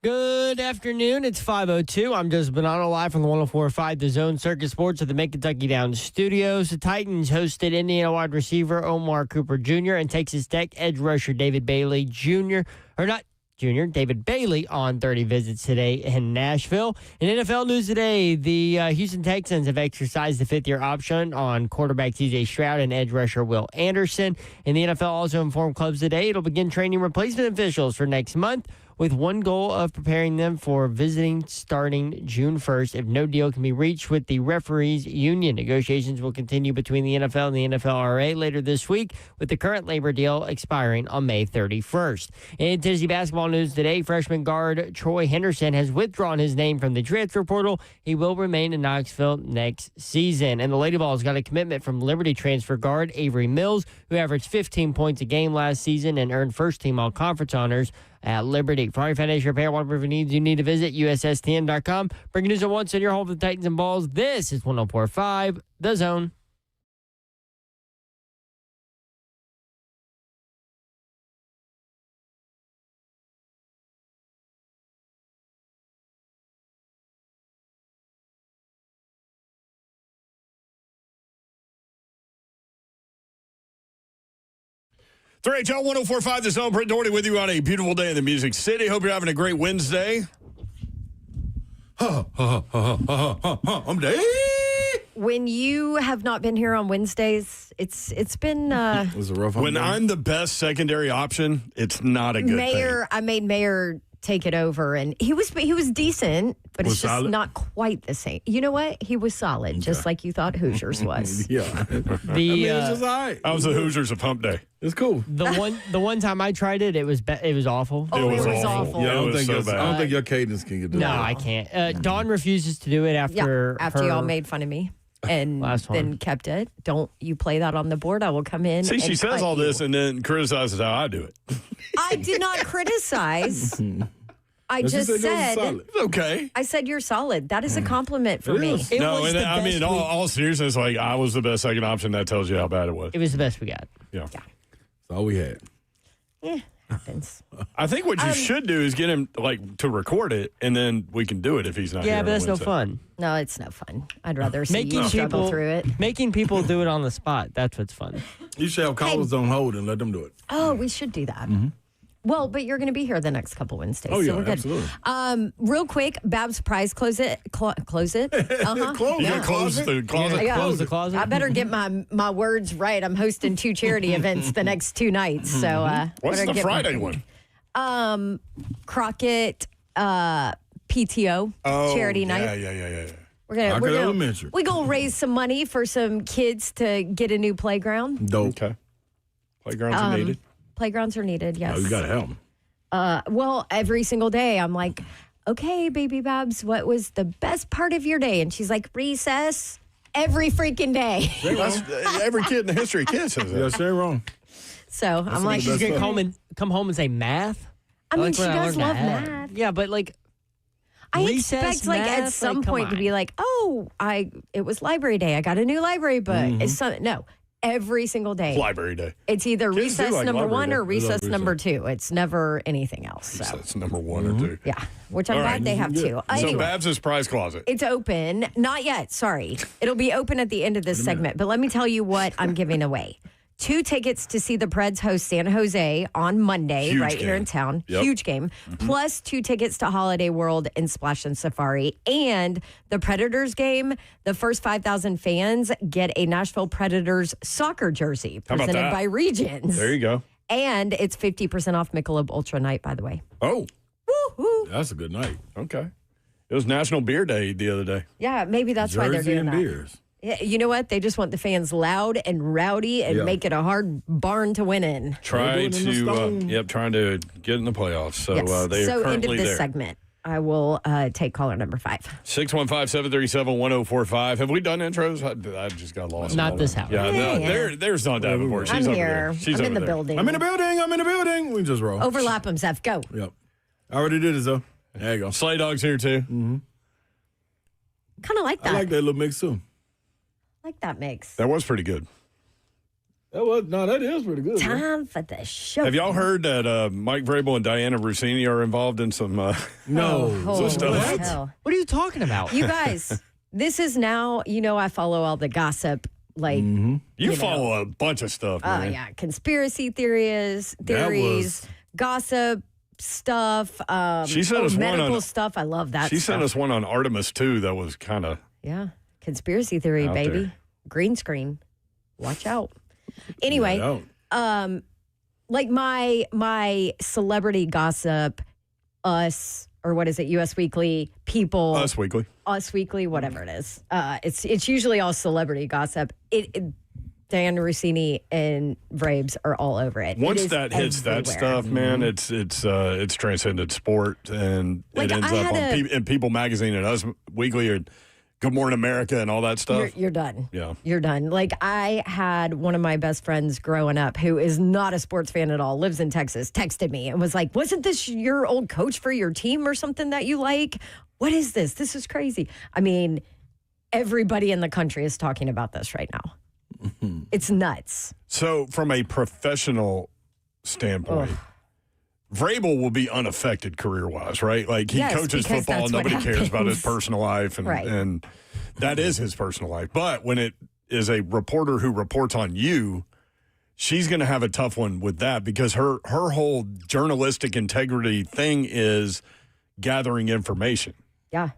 A: Good afternoon. It's 5:02. I'm Joseph Bonanno, live from the 104.5 The Zone Circus Sports at the Mid-Kentucky Downs Studios. The Titans hosted Indiana wide receiver Omar Cooper Jr. and Texas Tech edge rusher David Bailey David Bailey on 30 visits today in Nashville. In NFL news today, the Houston Texans have exercised the fifth-year option on quarterback C.J. Stroud and edge rusher Will Anderson. And the NFL also informed clubs today it'll begin training replacement officials for next month, with one goal of preparing them for visiting starting June 1st if no deal can be reached with the referees union. Negotiations will continue between the NFL and the NFLRA later this week, with the current labor deal expiring on May 31st. In Tennessee basketball news today, freshman guard Troy Henderson has withdrawn his name from the transfer portal. He will remain in Knoxville next season. And the Lady Vols got a commitment from Liberty transfer guard Avery Mills, who averaged 15 points a game last season and earned first-team all-conference honors at Liberty. For all foundation repair, whatever needs you need to visit USSTN.com. Breaking news at once in your home for the Titans and Balls. This is 104.5 The Zone.
B: Three HL 104.5 The Zone. Brent Doherty with you on a beautiful day in the Music City. Hope you're having a great Wednesday. I'm day.
D: When you have not been here on Wednesdays, it's been
C: It was a rough
B: When I'm the best secondary option, it's not a good thing.
D: I made Mayor take it over, and he was decent, but
C: Was
D: it's just
C: solid?
D: not quite the same. You know what? He was solid, just like you thought Hoosiers was.
C: Yeah.
A: The
C: it's just all right.
B: I was the Hoosiers of Hump Day.
C: It's cool.
A: the one time I tried it, it was awful.
D: Oh, it was awful.
C: Yeah, I don't
B: It was
C: think
B: so bad.
C: I don't think your cadence can get done.
A: No, I can't. Dawn refuses to do it after
D: After y'all made fun of me and
A: Last
D: then
A: one.
D: kept it. Don't you play that on the board? I will come in.
B: See,
D: and
B: she says
D: cut
B: all
D: you.
B: this and then criticizes how I do it.
D: I did not criticize. I
C: She
D: just
C: said yours is
D: said.
C: solid.
B: It's okay.
D: I said you're solid. That is a compliment for
C: It
D: me.
C: is.
A: It
B: No,
A: was
B: and
A: the
B: I mean,
A: best
B: in all seriousness, like, I was the best second option. That tells you how bad it was.
A: It was the best we got.
B: Yeah.
C: That's all we had.
D: Happens.
B: I think what you should do is get him, like, to record it, and then we can do it if he's not here.
A: Yeah,
B: on
A: but that's no
B: Wednesday.
A: fun.
D: No, it's no fun. I'd rather see
A: Making
D: you struggle
A: people
D: through it.
A: Making people do it on the spot. That's what's fun.
C: You should have callers on hold and let them do it.
D: Oh, we should do that. Well, but you're going to be here the next couple Wednesdays.
C: Oh,
D: so
C: yeah,
D: we're good.
C: absolutely.
D: Real quick, Babs Prize, close it. Close it. Uh-huh.
C: Close
B: You
C: it.
B: gotta close the closet.
D: Yeah.
A: Close the closet.
D: I better get my words right. I'm hosting 2 charity events the next 2 nights. So
B: What's
D: better
B: the
D: get my-
B: Friday one?
D: Crockett PTO charity night.
B: Yeah.
C: Crockett Elementary.
D: We're gonna raise some money for some kids to get a new playground.
C: Dope.
B: Okay. Playgrounds are needed.
D: Playgrounds are needed. Yes.
C: Oh, you got to help them.
D: Well, every single day I'm like, okay, baby Babs, what was the best part of your day? And she's like, recess. Every freaking day.
B: That's, every kid in the history of kids says that.
C: Yeah, she ain't wrong.
D: So I'm like,
A: She's gonna
C: stuff.
A: come home and say math.
D: I mean,
A: like
D: she
A: when
D: does
A: learned
D: love math.
A: Yeah, but like
D: I
A: recess
D: expect like at
A: math,
D: some
A: like, come
D: point to
A: on.
D: be like, oh, it was library day. I got a new library book. It's no, every single day.
B: Library day.
D: It's either
B: Kids do
D: recess
B: like
D: number
B: library
D: 1
B: day.
D: or
C: They love
D: recess
C: recess.
D: number 2. It's never anything else. So
B: That's number 1 or 2.
D: yeah, which I'm
B: All
D: glad
B: right.
D: they have
C: Yeah.
D: too.
B: So
D: Anyway,
B: Babs' prize closet.
D: it's open. Not yet. Sorry. It'll be open at the end of this segment. But let me tell you what I'm giving away. 2 tickets to see the Preds host San Jose on Monday,
B: Huge
D: right here
B: game.
D: in town.
B: Yep.
D: Huge game. Plus 2 tickets to Holiday World and Splash and Safari. And the Predators game, the first 5,000 fans get a Nashville Predators soccer jersey
B: How about
D: presented
B: that?
D: by Regions.
B: There you go.
D: And it's 50% off Michelob Ultra Night, by the way.
B: Oh,
D: Woo-hoo.
C: That's a good night.
B: okay. It was National Beer Day the other day.
D: Yeah, maybe that's why they're
C: Jersey
D: doing
C: and
D: that.
C: beers.
D: Yeah, you know what? They just want the fans loud and rowdy and
C: Yeah.
D: make it a hard barn to win in.
B: Trying
C: doing it in the stone.
B: trying to get in the playoffs. So
D: Yes.
B: they are
D: So end of
B: currently
D: this
B: there.
D: segment, I will take caller number 5.
B: 615-737-1045. Have we done intros? I just got lost.
A: Not this hour.
B: Yeah,
D: Yeah,
B: no,
D: yeah.
B: There's not Davenport. She's
D: I'm
B: over
D: here.
B: there. She's
D: I'm
B: over
D: in the
B: there.
D: building.
C: I'm in the building. I'm in the building. We just roll.
D: Overlap them, Zeph. Go.
C: Yep. I already did it, though. There you go.
B: Slay Dog's here too.
D: Kind of like
C: I
D: that.
C: like that little mix, too.
D: Like that mix.
B: That was pretty good.
C: That is pretty good.
D: Time for the show.
B: Have y'all heard that Mike Vrabel and Diana Rossini are involved in some
D: some
B: stuff?
A: What are you talking about?
D: You guys, this is now, I follow all the gossip. Like
B: You follow a bunch of stuff, man.
D: yeah, conspiracy theories, gossip stuff,
B: She sent us
D: medical
B: one on,
D: stuff. I love that.
B: She
D: stuff.
B: sent us one on Artemis too. That was kind of
D: conspiracy theory,
B: out
D: baby.
B: there.
D: Green screen. Watch out. Anyway, like my celebrity gossip, Us Weekly, People,
B: Us Weekly,
D: whatever it is. It's usually all celebrity gossip. Diana Rossini and Vrabes are all over it.
B: Once that hits that stuff, man, it's transcended sport, and
D: Like,
B: it ends
D: I
B: up
D: had
B: in People Magazine and Us Weekly or Good Morning America and all that stuff.
D: You're done.
B: Yeah.
D: You're done. Like, I had one of my best friends growing up who is not a sports fan at all, lives in Texas, texted me and was like, wasn't this your old coach for your team or something that you like? What is this? This is crazy. I mean, everybody in the country is talking about this right now. It's nuts.
B: So, from a professional standpoint, Vrabel will be unaffected career-wise, right? Like, he coaches football, nobody cares about his personal life, and that is his personal life. But when it is a reporter who reports on you, she's going to have a tough one with that because her whole journalistic integrity thing gathering information.
D: Yeah.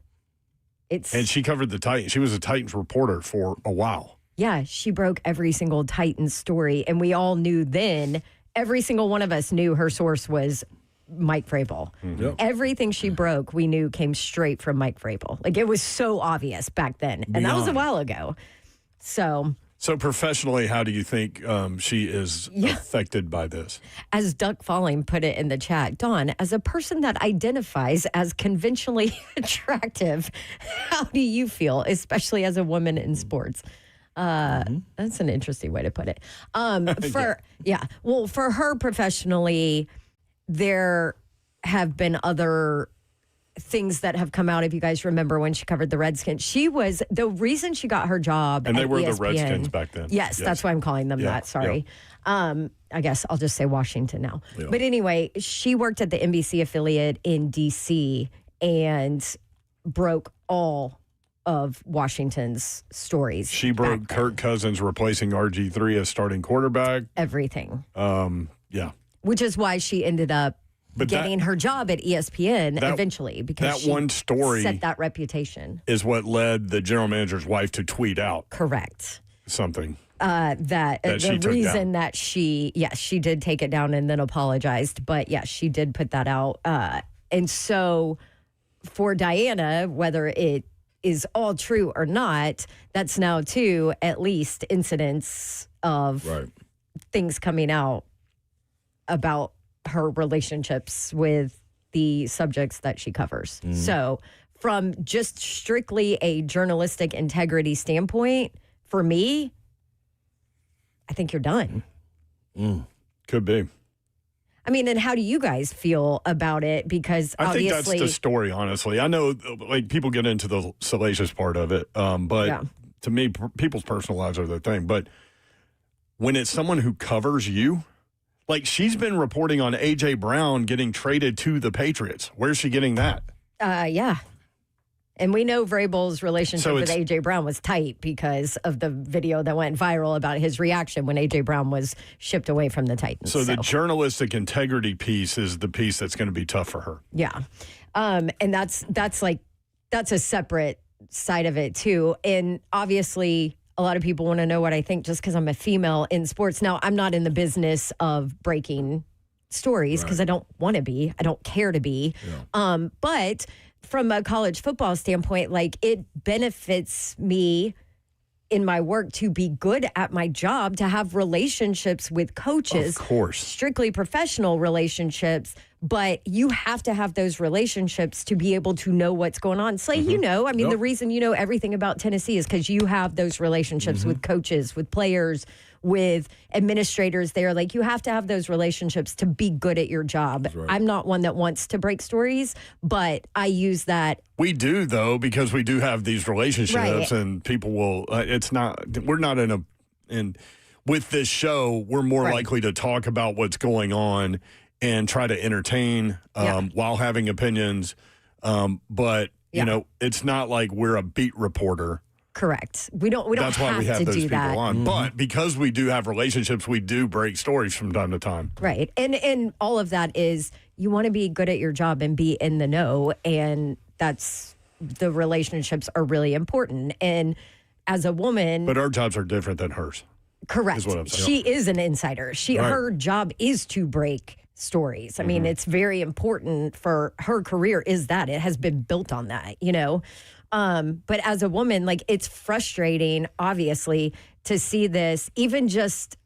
B: And she covered the Titans. She was a Titans reporter for a while.
D: Yeah, she broke every single Titans story. And we all knew then, every single one of us knew her source was Mike Vrabel.
B: Yep.
D: Everything she broke, we knew came straight from Mike Vrabel. Like, it was so obvious back then. And that was a while ago. So
B: professionally, how do you think she is affected by this?
D: As Duck Falling put it in the chat, Dawn, as a person that identifies as conventionally attractive, how do you feel, especially as a woman in sports? That's an interesting way to put it. For her professionally, there have been other things that have come out. If you guys remember when she covered the Redskins, she was the reason she got her job.
B: And they were
D: ESPN,
B: the Redskins back then.
D: Yes, that's why I'm calling them that. Sorry. I guess I'll just say Washington now. Yeah. But anyway, she worked at the NBC affiliate in DC and broke all of Washington's stories.
B: She broke Kirk Cousins replacing RG3 as starting quarterback.
D: Everything.
B: Yeah.
D: Which is why she ended up getting her job at ESPN eventually, because
B: that one story
D: set that reputation.
B: Is what led the general manager's wife to tweet out.
D: Correct.
B: Something.
D: The reason that she did take it down and then apologized, but she did put that out. And so for Diana, whether it is all true or not, that's now too at least incidents of things coming out about her relationships with the subjects that she covers. So from just strictly a journalistic integrity standpoint, for me, I think you're done.
B: Could be.
D: I mean, and how do you guys feel about it? Because
B: I
D: obviously,
B: think that's the story, honestly. I know, like, people get into the salacious part of it, but to me, people's personal lives are their thing. But when it's someone who covers you, like, she's been reporting on A.J. Brown getting traded to the Patriots. Where's she getting that?
D: And we know Vrabel's relationship with A.J. Brown was tight because of the video that went viral about his reaction when A.J. Brown was shipped away from the Titans.
B: So the journalistic integrity piece is the piece that's going to be tough for her.
D: Yeah. And that's a separate side of it, too. And obviously, a lot of people want to know what I think just because I'm a female in sports. Now, I'm not in the business of breaking stories because I don't want to be. I don't care to be. Yeah. But from a college football standpoint, like, it benefits me in my work to be good at my job, to have relationships with coaches.
B: Of course.
D: Strictly professional relationships, but you have to have those relationships to be able to know what's going on. Slay, the reason you know everything about Tennessee is because you have those relationships with coaches, with players, with administrators there. Like, you have to have those relationships to be good at your job. Right. I'm not one that wants to break stories, but I use that.
B: We do, though, because we do have these relationships, and people will, with this show, we're more likely to talk about what's going on and try to entertain while having opinions. But, you know, it's not like we're a beat reporter.
D: Correct. We don't
B: That's why we have those people on.
D: Mm-hmm.
B: But because we do have relationships, we do break stories from time to time.
D: Right. And all of that is you want to be good at your job and be in the know. And that's the relationships are really important. And as a woman.
B: But our jobs are different than hers.
D: Correct.
B: Is what I'm saying.
D: She is an insider. Her job is to break stories. I mean, it's very important for her career is that it has been built on that, you know. But as a woman, like it's frustrating, obviously, to see this, even just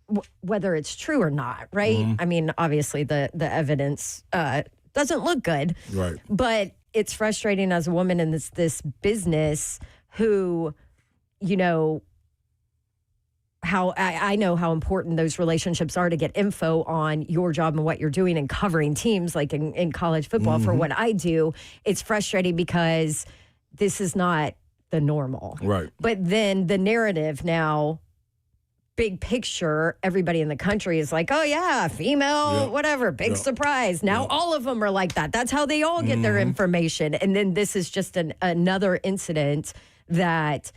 D: whether it's true or not, right? I mean, obviously the evidence doesn't look good,
C: right?
D: But it's frustrating as a woman in this business who, you know, how I know how important those relationships are to get info on your job and what you're doing and covering teams like in college football for what I do. It's frustrating because this is not the normal.
C: Right.
D: But then the narrative now, big picture, everybody in the country is like, oh, yeah, female, whatever, big surprise. Now all of them are like that. That's how they all get their information. And then this is just another incident that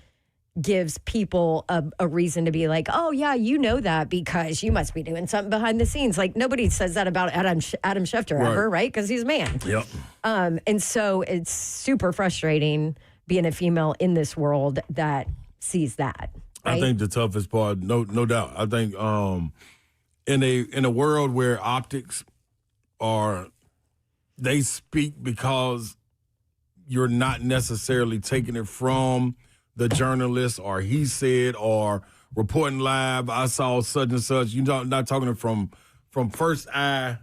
D: gives people a reason to be like, oh, yeah, you know that because you must be doing something behind the scenes. Like nobody says that about Adam Schefter ever, right? Because he's a man.
C: Yep.
D: And so it's super frustrating being a female in this world that sees that. Right?
C: I think the toughest part, no doubt. I think in a world where optics they speak because you're not necessarily taking it from the journalist or he said or reporting live, I saw such and such. You're not talking from first eye,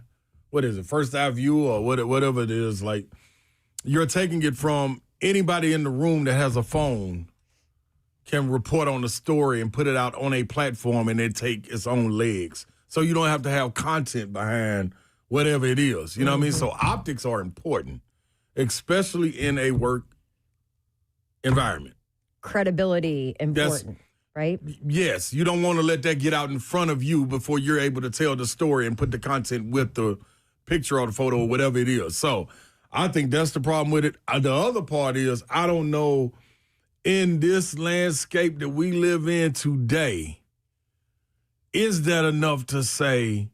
C: what is it, first eye view or whatever it is. Like you're taking it from anybody in the room that has a phone can report on the story and put it out on a platform and it take its own legs. So you don't have to have content behind whatever it is. You know what I mean? So optics are important, especially in a work environment.
D: Credibility important, right?
C: Yes. You don't want to let that get out in front of you before you're able to tell the story and put the content with the picture or the photo or whatever it is. So I think that's the problem with it. The other part is I don't know in this landscape that we live in today, is that enough to say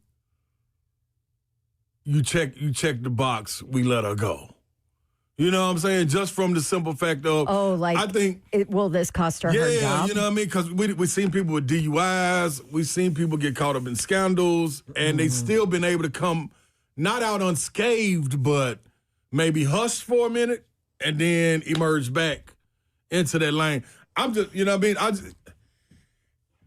C: you check the box, we let her go? You know what I'm saying? Just from the simple fact of, I think,
D: will this cost her her job?
C: You know what I mean? Because we've seen people with DUIs, we've seen people get caught up in scandals, and they've still been able to come not out unscathed, but maybe hushed for a minute and then emerge back into that lane. I'm just, you know what I mean?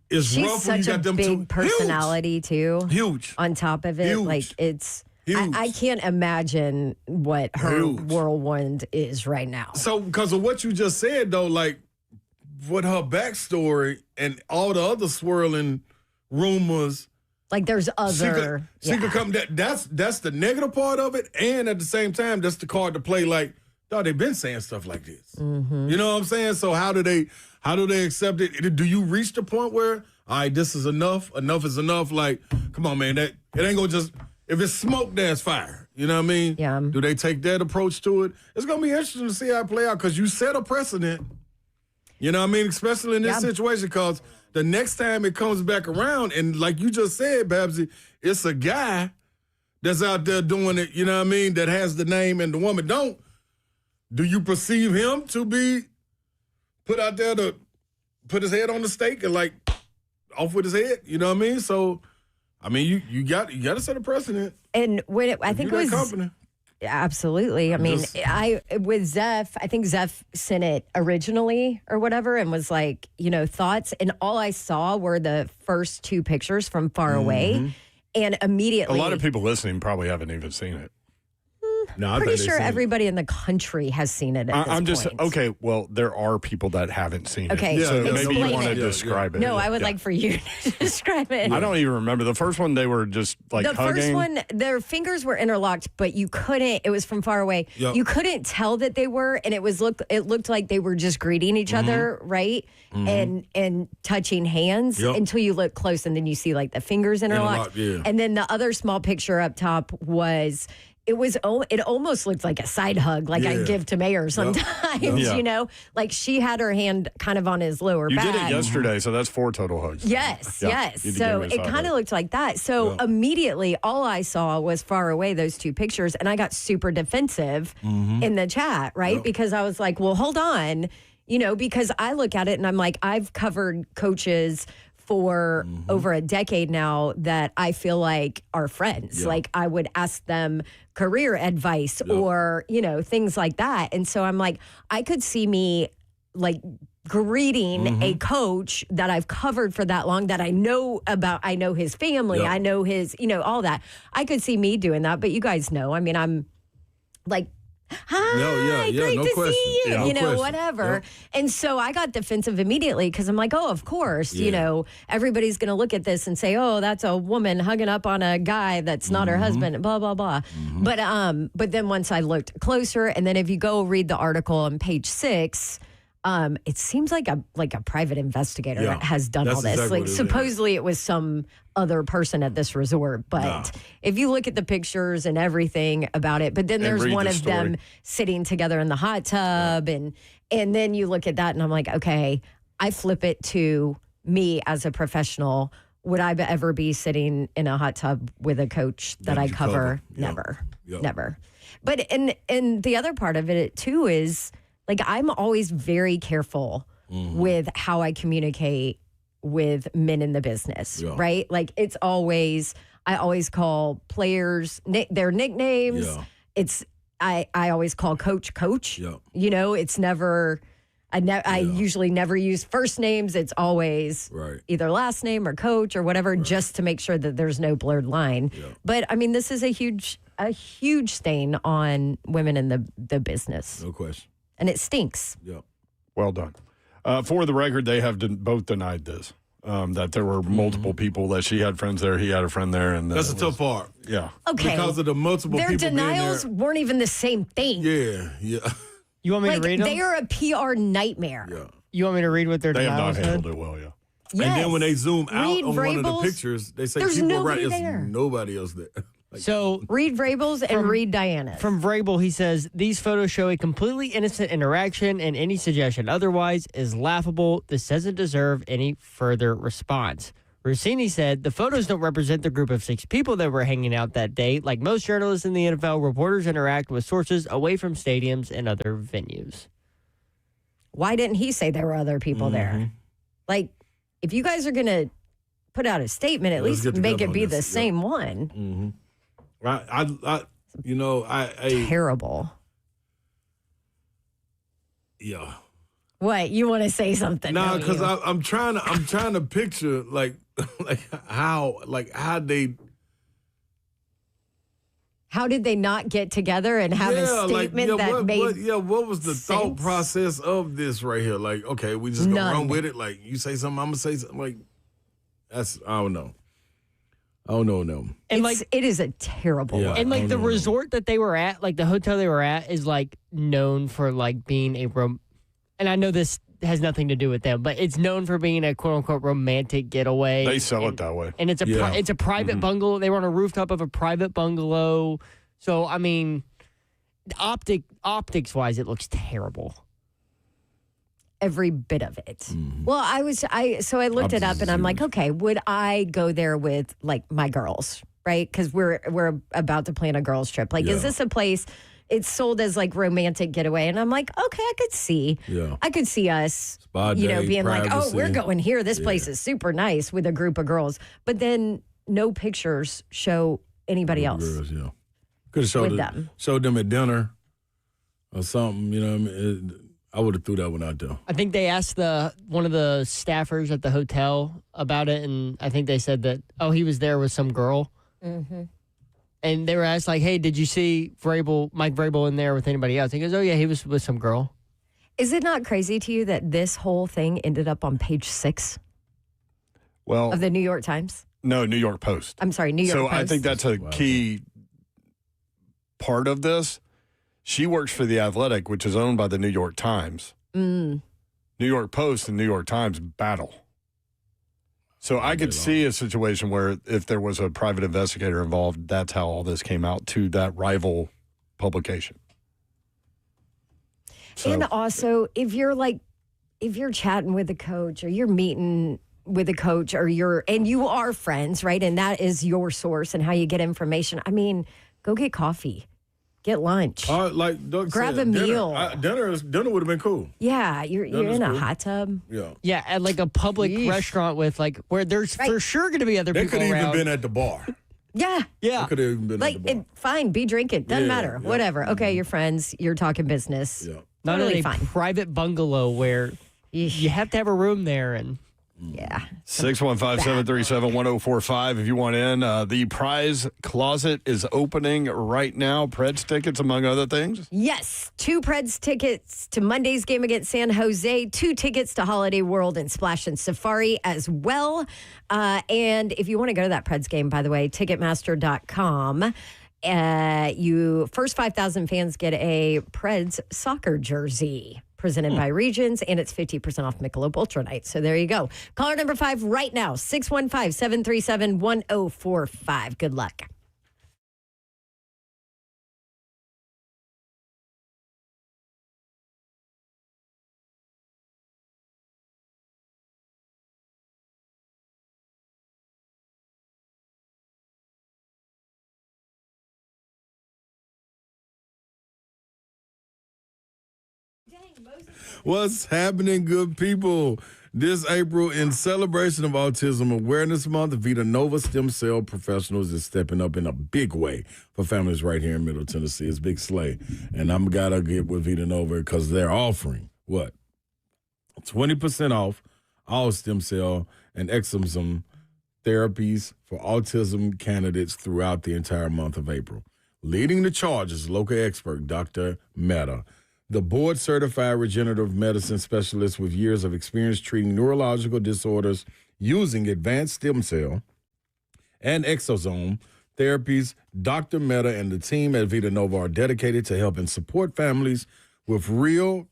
C: It's
D: She's
C: rough when you
D: such
C: got
D: a
C: them
D: big personality too.
C: Huge.
D: On top of it,
C: Huge.
D: like it's.
C: Huge.
D: I can't imagine what her whirlwind is right now.
C: So, because of what you just said, though, like, what her backstory and all the other swirling rumors.
D: Like, there's other.
C: She could come. That's the negative part of it. And at the same time, that's the card to play. Like, dog, they've been saying stuff like this. You know what I'm saying? So, how do they accept it? Do you reach the point where, all right, this is enough? Enough is enough? Like, come on, man. It ain't going to just. If it's smoke, there's fire. You know what I mean?
D: Yeah.
C: Do they take that approach to it? It's going to be interesting to see how it play out because you set a precedent. You know what I mean? Especially in this situation because the next time it comes back around, and like you just said, Babsy, it's a guy that's out there doing it, you know what I mean, that has the name and the woman don't. Do you perceive him to be put out there to put his head on the stake and like off with his head? You know what I mean? So... I mean, you got to set a precedent.
D: And when I think it was
C: company.
D: Absolutely. I mean, with Zeph, I think Zeph sent it originally or whatever, and was like, you know, thoughts. And all I saw were the first two pictures from far away, and immediately
B: a lot of people listening probably haven't even seen it.
C: No,
D: pretty sure everybody in the country has seen it at this
B: I'm just,
D: point.
B: okay, well, there are people that haven't seen
D: Okay,
B: it. So
D: explain
B: maybe you want to
D: it.
B: describe it.
D: No, I would like for you to describe it.
B: I don't even remember. The first one, they were just like
D: the
B: hugging.
D: first one, their fingers were interlocked, but you couldn't. It was from far away.
C: Yep.
D: You couldn't tell that they were, and it looked like they were just greeting each other, right? And touching hands until you look close, and then you see like the fingers interlocked. And then the other small picture up top was. It almost looked like a side hug, like I give to Mayor sometimes, you know? Like she had her hand kind of on his lower back.
B: You did it yesterday, so that's 4 total hugs.
D: Yes,
B: Yeah,
D: yes.
B: you did
D: So
B: give me a
D: it
B: side
D: kind of
B: hug.
D: looked like that. So immediately, all I saw was far away, those 2 pictures, and I got super defensive in the chat, right? Because I was like, well, hold on, you know, because I look at it and I'm like, I've covered coaches for over a decade now that I feel like are friends. Like I would ask them career advice or, you know, things like that. And so I'm like, I could see me like greeting a coach that I've covered for that long that I know about. I know his family. I know his, you know, all that. I could see me doing that. But you guys know, I mean, I'm like, hi, great
C: no
D: to
C: question.
D: see you,
C: Yeah,
D: you
C: no
D: know,
C: question.
D: whatever.
C: Yep.
D: And so I got defensive immediately because I'm like, oh, of course, you know, everybody's going to look at this and say, oh, that's a woman hugging up on a guy that's not her husband, blah, blah, blah. But then once I looked closer, and then if you go read the article on page 6, it seems like a private investigator has done all this.
C: Exactly
D: Like supposedly it was some other person at this resort, but if you look at the pictures and everything about it, but then there's one of them sitting together in the hot tub, and then you look at that, and I'm like, okay, I flip it to me as a professional. Would I ever be sitting in a hot tub with a coach that I cover? Never, never. But and the other part of it too is, like, I'm always very careful with how I communicate with men in the business, right? Like, I always call players their nicknames. I always call coach. You know, it's never, I usually never use first names. It's always either last name or coach or whatever, just to make sure that there's no blurred line. But I mean, this is a huge stain on women in the business.
C: No question.
D: And it stinks.
B: Well done. For the record, they have both denied this, that there were multiple people, that she had friends there, he had a friend there. And
C: that's the tough part.
B: Yeah.
D: Okay.
C: Because of the multiple
D: Their
C: people
D: denials
C: being there.
D: weren't even the same thing.
C: Yeah.
A: You want me
D: Like,
A: to read them?
D: they are a PR nightmare.
A: You want me to read what their
B: They have
A: denials
B: not
A: said?
B: handled it well,
D: Yes.
C: And then when they zoom out
D: Reed
C: on one of the
D: Vrabel's,
C: pictures, they say
D: there's
C: people are
D: nobody
C: right.
D: there.
C: There's nobody else there.
A: So
D: Reed Vrabel's and Reed Diana's.
A: from Vrabel, he says, these photos show a completely innocent interaction, and any suggestion otherwise is laughable. This doesn't deserve any further response. Rossini said, the photos don't represent the group of 6 people that were hanging out that day. Like most journalists in the NFL, reporters interact with sources away from stadiums and other venues.
D: Why didn't he say there were other people there? Like, if you guys are going to put out a statement, at least make it be the same one.
C: I
D: Terrible.
C: Yeah.
D: What, you want to say something?
C: No,
D: don't
C: because
D: you?
C: I'm trying to picture like how they.
D: How did they not get together and have a statement that made
C: what was the thought
D: sense?
C: process of this right here? Like, okay, we just gonna run with it. Like, you say something, I'm gonna say something. Like, I don't know.
A: And
D: it is a terrible one.
A: And like the resort that they were at, like the hotel they were at, is like known for like being and I know this has nothing to do with them, but it's known for being a quote unquote romantic getaway.
B: They sell it that way.
A: And it's a private bungalow. They were on a rooftop of a private bungalow. So I mean, optics wise, it looks terrible.
D: Every bit of it. Well, I looked it up and I'm like, okay, would I go there with like my girls, right? Because we're about to plan a girls trip. Like, is this a place? It's sold as like romantic getaway, and I'm like, okay, I could see us,
C: Spa
D: you know,
C: day,
D: being like, oh, we're
C: privacy.
D: going here. This place is super nice with a group of girls, but then no pictures show anybody else.
C: Girls, could have showed them at dinner or something. You know what I mean? I would have threw that one out there.
A: I think they asked one of the staffers at the hotel about it, and I think they said that, he was there with some girl.
D: Mm-hmm.
A: And they were asked, like, hey, did you see Mike Vrabel in there with anybody else? He goes, oh, yeah, he was with some girl.
D: Is it not crazy to you that this whole thing ended up on page 6 of the New York Times?
B: No, New York Post.
D: I'm sorry, New York Post.
B: So I think that's a key part of this. She works for The Athletic, which is owned by the New York Times. New York Post and New York Times battle. So I could see a situation where if there was a private investigator involved, that's how all this came out to that rival publication. So,
D: and also, if you're chatting with a coach or you're meeting with a coach and you are friends, right? And that is your source and how you get information. I mean, go get coffee. Get lunch.
C: Like Doug
D: grab
C: said,
D: a meal.
C: Dinner would have been cool.
D: Yeah, you're in a hot tub.
C: Yeah,
A: at like a public restaurant with where there's for sure going to be other
C: they
A: people
C: could have even
A: around.
C: been at the bar.
D: Yeah.
A: Yeah.
C: They could have even been at the bar.
D: Fine, be drinking. Doesn't matter.
C: Yeah.
D: Whatever. Okay, you're friends. You're talking business.
C: Yeah.
A: Not
D: Totally
A: in a
D: fine.
A: private bungalow where you have to have a room there. And
D: yeah.
B: 615-737-1045 if you want in. The prize closet is opening right now. Preds tickets, among other things.
D: Yes, 2 Preds tickets to Monday's game against San Jose, 2 tickets to Holiday World and Splash and Safari as well. And if you want to go to that Preds game, by the way, Ticketmaster.com. First 5,000 fans get a Preds soccer jersey presented by Regions, and it's 50% off Michelob Ultra Night. So there you go. Caller number 5 right now, 615-737-1045. Good luck.
C: What's happening, good people? This April, in celebration of Autism Awareness Month, Vita Nova Stem Cell Professionals is stepping up in a big way for families right here in Middle Tennessee. It's Big Slay. And I'm got to get with Vita Nova because they're offering, 20% off all stem cell and exosome therapies for autism candidates throughout the entire month of April. Leading the charge is local expert Dr. Mehta, the board-certified regenerative medicine specialist with years of experience treating neurological disorders using advanced stem cell and exosome therapies. Dr. Mehta and the team at Vita Nova are dedicated to helping support families with real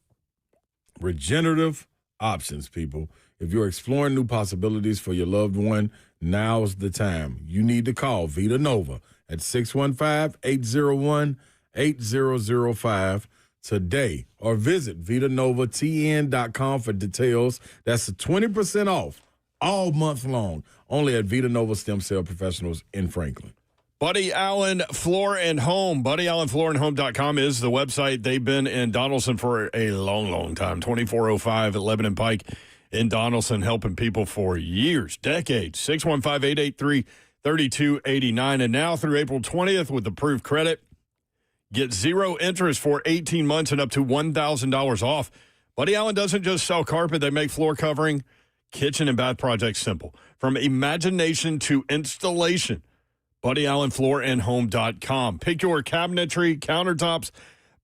C: regenerative options, people. If you're exploring new possibilities for your loved one, now's the time. You need to call Vita Nova at 615-801-8005 today, or visit VitaNovaTN.com for details. That's a 20% off all month long, only at Vita Nova Stem Cell Professionals in Franklin.
B: Buddy Allen Floor and Home. BuddyAllenFloorandHome.com is the website. They've been in Donaldson for a long, long time. 2405 at Lebanon Pike in Donaldson, helping people for years, decades. 615-883-3289. And now through April 20th with approved credit, get 0 interest for 18 months and up to $1,000 off. Buddy Allen doesn't just sell carpet. They make floor covering, kitchen, and bath projects simple. From imagination to installation, BuddyAllenFloorandHome.com. Pick your cabinetry, countertops,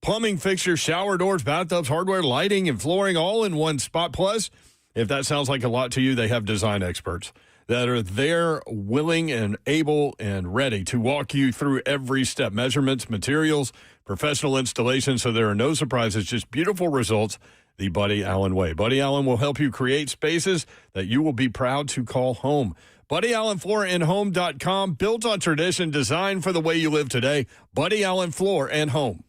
B: plumbing fixtures, shower doors, bathtubs, hardware, lighting, and flooring all in one spot. Plus, if that sounds like a lot to you, they have design experts that are there, willing and able and ready to walk you through every step. Measurements, materials, professional installation, so there are no surprises, just beautiful results the Buddy Allen way. Buddy Allen will help you create spaces that you will be proud to call home. BuddyAllenFloorandHome.com, built on tradition, designed for the way you live today. Buddy Allen Floor and Home.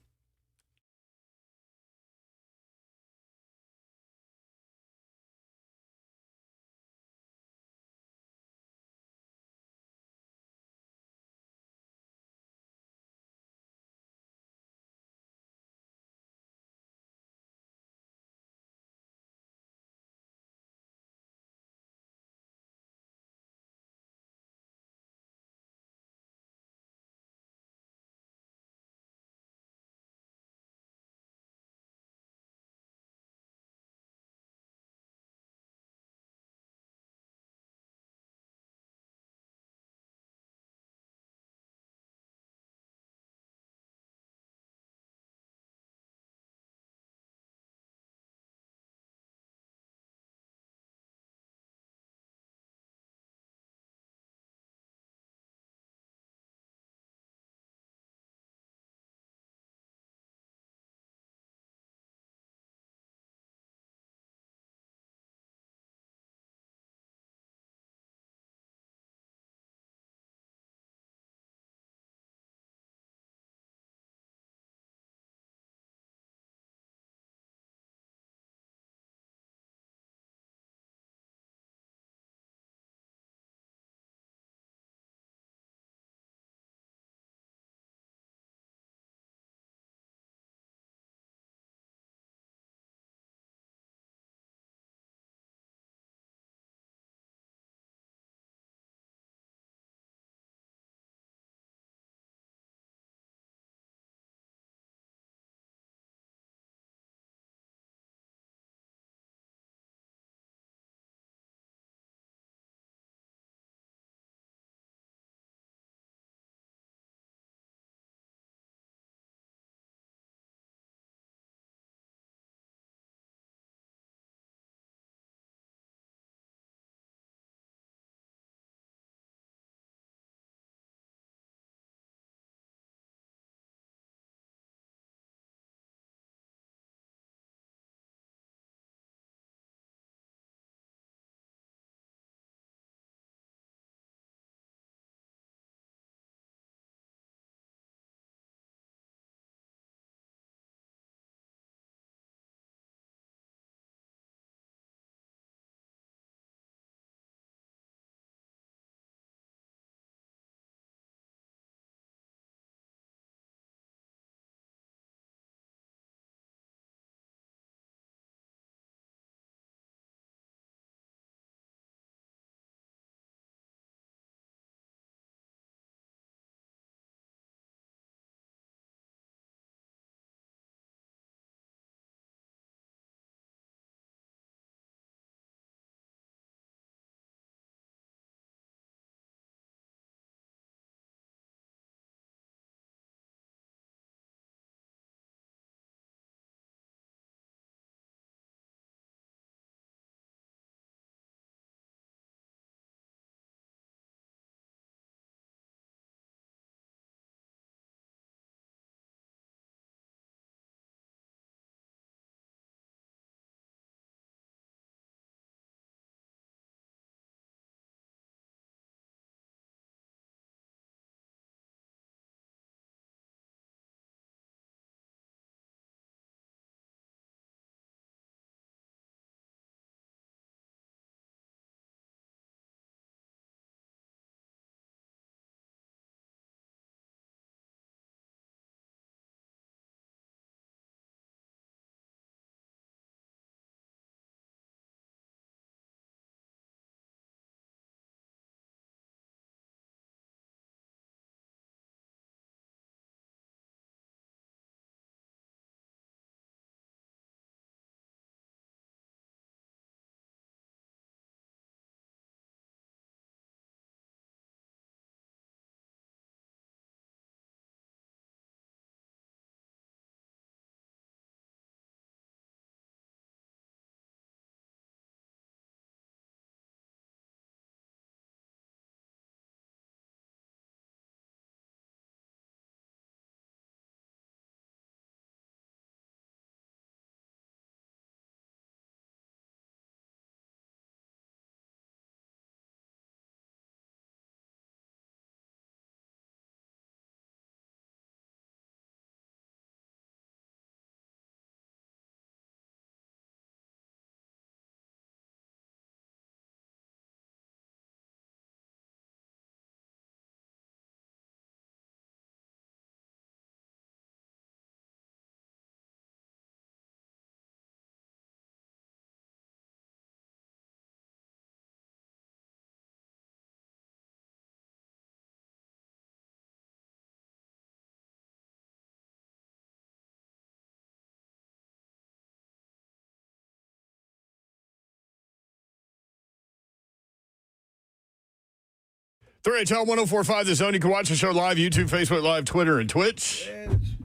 B: 3HL 1045 The Zone. You can watch the show live, YouTube, Facebook Live, Twitter, and Twitch.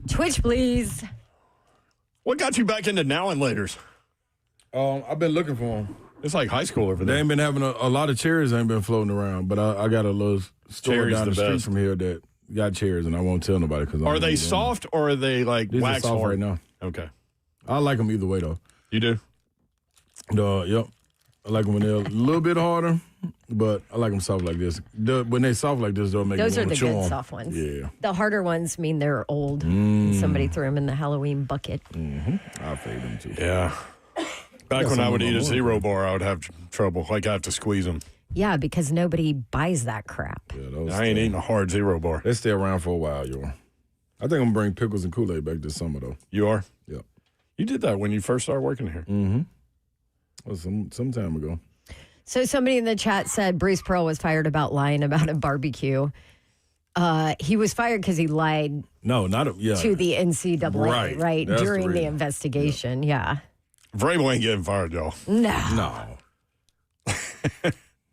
D: Twitch, please.
B: What got you back into now and laters?
C: I've been looking for them.
B: It's like high school over there.
C: They ain't been having a lot of chairs ain't been floating around, but I got a little store
B: Cherry's
C: down the
B: the
C: street
B: best.
C: from here that got chairs, and I won't tell nobody.
B: Are they soft or are they like
C: These
B: wax
C: are soft
B: hard?
C: right now.
B: Okay.
C: I like them either way, though.
B: You do?
C: Yep. I like them when they're a little bit harder, but I like them soft like this. When they soft like this, they'll make
D: Those
C: me
D: are
C: want
D: the
C: to chew
D: good
C: 'em.
D: soft ones.
C: Yeah.
D: The harder ones mean they're old. Somebody threw them in the Halloween bucket.
C: I fade them too.
B: Yeah. Back when I would eat a zero bar, I would have trouble. Like, I have to squeeze them.
D: Yeah, because nobody buys that crap.
C: Yeah,
B: I ain't eating a hard zero bar.
C: They stay around for a while, yo. I think I'm going to bring pickles and Kool-Aid back this summer, though.
B: You are?
C: Yep.
B: You did that when you first started working here.
C: Mm-hmm. That was some time ago.
D: So somebody in the chat said Bruce Pearl was fired about lying about a barbecue. He was fired because he lied
C: No, not
D: to the NCAA, right?
C: That's
D: During
C: the
D: the
C: reason.
D: investigation. Yeah.
B: Vrabel ain't getting fired, y'all.
D: No.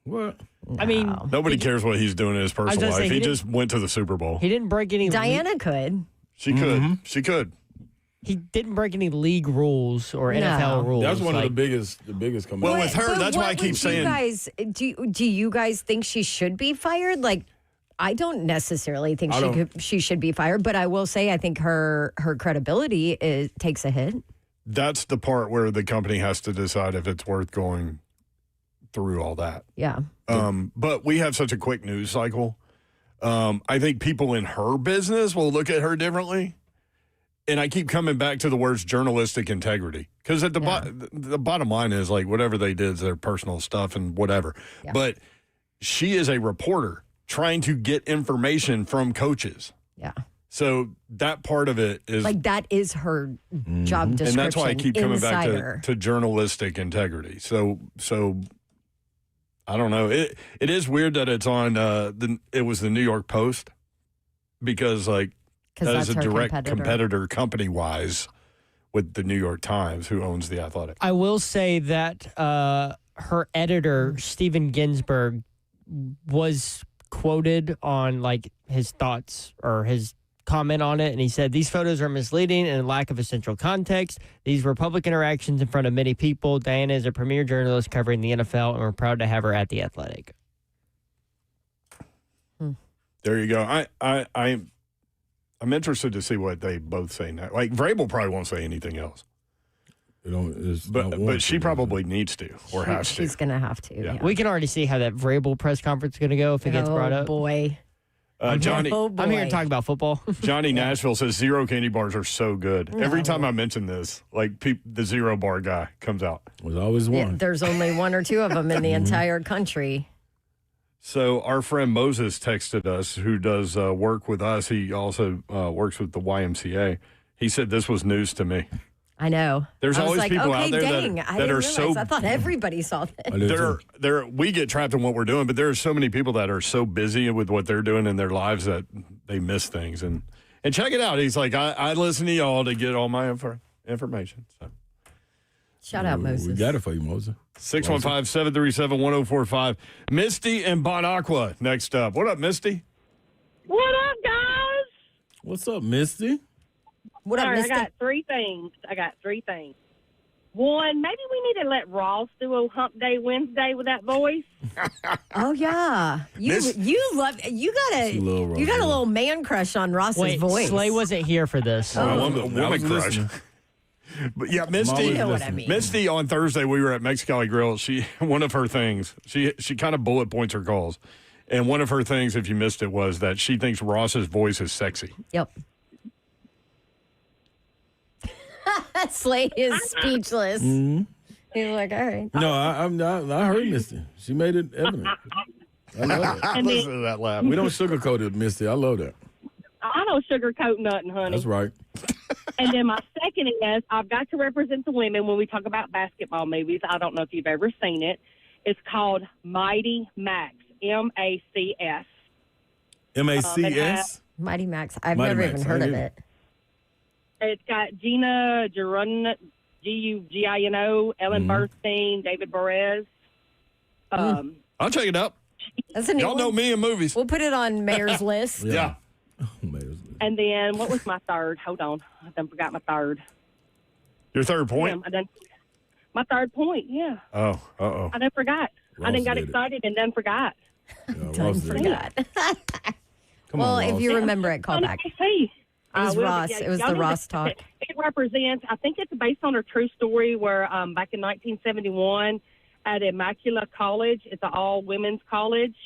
C: What?
A: I mean,
B: Nobody cares what he's doing in his personal
A: gonna say,
B: life.
A: he
B: He
A: didn't-
B: just went to the Super Bowl.
A: he didn't break any.
D: Diana could.
B: She could. She could.
A: He didn't break any league rules or NFL rules.
C: That's one of
A: like-
C: the biggest comebacks.
B: Well, with her,
D: But
B: that's why I
D: what
B: keep
D: would
B: saying.
D: You guys, do you guys think she should be fired? Like, I don't necessarily think she should be fired, but I will say I think her credibility takes a hit.
B: That's the part where the company has to decide if it's worth going through all that.
D: Yeah.
B: But we have such a quick news cycle. I think people in her business will look at her differently. And I keep coming back to the words journalistic integrity because at the bottom line is like whatever they did is their personal stuff and whatever. Yeah. But she is a reporter trying to get information from coaches.
D: Yeah.
B: So that part of it is
D: like that is her job description.
B: And that's why I keep coming
D: Insider.
B: back to journalistic integrity. So I don't know. It is weird that it's on it was the New York Post because like that is a direct competitor company-wise with the New York Times, who owns The Athletic.
A: I will say that her editor, Steven Ginsberg, was quoted on like his thoughts or his comment on it, and he said, "These photos are misleading and lack of essential context. These were public interactions in front of many people. Diana is a premier journalist covering the NFL, and we're proud to have her at The Athletic."
B: There you go. I'm interested to see what they both say now. Like Vrabel probably won't say anything else. But she probably needs to or has to.
D: She's going to have to. Yeah.
A: We can already see how that Vrabel press conference is going to go if it gets brought up.
D: Boy.
B: Johnny,
A: I'm here to talk about football.
B: Johnny Nashville says zero candy bars are so good. No. Every time I mention this, like the zero bar guy comes out.
C: There's always one.
D: Yeah, there's only one or two of them in the entire country.
B: So our friend Moses texted us, who does work with us. He also works with the YMCA. He said this was news to me.
D: I know.
B: There's
D: I was
B: always
D: like,
B: people
D: okay,
B: out there
D: dang,
B: that are so.
D: I thought everybody saw this.
B: We get trapped in what we're doing, but there are so many people that are so busy with what they're doing in their lives that they miss things. And check it out. He's like, I listen to y'all to get all my information. So.
D: Shout out, Moses.
C: We got it for you, Moses.
B: 615-737-1045. Misty and Bon Aqua next up. What up, Misty?
N: What up, guys?
C: What's up, Misty?
D: What up, Misty?
N: I got three things. One, maybe we need to let Ross do a Hump Day Wednesday with that voice.
D: Oh yeah, you got a little man crush on Ross's voice.
A: Slay wasn't here for this.
B: Woman crush. But yeah, Misty.
D: You know what I mean.
B: Misty on Thursday we were at Mexicali Grill. One of her things she kind of bullet points her calls, and one of her things, if you missed it, was that she thinks Ross's voice is sexy.
D: Yep. Slay is speechless.
C: Mm-hmm.
D: He's like, all right.
C: No, I heard Misty. She made it evident. I love it.
B: Listen to that laugh.
C: We don't sugarcoat it, Misty. I love that.
N: I don't sugarcoat nothing, honey.
C: That's right.
N: And then my second is I've got to represent the women when we talk about basketball movies. I don't know if you've ever seen it. It's called Mighty Max, M-A-C-S.
C: M-A-C-S?
D: Mighty Max. I've never even heard of it.
N: It's got Gina Gerano, G-U-G-I-N-O, Ellen Burstyn, David Perez.
B: I'll check it out.
D: That's a new
B: Y'all know
D: one.
B: me in movies.
D: We'll put it on Mayor's list.
B: Yeah.
N: And then what was my third? Hold on. I done forgot my third.
B: Your third point?
N: Damn, my third point, yeah.
B: Oh, uh-oh.
N: I done forgot. I done got excited and then forgot.
D: Done forgot.
C: Come on,
D: if
C: Ross.
D: you remember it, call back.
N: It
D: was Ross. It was the Ross talk.
N: It represents, I think it's based on a true story where back in 1971 at Immaculate College, it's an all-women's college,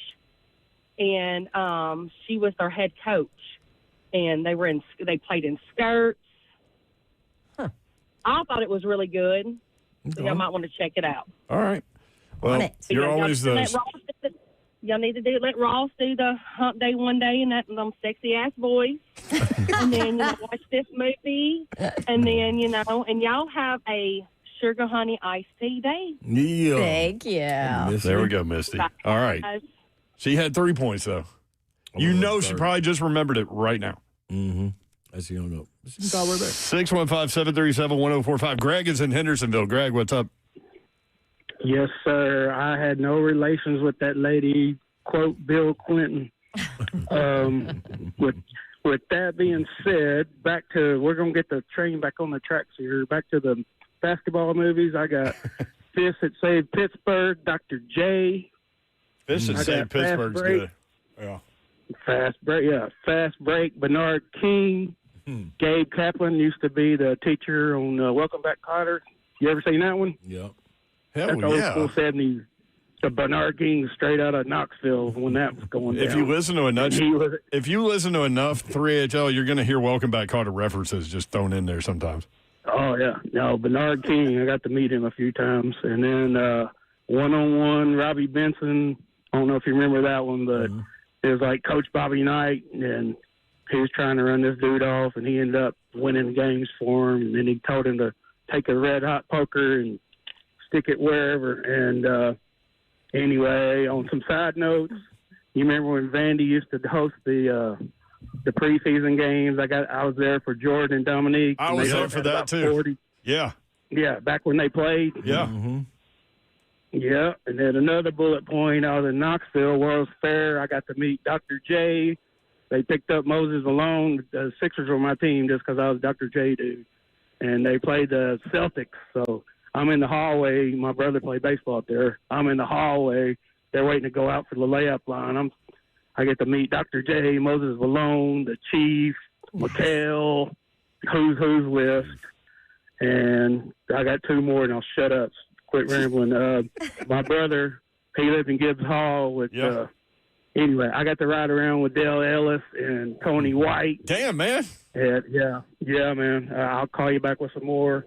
N: and she was their head coach. And they played in skirts.
D: Huh.
N: I thought it was really good. So y'all might want to check it out.
B: All right. Well, you're always the...
N: Y'all need to let Ross do the hump day one day and them sexy ass boys. And then, watch this movie. And then, and y'all have a sugar honey iced tea day.
C: Yeah.
D: Thank you.
B: There we go, Misty. All right. She had 3 points, though. She probably just remembered it right now.
C: Mm-hmm. As she hung up. She can call right back.
B: 615-737-1045. Greg is in Hendersonville. Greg, what's up?
K: Yes, sir. I had no relations with that lady, quote, Bill Clinton. With that being said, we're going to get the train back on the tracks here. Back to the basketball movies. I got Fist That Saved Pittsburgh, Dr. J.
B: Fist That Saved Pittsburgh's good. Yeah.
K: Fast break. Bernard King. Gabe Kaplan used to be the teacher on Welcome Back, Kotter. You ever seen that one?
C: Yep.
B: Hell
K: That's old school 70s. The Bernard King straight out of Knoxville when that was going down.
B: If you listen to enough 3HL, you're going to hear Welcome Back Kotter references just thrown in there sometimes.
K: Oh, yeah. No, Bernard King, I got to meet him a few times. And then one-on-one, Robbie Benson. I don't know if you remember that one, but it was like Coach Bobby Knight, and he was trying to run this dude off, and he ended up winning games for him. And then he told him to take a red-hot poker and stick it wherever. And anyway, on some side notes, you remember when Vandy used to host the preseason games? I was there for Jordan and Dominique.
B: I was there for that too.
K: 40.
B: Yeah.
K: Yeah, back when they played.
B: Yeah.
C: Mm-hmm.
K: Yeah, and then another bullet point, I was in Knoxville, World's Fair. I got to meet Dr. J. They picked up Moses Malone. The Sixers were my team just because I was Dr. J dude. And they played the Celtics. So I'm in the hallway. My brother played baseball up there. I'm in the hallway. They're waiting to go out for the layup line. I get to meet Dr. J, Moses Malone, the Chief, McHale, who's list. And I got two more, and I'll shut up. Quit rambling. My brother, he lived in Gibbs Hall with anyway, I got to ride around with Dale Ellis and Tony White.
B: Damn, man.
K: And, yeah, man. I'll call you back with some more.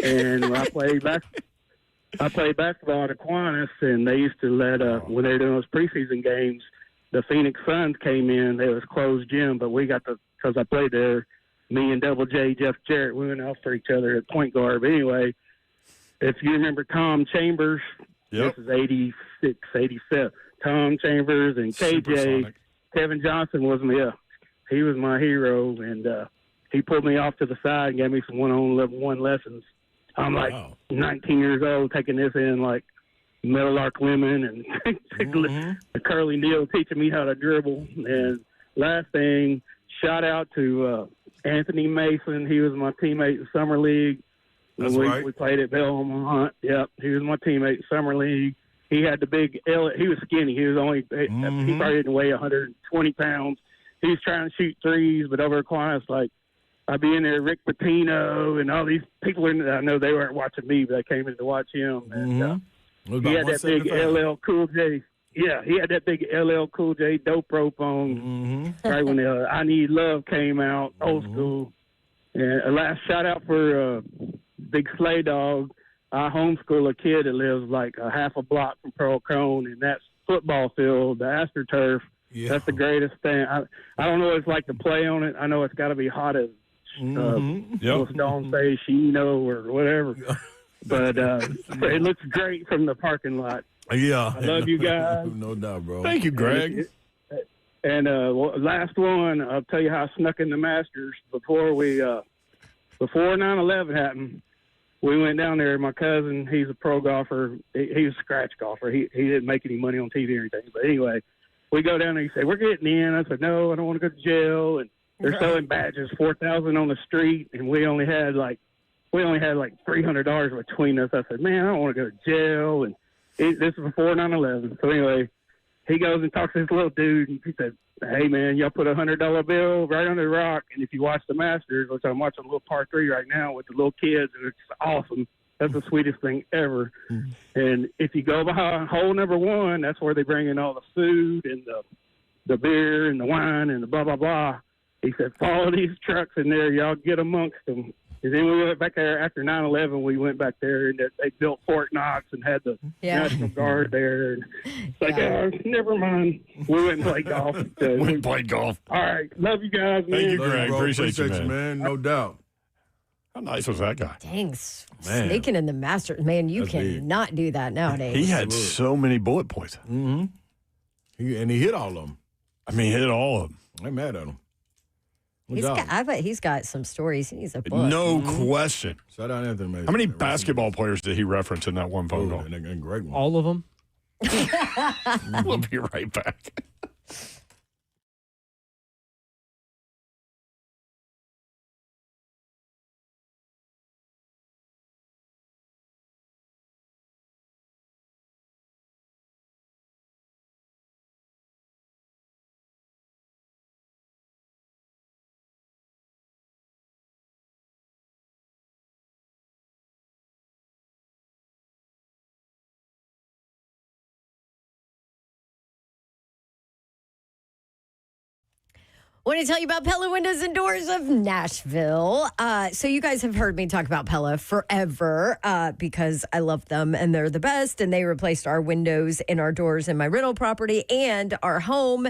K: And I played basketball at Aquinas, and they used to let when they were doing those preseason games, the Phoenix Suns came in. It was closed gym, but we got because I played there. Me and Double J, Jeff Jarrett, we went out for each other at point guard. But anyway, if you remember Tom Chambers, this is 86, 87. Tom Chambers and KJ, Kevin Johnson was he was my hero, and he pulled me off to the side and gave me some one-on-one lessons. I'm like 19 years old taking this in like Metal Arc Women and the Curly Neal teaching me how to dribble. And last thing, shout out to Anthony Mason. He was my teammate in Summer League.
C: That's
K: right. We played at Belmont. Yep, he was my teammate in Summer League. He had the big he was skinny. He was only he probably didn't weigh 120 pounds. He was trying to shoot threes, but over at Aquinas, like I'd be in there, Rick Pitino and all these people. I know they weren't watching me, but I came in to watch him. And he had that big LL Cool J. Yeah, he had that big LL Cool J dope rope on right when I Need Love came out, old school. And a last shout out for Big Slay Dog. I homeschool a kid that lives like a half a block from Pearl Cone, and that's football field, the AstroTurf. Yeah. That's the greatest thing. I don't know what it's like to play on it. I know it's got to be hot as Stone say Shino or whatever. But it looks great from the parking lot.
C: Yeah.
K: I love you guys.
C: No doubt, bro.
B: Thank you, Greg.
K: And last one, I'll tell you how I snuck in the Masters before 9/11 happened. we went down there. My cousin, he's a pro golfer. He's a scratch golfer. He didn't make any money on TV or anything. But anyway, we go down there. He said, "We're getting in." I said, "No, I don't want to go to jail." And they're selling badges, 4,000 on the street, and we only had like $300 between us. I said, "Man, I don't want to go to jail." And this is before 9/11. So anyway, he goes and talks to this little dude, and he said, "Hey, man, y'all put a $100 bill right under the rock, and if you watch the Masters, which I'm watching a little part 3 right now with the little kids, and it's awesome. That's the sweetest thing ever. And if you go behind hole number 1, that's where they bring in all the food and the beer and the wine and the blah, blah, blah." He said, "Follow these trucks in there. Y'all get amongst them." And then we went back there after 9/11. We went back there, and they built Fort Knox and had the National Guard there. And it's like, never mind. We went and played golf.
B: We played golf.
K: All right. Love you guys, man.
B: Thank you, Greg.
C: Bro,
B: Appreciate you, man.
C: No doubt.
B: How nice was that guy?
D: Thanks.
B: Man.
D: Sneaking in the Masters. Man, you
C: That's big.
D: cannot do that nowadays.
B: He had so many bullet points.
C: Mm-hmm. And he hit all of them.
B: I mean, he hit all of them.
C: I'm mad at him.
D: I bet he's got some stories. He needs a book.
B: No question.
C: Shout out Anthony Mason.
B: How many basketball players did he reference in that one phone call?
C: And great one.
A: All of them?
B: We'll be right back.
D: Want to tell you about Pella Windows and Doors of Nashville. So you guys have heard me talk about Pella forever because I love them and they're the best. And they replaced our windows and our doors in my rental property and our home.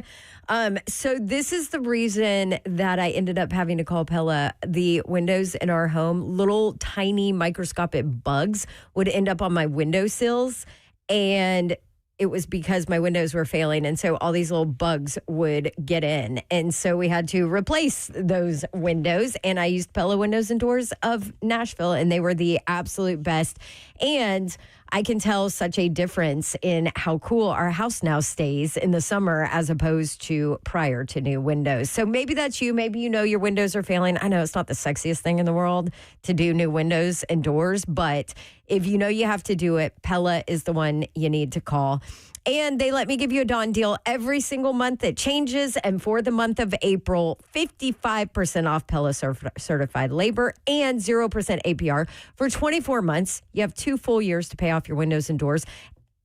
D: So this is the reason that I ended up having to call Pella. The windows in our home, little tiny microscopic bugs would end up on my windowsills, and it was because my windows were failing. And so all these little bugs would get in. And so we had to replace those windows. And I used Pella Windows and Doors of Nashville, and they were the absolute best. And I can tell such a difference in how cool our house now stays in the summer as opposed to prior to new windows. So maybe that's you. Maybe you know your windows are failing. I know it's not the sexiest thing in the world to do new windows and doors, but if you know you have to do it, Pella is the one you need to call. And they let me give you a Dawn deal every single month. It changes. And for the month of April, 55% off Pella certified labor and 0% APR. For 24 months, you have 2 full years to pay off your windows and doors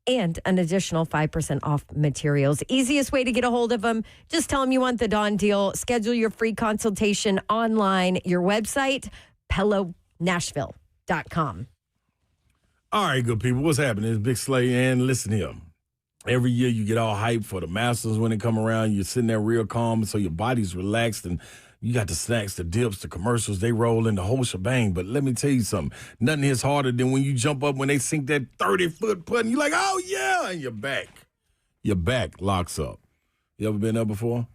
D: and an additional 5% off materials. Easiest way to get a hold of them, just tell them you want the Dawn deal. Schedule your free consultation online. Your website, PelloNashville.com.
C: All right, good people. What's happening? It's Big Slay, and listen here. Every year you get all hyped for the Masters when they come around. You're sitting there real calm, so your body's relaxed, and you got the snacks, the dips, the commercials. They roll in the whole shebang. But let me tell you something. Nothing hits harder than when you jump up when they sink that 30-foot putt, and you're like, oh, yeah, and you're back. Your back locks up. You ever been there before?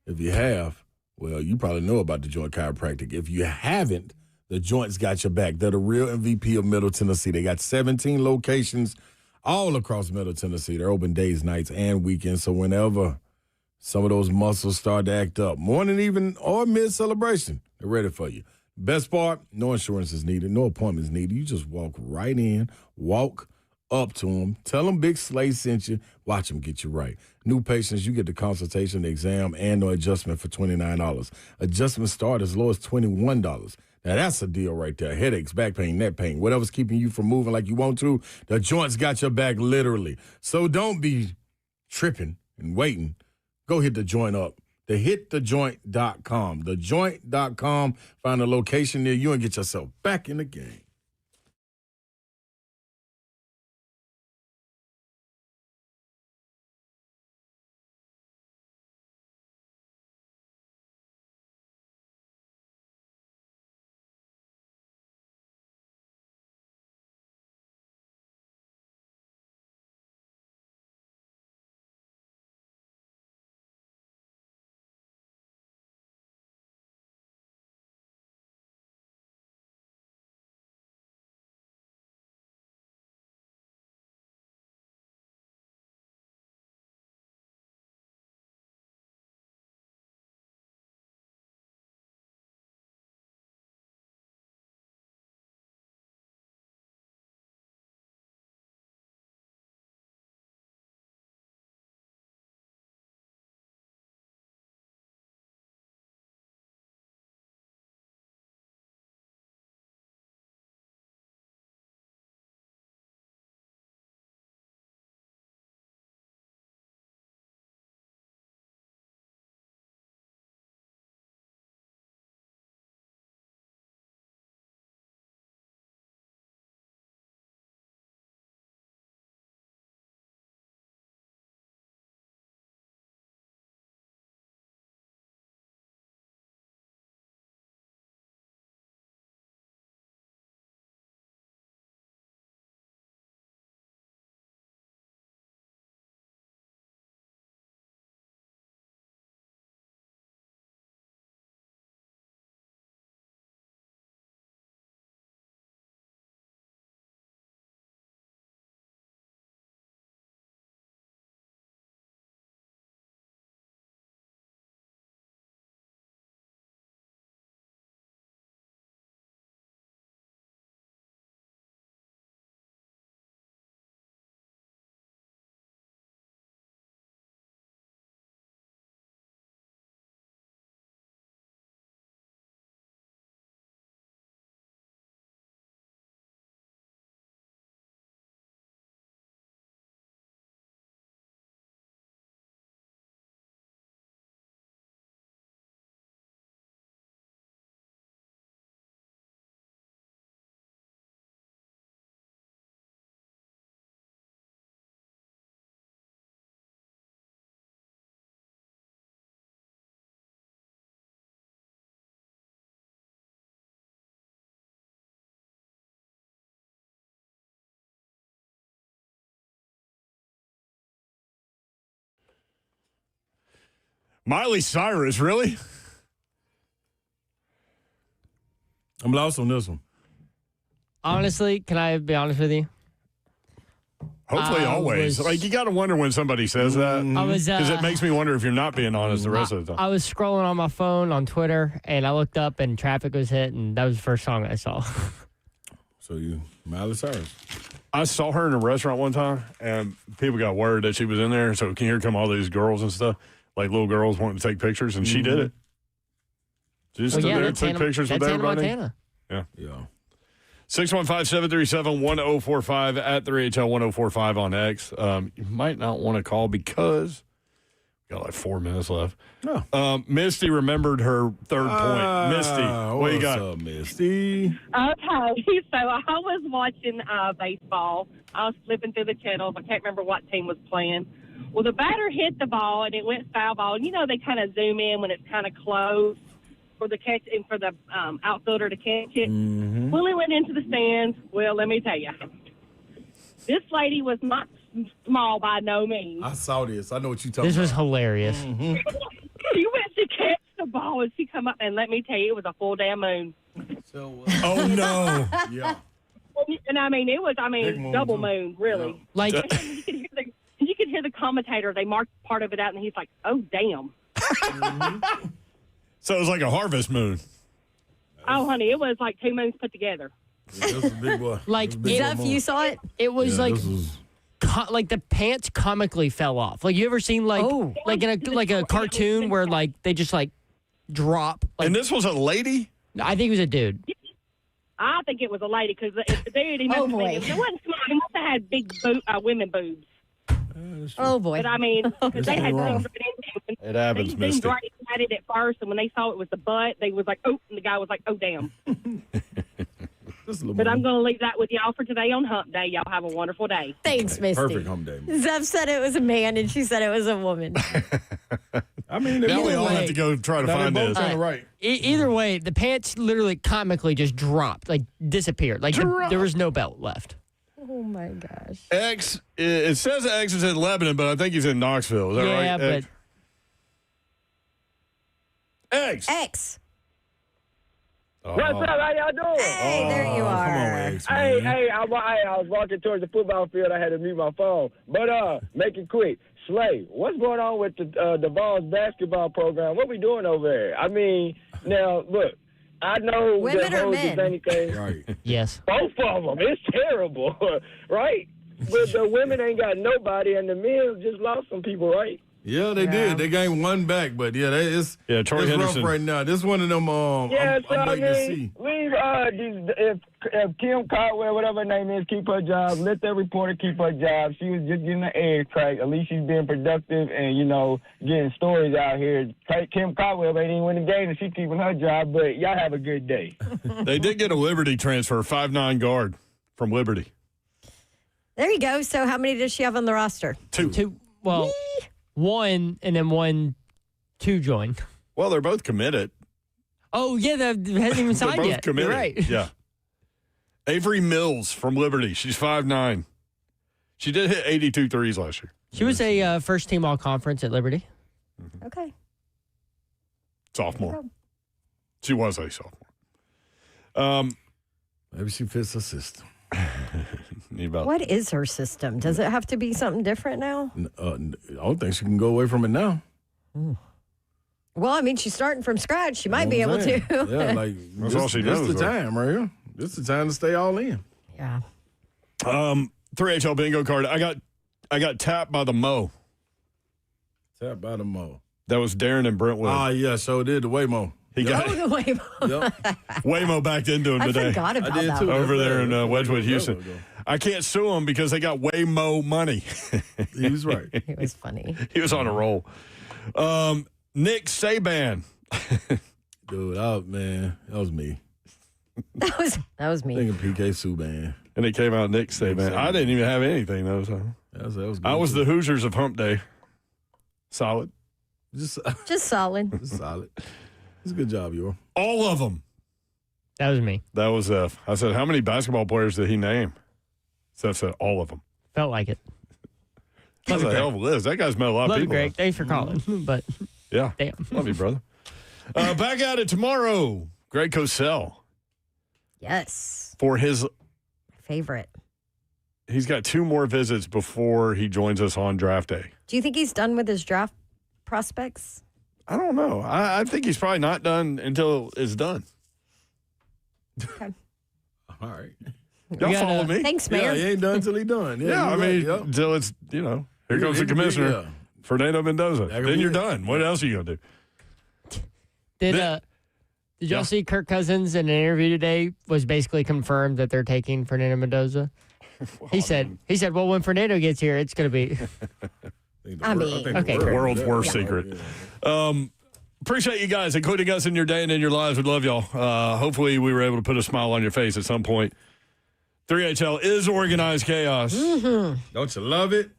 C: If you have, well, you probably know about the Joint Chiropractic. If you haven't, the Joint's got your back. They're the real MVP of Middle Tennessee. They got 17 locations all across Middle Tennessee. They're open days, nights, and weekends. So whenever some of those muscles start to act up, morning, even, or mid-celebration, they're ready for you. Best part, no insurance is needed, no appointments needed. You just walk right in, walk up to them, tell them Big Slay sent you, watch them get you right. New patients, you get the consultation, the exam, and the adjustment for $29. Adjustments start as low as $21. Now, that's a deal right there. Headaches, back pain, neck pain, whatever's keeping you from moving like you want to, the Joint's got your back literally. So don't be tripping and waiting. Go hit the Joint up. HitTheJoint.com. TheJoint.com. Find a location near you and get yourself back in the game.
B: Miley Cyrus, really?
C: I'm lost on this one.
A: Honestly, can I be honest with you?
B: Hopefully, always. Like, you got to wonder when somebody says that. Because it makes me wonder if you're not being honest the rest of the time.
A: I was scrolling on my phone on Twitter, and I looked up, and Traffic was hit, and that was the first song I saw.
C: So Miley Cyrus.
B: I saw her in a restaurant one time, and people got word that she was in there. So here come all these girls and stuff, like little girls wanting to take pictures, and she did it. She just stood there and took pictures with everybody.
A: Montana.
B: Yeah. 615-737-1045 at 3HL1045 on X. You might not want to call because we got like 4 minutes left.
C: No.
B: Misty remembered her third point. Misty, what you got?
C: What's up, Misty?
N: Okay, so I was watching baseball. I was flipping through the channels. I can't remember what team was playing. Well, the batter hit the ball, and it went foul ball. And, they kind of zoom in when it's kind of close for the catch and for the outfielder to catch it.
C: Mm-hmm.
N: Well, it went into the stands. Well, let me tell you, this lady was not small by no means.
C: I saw this. I know what you're talking about.
A: This was hilarious.
C: Mm-hmm.
N: She went to catch the ball, and she come up, and let me tell you, it was a full damn moon.
B: Oh, no.
C: Yeah.
N: And it was double moon, really.
A: Yeah. Like,
N: you could hear the commentator. They marked part of it out, and he's like, "Oh, damn."
C: Mm-hmm.
B: So it was like a harvest moon.
N: Oh, honey, it was like 2 moons put together.
C: Yeah, this is a big boy.
A: Like,
D: Zeph, you saw it?
A: It was like the pants comically fell off. Like, you ever seen like in a cartoon where like they just like drop? Like,
B: And this was a lady?
A: I think it was a dude.
N: I think it was a lady because the dude, he must have been, it wasn't small. He must have had big women boobs.
D: Oh, boy.
N: But because they had
C: wrong.
B: It happens,
N: they
B: Misty.
N: seemed right at it at first, and when they saw it was the butt, they was like, "Oh," and the guy was like, "Oh, damn." But I'm going to leave that with y'all for today on Hump Day. Y'all have a wonderful day.
D: Thanks, Misty.
C: Perfect home day.
D: Zeph said it was a man, and she said it was a woman.
C: I mean,
B: Now we all have to go try to find this.
C: Right.
A: Either way, the pants literally comically just dropped, like disappeared. Like there was no belt left.
D: Oh, my gosh.
B: X, it says X is in Lebanon, but I think he's in Knoxville. Is that right?
A: Yeah, but
B: X.
D: X.
B: Oh.
O: What's up? How y'all doing?
D: Hey, there you are.
C: Come on, X,
O: Hey,
C: man.
O: I was walking towards the football field. I had to mute my phone. But make it quick. Slay, what's going on with the Vols basketball program? What we doing over there? I mean, now look, I know
D: Women
O: that
D: or
O: hoes
D: men?
O: is anything.
C: Right.
A: yes.
O: Both of them. It's terrible, right? But the women ain't got nobody, and the men just lost some people, right?
C: Yeah, they did. They gained one back, but yeah,
B: Troy
C: it's
B: Henderson.
C: rough right now. This one of them.
O: Yeah,
C: I'm waiting to see.
O: leave if Kim Caldwell, whatever her name is, keep her job. Let that reporter keep her job. She was just getting the egg cracked. At least she's being productive and getting stories out here. Kim Caldwell ain't even win the game, and she's keeping her job. But y'all have a good day.
B: They did get a Liberty transfer, 5'9" guard from Liberty.
D: There you go. So how many does she have on the roster?
A: Two. Well, one and then two joined.
B: Well, they're both committed.
A: Oh, yeah, that hasn't even
B: They're
A: signed
B: both
A: yet.
B: committed.
A: You're right.
B: Yeah. Avery Mills from Liberty. She's 5'9". She did hit 82 threes last year.
A: She was a first-team all-conference at Liberty.
D: Okay.
B: Sophomore. She was a sophomore.
C: Maybe she fits the system.
D: What is her system? Does it have to be something different now?
C: I don't think she can go away from it now.
D: Well, I mean, she's starting from scratch. She might be able to.
C: Yeah, like
B: That's all she knows,
C: This the
B: right?
C: time, right here. This the time to stay all in.
D: Yeah.
B: 3HL bingo card. I got tapped by the Mo.
C: Tapped by the Mo.
B: That was Darren and Brentwood.
C: Ah, yeah, so did the Waymo.
B: He got
D: Oh, the Waymo.
B: Waymo backed into him
D: I
B: today.
D: forgot about
C: did
D: that
C: too.
D: one.
B: Over there in
C: That's
B: Wedgwood, Houston.
C: ago.
B: I can't sue him because they got Waymo money.
C: He was right.
D: It was funny.
B: He was on a roll. Nick Saban.
C: Dude, man, that was me.
D: That was me.
C: Thinking PK Subban.
B: And it came out Nick Saban.
C: Saban.
B: I didn't even have anything, though. So.
C: That was good.
B: I was the Hoosiers of Hump Day. Solid.
C: Just
D: solid.
C: Just solid. It's a good job, Yor.
B: All of them.
A: That was me.
B: That was Zeph. I said, how many basketball players did he name? Zeph said, all of them.
A: Felt like it.
B: That's a hell of a list. That guy's met a lot of
A: Love it,
B: people.
A: Greg. Thanks for calling. But
B: Yeah.
A: Damn.
B: Love you, brother. Back at it tomorrow. Greg Cosell.
D: Yes.
B: For his
D: favorite.
B: He's got 2 more visits before he joins us on draft day.
D: Do you think he's done with his draft prospects?
B: I don't know. I think he's probably not done until it's done.
D: Okay.
C: All right.
B: Y'all follow me?
D: Thanks, Mayor.
C: Yeah, he ain't done until he done.
B: Yeah, I mean, until it's, here comes the commissioner, Fernando Mendoza. Then you're done. What else are you going to do?
A: Did y'all see Kirk Cousins in an interview today was basically confirmed that they're taking Fernando Mendoza? He said, well, when Fernando gets here, it's going to be.
B: Okay. World's worst secret. Appreciate you guys including us in your day and in your lives. We love y'all. Hopefully we were able to put a smile on your face at some point. 3HL is organized chaos.
D: Mm-hmm.
C: Don't you love it?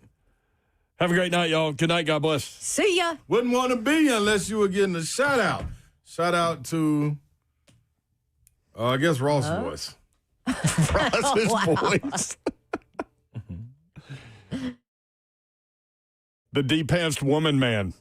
B: Have a great night, y'all. Good night. God bless.
D: See ya.
C: Wouldn't want to be unless you were getting a shout out. Shout out to, I guess, Ross' voice.
B: Ross's voice. The deep-pantsed woman man.